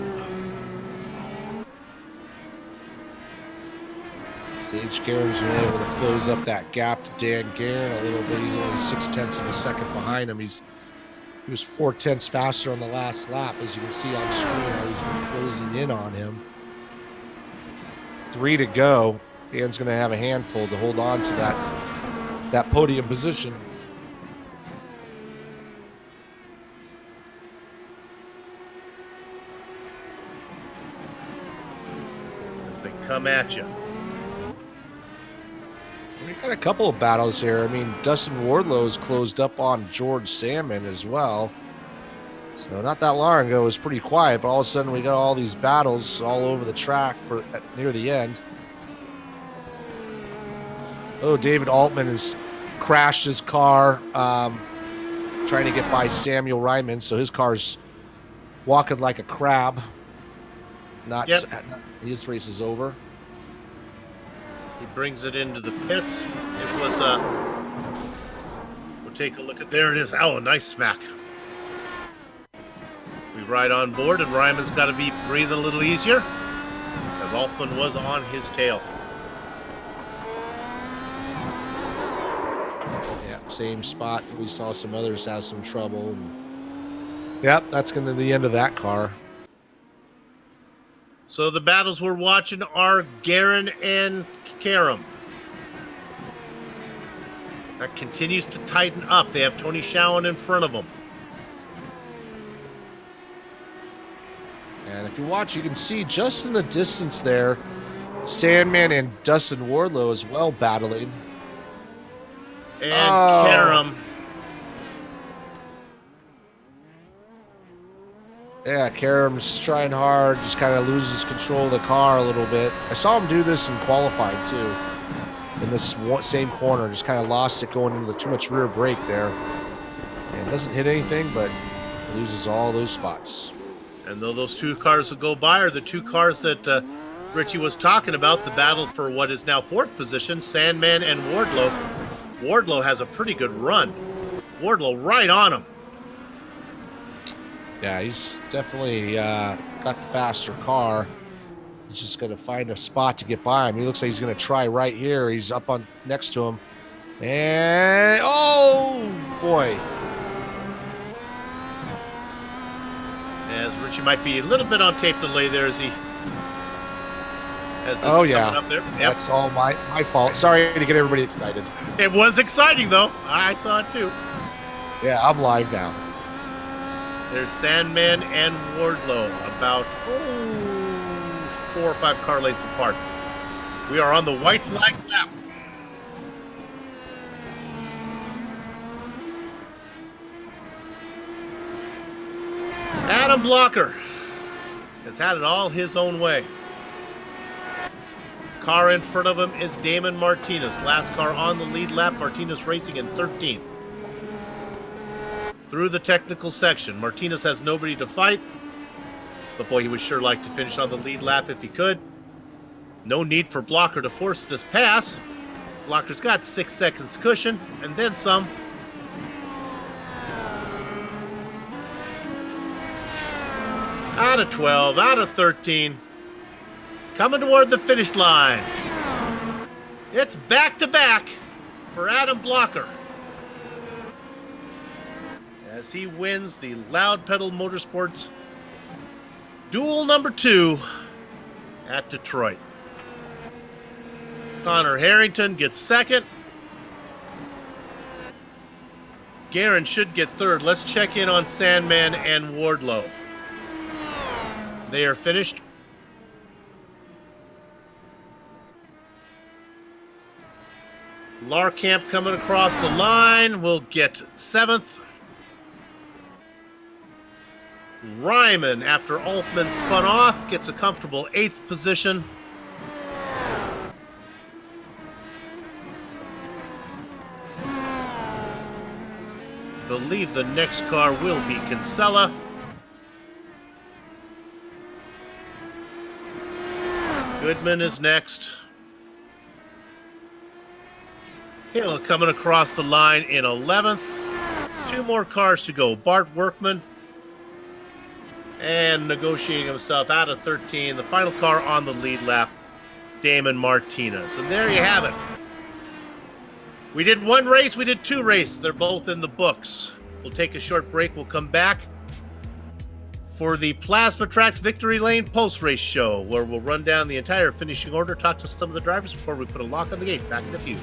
Speaker 4: Sage Karam's been able to close up that gap to Dan Guerin a little bit. He's only 0.6 of a second behind him. He was 0.4 faster on the last lap, as you can see on screen how he's been closing in on him. 3 to go. Dan's going to have a handful to hold on to that podium position.
Speaker 3: As they come at you.
Speaker 4: We've got a couple of battles here. I mean, Dustin Wardlow's closed up on George Salmon as well. So not that long ago, it was pretty quiet, but all of a sudden we got all these battles all over the track near the end. Oh, David Altman has crashed his car trying to get by Samuel Ryman, so his car's walking like a crab. His race is over.
Speaker 3: He brings it into the pits. It was we'll take a look at, there it is. Oh, a nice smack. We ride on board, and Ryman's got to be breathing a little easier, as Altman was on his tail.
Speaker 4: Yeah, same spot. We saw some others have some trouble. Yep, that's going to be the end of that car.
Speaker 3: So the battles we're watching are Guerin and Karam. That continues to tighten up. They have Tony Schowen in front of them.
Speaker 4: And if you watch, you can see just in the distance there, Sandman and Dustin Wardlow as well battling.
Speaker 3: And Karam.
Speaker 4: Yeah, Karam's trying hard, just kind of loses control of the car a little bit. I saw him do this in qualifying too. In this same corner, just kind of lost it going into too much rear brake there. And doesn't hit anything, but loses all those spots.
Speaker 3: And though those 2 cars will go by are the 2 cars that Richie was talking about, the battle for what is now 4th position, Sandman and Wardlow. Wardlow has a pretty good run. Wardlow right on him.
Speaker 4: Yeah, he's definitely got the faster car. He's just going to find a spot to get by him. He looks like he's going to try right here. He's up on next to him. And, oh, boy.
Speaker 3: As Richie might be a little bit on tape delay there as he...
Speaker 4: Oh, yeah.
Speaker 3: Up there. Yep.
Speaker 4: That's all my fault. Sorry to get everybody excited.
Speaker 3: It was exciting, though. I saw it, too.
Speaker 4: Yeah, I'm live now.
Speaker 3: There's Sandman and Wardlow about 4 or 5 car lengths apart. We are on the white flag lap. Adam Blocker has had it all his own way. Car in front of him is Damon Martinez. Last car on the lead lap, Martinez racing in 13th. through the technical section. Martinez has nobody to fight, but boy, he would sure like to finish on the lead lap if he could. No need for Blocker to force this pass. Blocker's got 6 seconds cushion, and then some. Out of 12, out of 13. Coming toward the finish line. It's back-to-back for Adam Blocker, as he wins the Loud Pedal Motorsports Duel number 2 at Detroit. Connor Harrington gets second. Guerin should get third. Let's check in on Sandman and Wardlow. They are finished. Larkamp coming across the line will get 7th. Ryman, after Altman spun off, gets a comfortable 8th position. Believe the next car will be Kinsella. Goodman is next. Hill coming across the line in 11th. 2 more cars to go. Bart Workman, and negotiating himself out of 13, the final car on the lead lap, Damon Martinez. And there you have it. We did 1 race, we did 2 races. They're both in the books. We'll take a short break. We'll come back for the Plasma Tracks Victory Lane post-race show, where we'll run down the entire finishing order, talk to some of the drivers before we put a lock on the gate. Back in a few.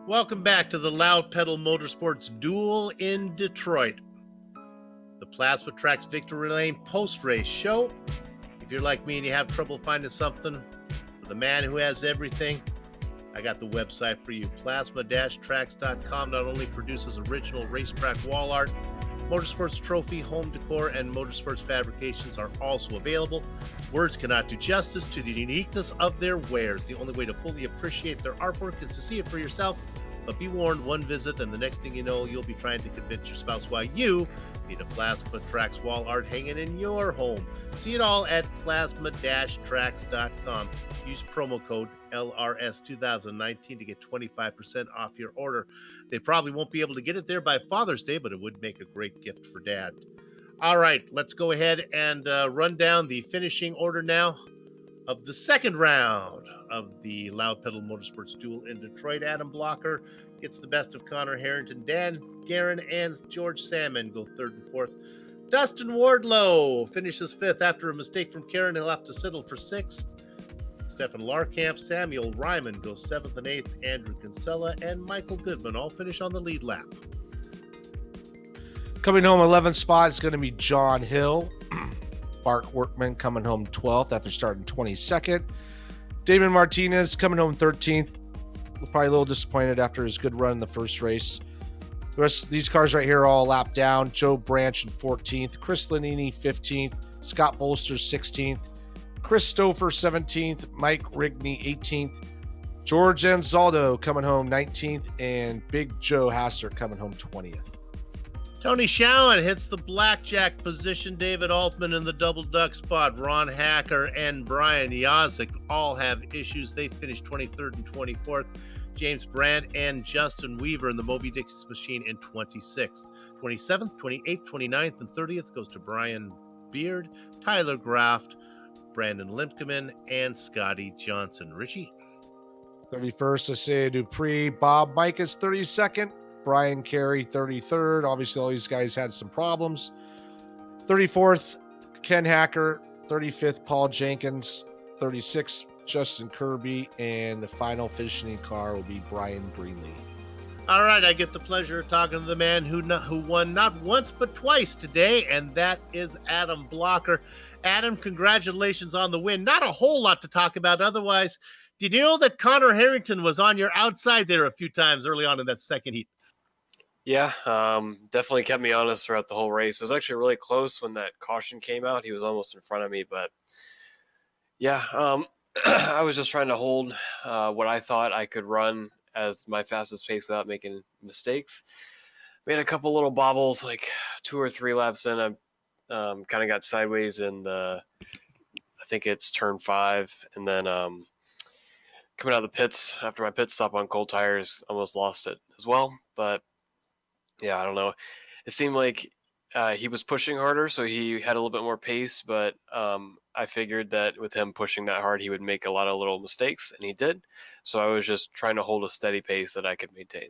Speaker 3: Welcome back to the Loud Pedal Motorsports Duel in Detroit, the Plasma Tracks Victory Lane post-race show. If you're like me and you have trouble finding something for the man who has everything, I got the website for you. Plasma-Tracks.com not only produces original racetrack wall art, motorsports trophy, home decor, and motorsports fabrications are also available. Words cannot do justice to the uniqueness of their wares. The only way to fully appreciate their artwork is to see it for yourself. But be warned, one visit and the next thing you know, you'll be trying to convince your spouse why you need a Plasma Tracks wall art hanging in your home. See it all at plasma-tracks.com. Use promo code LRS2019 to get 25% off your order. They probably won't be able to get it there by Father's Day, but it would make a great gift for Dad. All right, let's go ahead and run down the finishing order now of the second round of the Loud Pedal Motorsports Duel in Detroit. Adam Blocker gets the best of Connor Harrington. Dan Guerin and George Salmon go third and fourth. Dustin Wardlow finishes 5th after a mistake from Karen. He'll have to settle for 6th. Stefan Larkamp, Samuel Ryman goes 7th and 8th. Andrew Kinsella and Michael Goodman all finish on the lead lap.
Speaker 4: Coming home 11th spot is going to be John Hill. Mark Workman coming home 12th after starting 22nd. Damon Martinez coming home 13th. Probably a little disappointed after his good run in the first race. The rest of these cars right here are all lapped down. Joe Branch in 14th. Chris Lanini 15th. Scott Bolster 16th. Chris Stouffer 17th. Mike Rigney 18th. George Anzaldo coming home 19th. And Big Joe Hasser coming home 20th.
Speaker 3: Tony Schowen hits the blackjack position. David Altman in the double duck spot. Ron Hacker and Brian Yazik all have issues. They finished 23rd and 24th. James Brandt and Justin Weaver in the Moby Dix's machine in 26th. 27th, 28th, 29th, and 30th goes to Brian Beard, Tyler Graft, Brandon Limpkeman, and Scotty Johnson. Richie?
Speaker 4: 31st, Isaiah Dupree. Bob Mikas 32nd. Brian Carey 33rd. Obviously, all these guys had some problems. 34th, Ken Hacker. 35th, Paul Jenkins. 36th, Justin Kirby. And the final finishing car will be Brian Greenlee.
Speaker 3: All right, I get the pleasure of talking to the man who won not once but twice today, and that is Adam Blocker. Adam, congratulations on the win. Not a whole lot to talk about otherwise. Did you know that Connor Harrington was on your outside there a few times early on in that second heat?
Speaker 7: Yeah, definitely kept me honest throughout the whole race. It was actually really close when that caution came out. He was almost in front of me, but yeah, I was just trying to hold what I thought I could run as my fastest pace without making mistakes. Made a couple little bobbles, like 2 or 3 laps in. I kind of got sideways in I think it's turn 5, and then coming out of the pits after my pit stop on cold tires, almost lost it as well. But yeah, I don't know. It seemed like he was pushing harder, so he had a little bit more pace, but I figured that with him pushing that hard, he would make a lot of little mistakes, and he did. So I was just trying to hold a steady pace that I could maintain.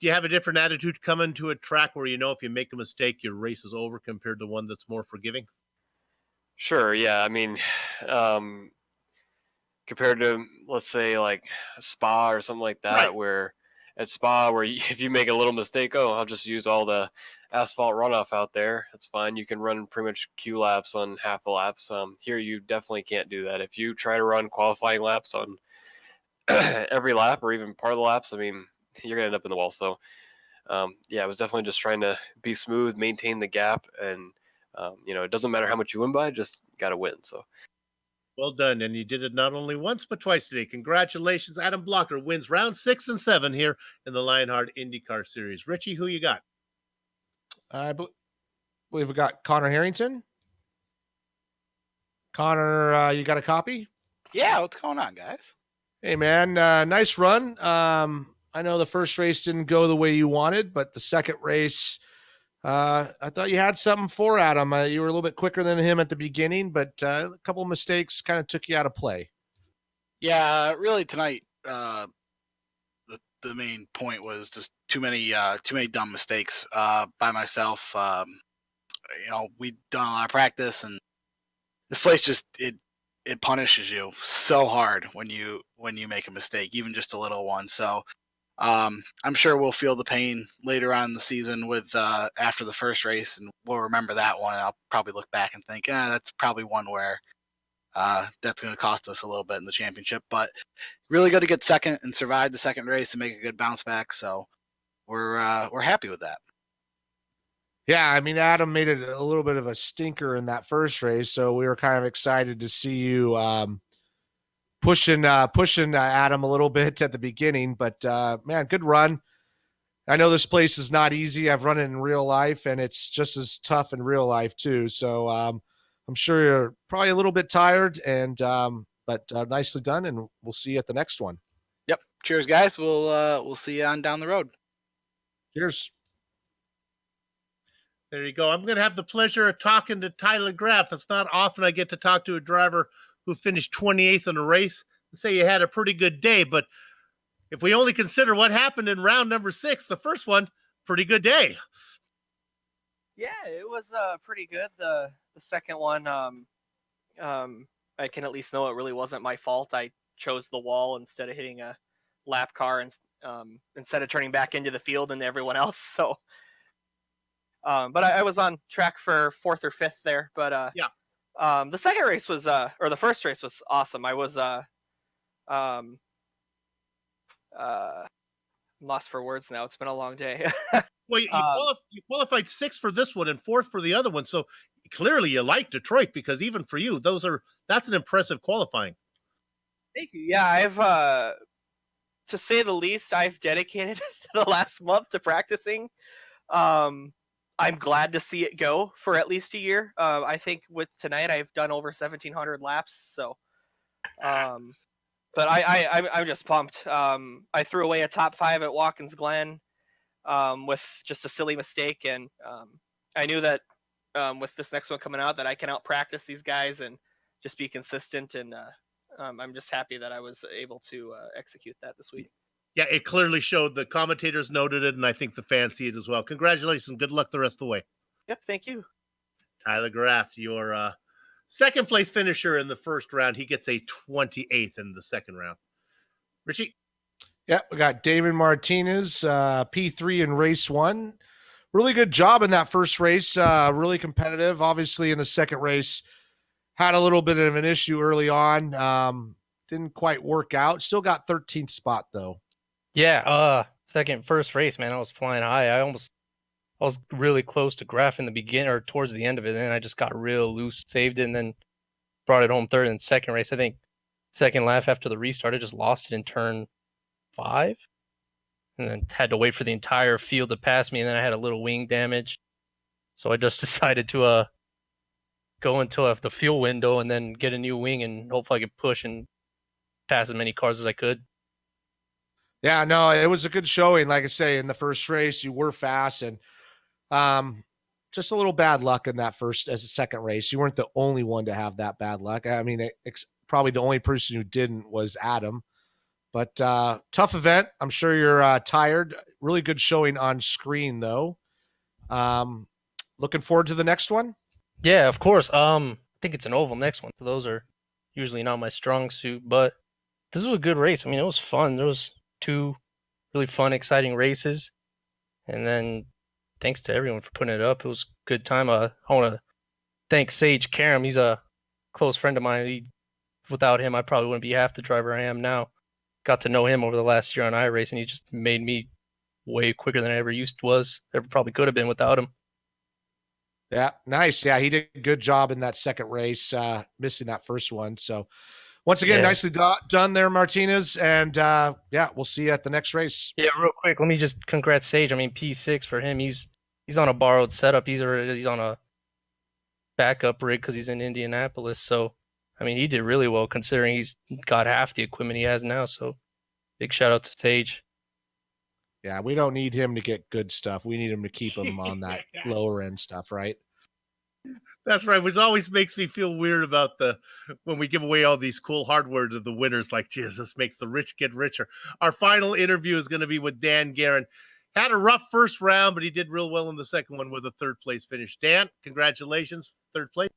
Speaker 3: Do you have a different attitude coming to a track where you know if you make a mistake, your race is over compared to one that's more forgiving?
Speaker 7: Sure, yeah. I mean, compared to, let's say, like Spa or something like that,
Speaker 3: Right.
Speaker 7: where at Spa, where if you make a little mistake, I'll just use all the asphalt runoff out there. That's fine. You can run pretty much Q laps on half the laps. Here, you definitely can't do that. If you try to run qualifying laps on every lap or even part of the laps, I mean, you're going to end up in the wall. So, yeah, I was definitely just trying to be smooth, maintain the gap, and, it doesn't matter how much you win by, just got to win. So.
Speaker 3: Well done, and you did it not only once but twice today. Congratulations. Adam Blocker wins round 6 and 7 here in the Lionheart IndyCar Series. Richie, who you got?
Speaker 4: I believe we got Connor Harrington. Connor, you got a copy?
Speaker 8: Yeah, what's going on, guys?
Speaker 4: Hey, man, nice run. I know the first race didn't go the way you wanted, but the second race, I thought you had something for Adam. You were a little bit quicker than him at the beginning, but a couple of mistakes kind of took you out of play.
Speaker 8: Yeah, really tonight, the main point was just too many dumb mistakes by myself. We'd done a lot of practice, and this place just it punishes you so hard when you make a mistake, even just a little one. So I'm sure we'll feel the pain later on in the season with after the first race, and we'll remember that one. And I'll probably look back and think, that's probably one where that's going to cost us a little bit in the championship. But really good to get second and survive the second race and make a good bounce back. So we're happy with that.
Speaker 4: Yeah, I mean, Adam made it a little bit of a stinker in that first race, so we were kind of excited to see you pushing Adam a little bit at the beginning. But man, good run. I know this place is not easy. I've run it in real life, and it's just as tough in real life too. So I'm sure you're probably a little bit tired, but nicely done, and we'll see you at the next one.
Speaker 8: Yep. Cheers, guys. We'll see you on down the road.
Speaker 4: Cheers.
Speaker 3: There you go. I'm going to have the pleasure of talking to Tyler Graff. It's not often I get to talk to a driver who finished 28th in a race and say you had a pretty good day. But if we only consider what happened in round number 6, the first one, pretty good day.
Speaker 9: Yeah, it was pretty good. The second one, I can at least know it really wasn't my fault. I chose the wall instead of hitting a lap car, and instead of turning back into the field and everyone else. So, but I was on track for fourth or fifth there. But
Speaker 3: Yeah.
Speaker 9: the second race was or the first race was awesome. I was um, I'm lost for words now. It's been a long day.
Speaker 3: Well, you qualified sixth for this one and fourth for the other one. So clearly you like Detroit, because even for you, that's an impressive qualifying.
Speaker 9: Thank you. Yeah, I've to say the least, I've dedicated the last month to practicing. I'm glad to see it go for at least a year. I think with tonight I've done over 1,700 laps. So, but I'm just pumped. I threw away a top 5 at Watkins Glen with just a silly mistake, and I knew that with this next one coming out that I can out practice these guys and just be consistent. And I'm just happy that I was able to execute that this week.
Speaker 3: Yeah, it clearly showed. The commentators noted it, and I think the fans see it as well. Congratulations. Good luck the rest of the way.
Speaker 9: Yep, thank you.
Speaker 3: Tyler Graff, your second place finisher in the first round. He gets a 28th in the second round. Richie?
Speaker 4: Yeah, we got David Martinez, P3 in race 1. Really good job in that first race. Really competitive. Obviously, in the second race, had a little bit of an issue early on. Didn't quite work out. Still got 13th spot, though.
Speaker 10: Yeah, first race, man, I was flying high. I was really close to Graf in the beginning or towards the end of it, and then I just got real loose, saved it, and then brought it home third in second race. I think second lap after the restart, I just lost it in turn 5, and then had to wait for the entire field to pass me, and then I had a little wing damage. So I just decided to go until the fuel window and then get a new wing, and hopefully I could push and pass as many cars as I could.
Speaker 4: Yeah, no, it was a good showing. Like I say, in the first race, you were fast, and just a little bad luck in that second race. You weren't the only one to have that bad luck. I mean, probably the only person who didn't was Adam. But tough event. I'm sure you're tired. Really good showing on screen, though. Looking forward to the next one?
Speaker 10: Yeah, of course. I think it's an oval next one. So those are usually not my strong suit, but this was a good race. I mean, it was fun. There was 2 really fun, exciting races. And then thanks to everyone for putting it up. It was a good time. I want to thank Sage Karam. He's a close friend of mine. Without him, I probably wouldn't be half the driver I am now. Got to know him over the last year on iRacing. He just made me way quicker than I ever probably could have been without him.
Speaker 4: Yeah, nice. Yeah, he did a good job in that second race, missing that first one. So once again, nicely done there, Martinez. And we'll see you at the next race.
Speaker 10: Yeah, real quick, let me just congrats Sage. I mean, P6 for him. He's on a borrowed setup. He's on a backup rig because he's in Indianapolis. So, I mean, he did really well considering he's got half the equipment he has now. So, big shout out to Sage.
Speaker 4: Yeah, we don't need him to get good stuff. We need him to keep him on that lower end stuff, right?
Speaker 3: That's right. Which always makes me feel weird about when we give away all these cool hardware to the winners. Like, geez, this makes the rich get richer. Our final interview is going to be with Dan Guerin. Had a rough first round, but he did real well in the second one with a third place finish. Dan, congratulations, third place.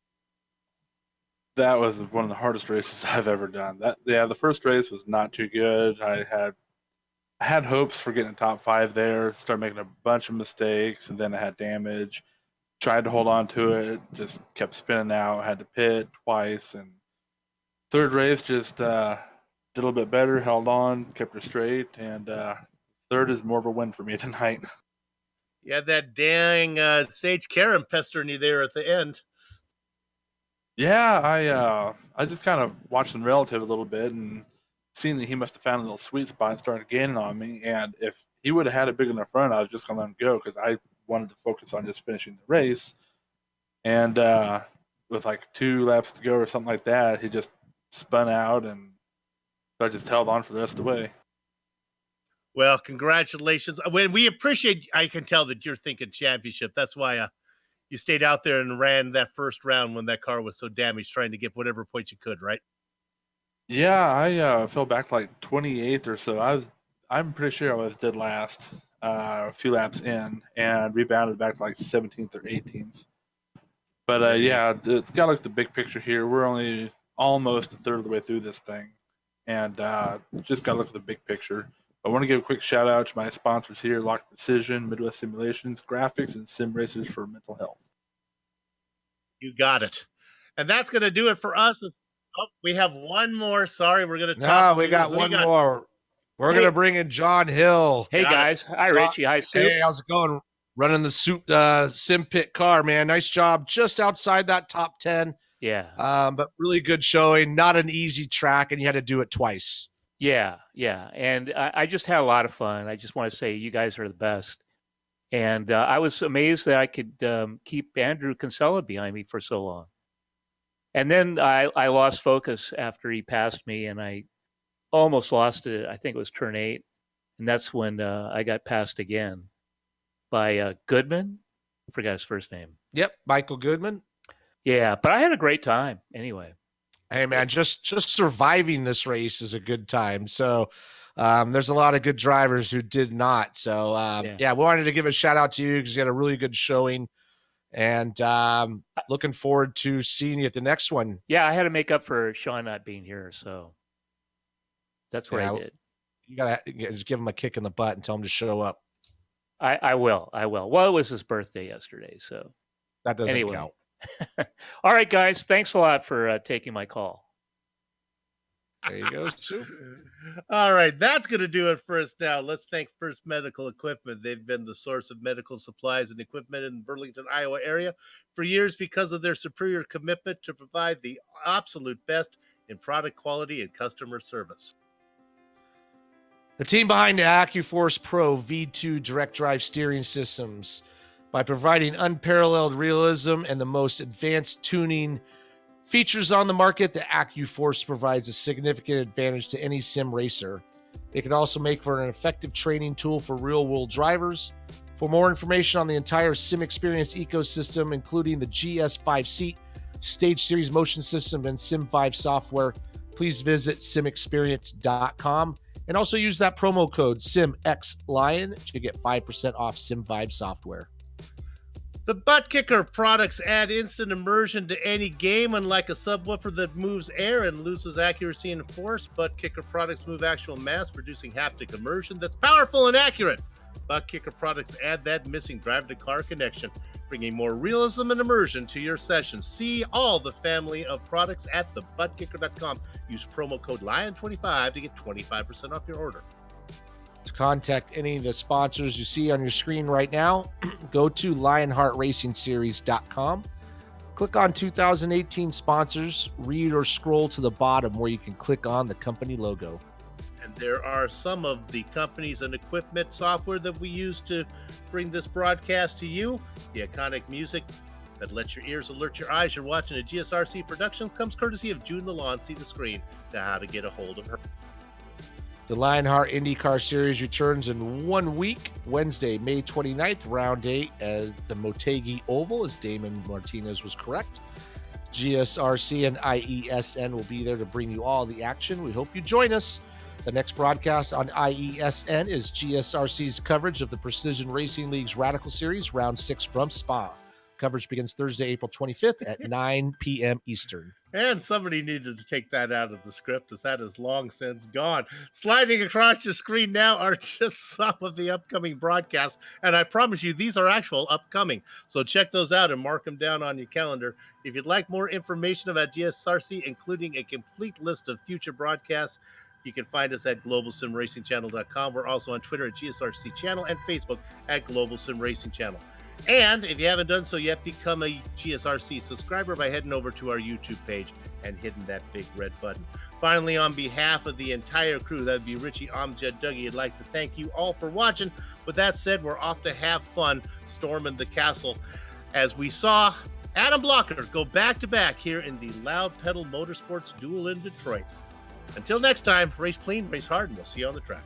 Speaker 11: That was one of the hardest races I've ever done. The first race was not too good. I had hopes for getting a top 5 there, started making a bunch of mistakes, and then I had damage. Tried to hold on to it, just kept spinning out, had to pit twice, and third race just did a little bit better, held on, kept her straight, and third is more of a win for me tonight.
Speaker 3: You had that dang Sage Karam pestering you there at the end.
Speaker 11: Yeah, I just kind of watched the relative a little bit and seen that he must have found a little sweet spot and started gaining on me. And if he would have had a big enough run, I was just going to let him go because I wanted to focus on just finishing the race. And with like 2 laps to go or something like that, he just spun out, and so I just held on for the rest of the way.
Speaker 3: Well, congratulations. When we appreciate, I can tell that you're thinking championship. That's why you stayed out there and ran that first round when that car was so damaged, trying to get whatever points you could, right?
Speaker 11: Yeah, I fell back like 28th or so. I'm pretty sure I was dead last. a few laps in and rebounded back to like 17th or 18th. But yeah, it's got like the big picture here. We're only almost a third of the way through this thing, and just got to look at the big picture. I want to give a quick shout out to my sponsors here: Lock Precision, Midwest Simulations, Graphics, and Sim Racers for Mental Health.
Speaker 3: You got it. And that's going to do it for us. Oh, we have one more. Sorry, we're going to
Speaker 4: No,
Speaker 3: top
Speaker 4: we
Speaker 3: two.
Speaker 4: got
Speaker 3: Who do you
Speaker 4: one more. We're going to bring in John Hill.
Speaker 12: Hey,
Speaker 3: Got it.
Speaker 12: guys. Hi,
Speaker 4: John-
Speaker 12: Richie. Hi, Sue.
Speaker 4: Hey, how's it going? Running the Sim Pit car, man. Nice job. Just outside that top 10.
Speaker 12: Yeah.
Speaker 4: But really good showing. Not an easy track, and you had to do it twice.
Speaker 12: Yeah. And I just had a lot of fun. I just want to say you guys are the best. And I was amazed that I could keep Andrew Kinsella behind me for so long. And then I lost focus after he passed me, and I almost lost it. I think it was turn 8. And that's when I got passed again by Goodman. I forgot his first name.
Speaker 4: Yep, Michael Goodman.
Speaker 12: Yeah, but I had a great time anyway.
Speaker 4: Hey, man, just surviving this race is a good time. So there's a lot of good drivers who did not. So, yeah, we wanted to give a shout out to you because you had a really good showing. And looking forward to seeing you at the next one.
Speaker 12: Yeah, I had to make up for Sean not being here. So that's what I did.
Speaker 4: You got to just give him a kick in the butt and tell him to show up.
Speaker 12: I will. Well, it was his birthday yesterday. So
Speaker 4: that doesn't count.
Speaker 12: All right, guys. Thanks a lot for taking my call.
Speaker 4: There you go, Sue.
Speaker 3: All right, that's going to do it for us now. Let's thank First Medical Equipment. They've been the source of medical supplies and equipment in the Burlington, Iowa area for years because of their superior commitment to provide the absolute best in product quality and customer service.
Speaker 4: The team behind the AccuForce Pro V2 direct drive steering systems, by providing unparalleled realism and the most advanced tuning features on the market, the AccuForce provides a significant advantage to any sim racer. It can also make for an effective training tool for real-world drivers. For more information on the entire sim experience ecosystem, including the GS5 seat, Stage Series motion system, and Sim5 software, please visit simexperience.com. And also use that promo code SIMXLION to get 5% off Sim5 software.
Speaker 3: The Butt Kicker products add instant immersion to any game. Unlike a subwoofer that moves air and loses accuracy and force, Butt Kicker products move actual mass, producing haptic immersion that's powerful and accurate. Butt Kicker products add that missing drive-to-car connection, bringing more realism and immersion to your sessions. See all the family of products at thebuttkicker.com. Use promo code LION25 to get 25% off your order.
Speaker 4: To contact any of the sponsors you see on your screen right now, go to lionheartracingseries.com. Click on 2018 sponsors, read or scroll to the bottom where you can click on the company logo.
Speaker 3: And there are some of the companies and equipment software that we use to bring this broadcast to you. The iconic music that lets your ears alert your eyes you're watching a GSRC production comes courtesy of June Lalonde. See the screen to how to get a hold of her.
Speaker 4: The Lionheart IndyCar Series returns in 1 week, Wednesday, May 29th, round 8 at the Motegi Oval, as Damon Martinez was correct. GSRC and IESN will be there to bring you all the action. We hope you join us. The next broadcast on IESN is GSRC's coverage of the Precision Racing League's Radical Series, round 6 from Spa. Coverage begins Thursday, April 25th at 9 p.m. Eastern.
Speaker 3: And somebody needed to take that out of the script, as that is long since gone. Sliding across your screen now are just some of the upcoming broadcasts, and I promise you these are actual upcoming. So check those out and mark them down on your calendar. If you'd like more information about GSRC, including a complete list of future broadcasts, you can find us at globalsimracingchannel.com. We're also on Twitter at GSRC Channel and Facebook at Global Sim Racing Channel. And if you haven't done so yet, become a GSRC subscriber by heading over to our YouTube page and hitting that big red button. Finally, on behalf of the entire crew, that'd be Richie, Amjad, Dougie, I'd like to thank you all for watching. With that said, we're off to have fun storming the castle as we saw Adam Blocker go back-to-back here in the Loud Pedal Motorsports Duel in Detroit. Until next time, race clean, race hard, and we'll see you on the track.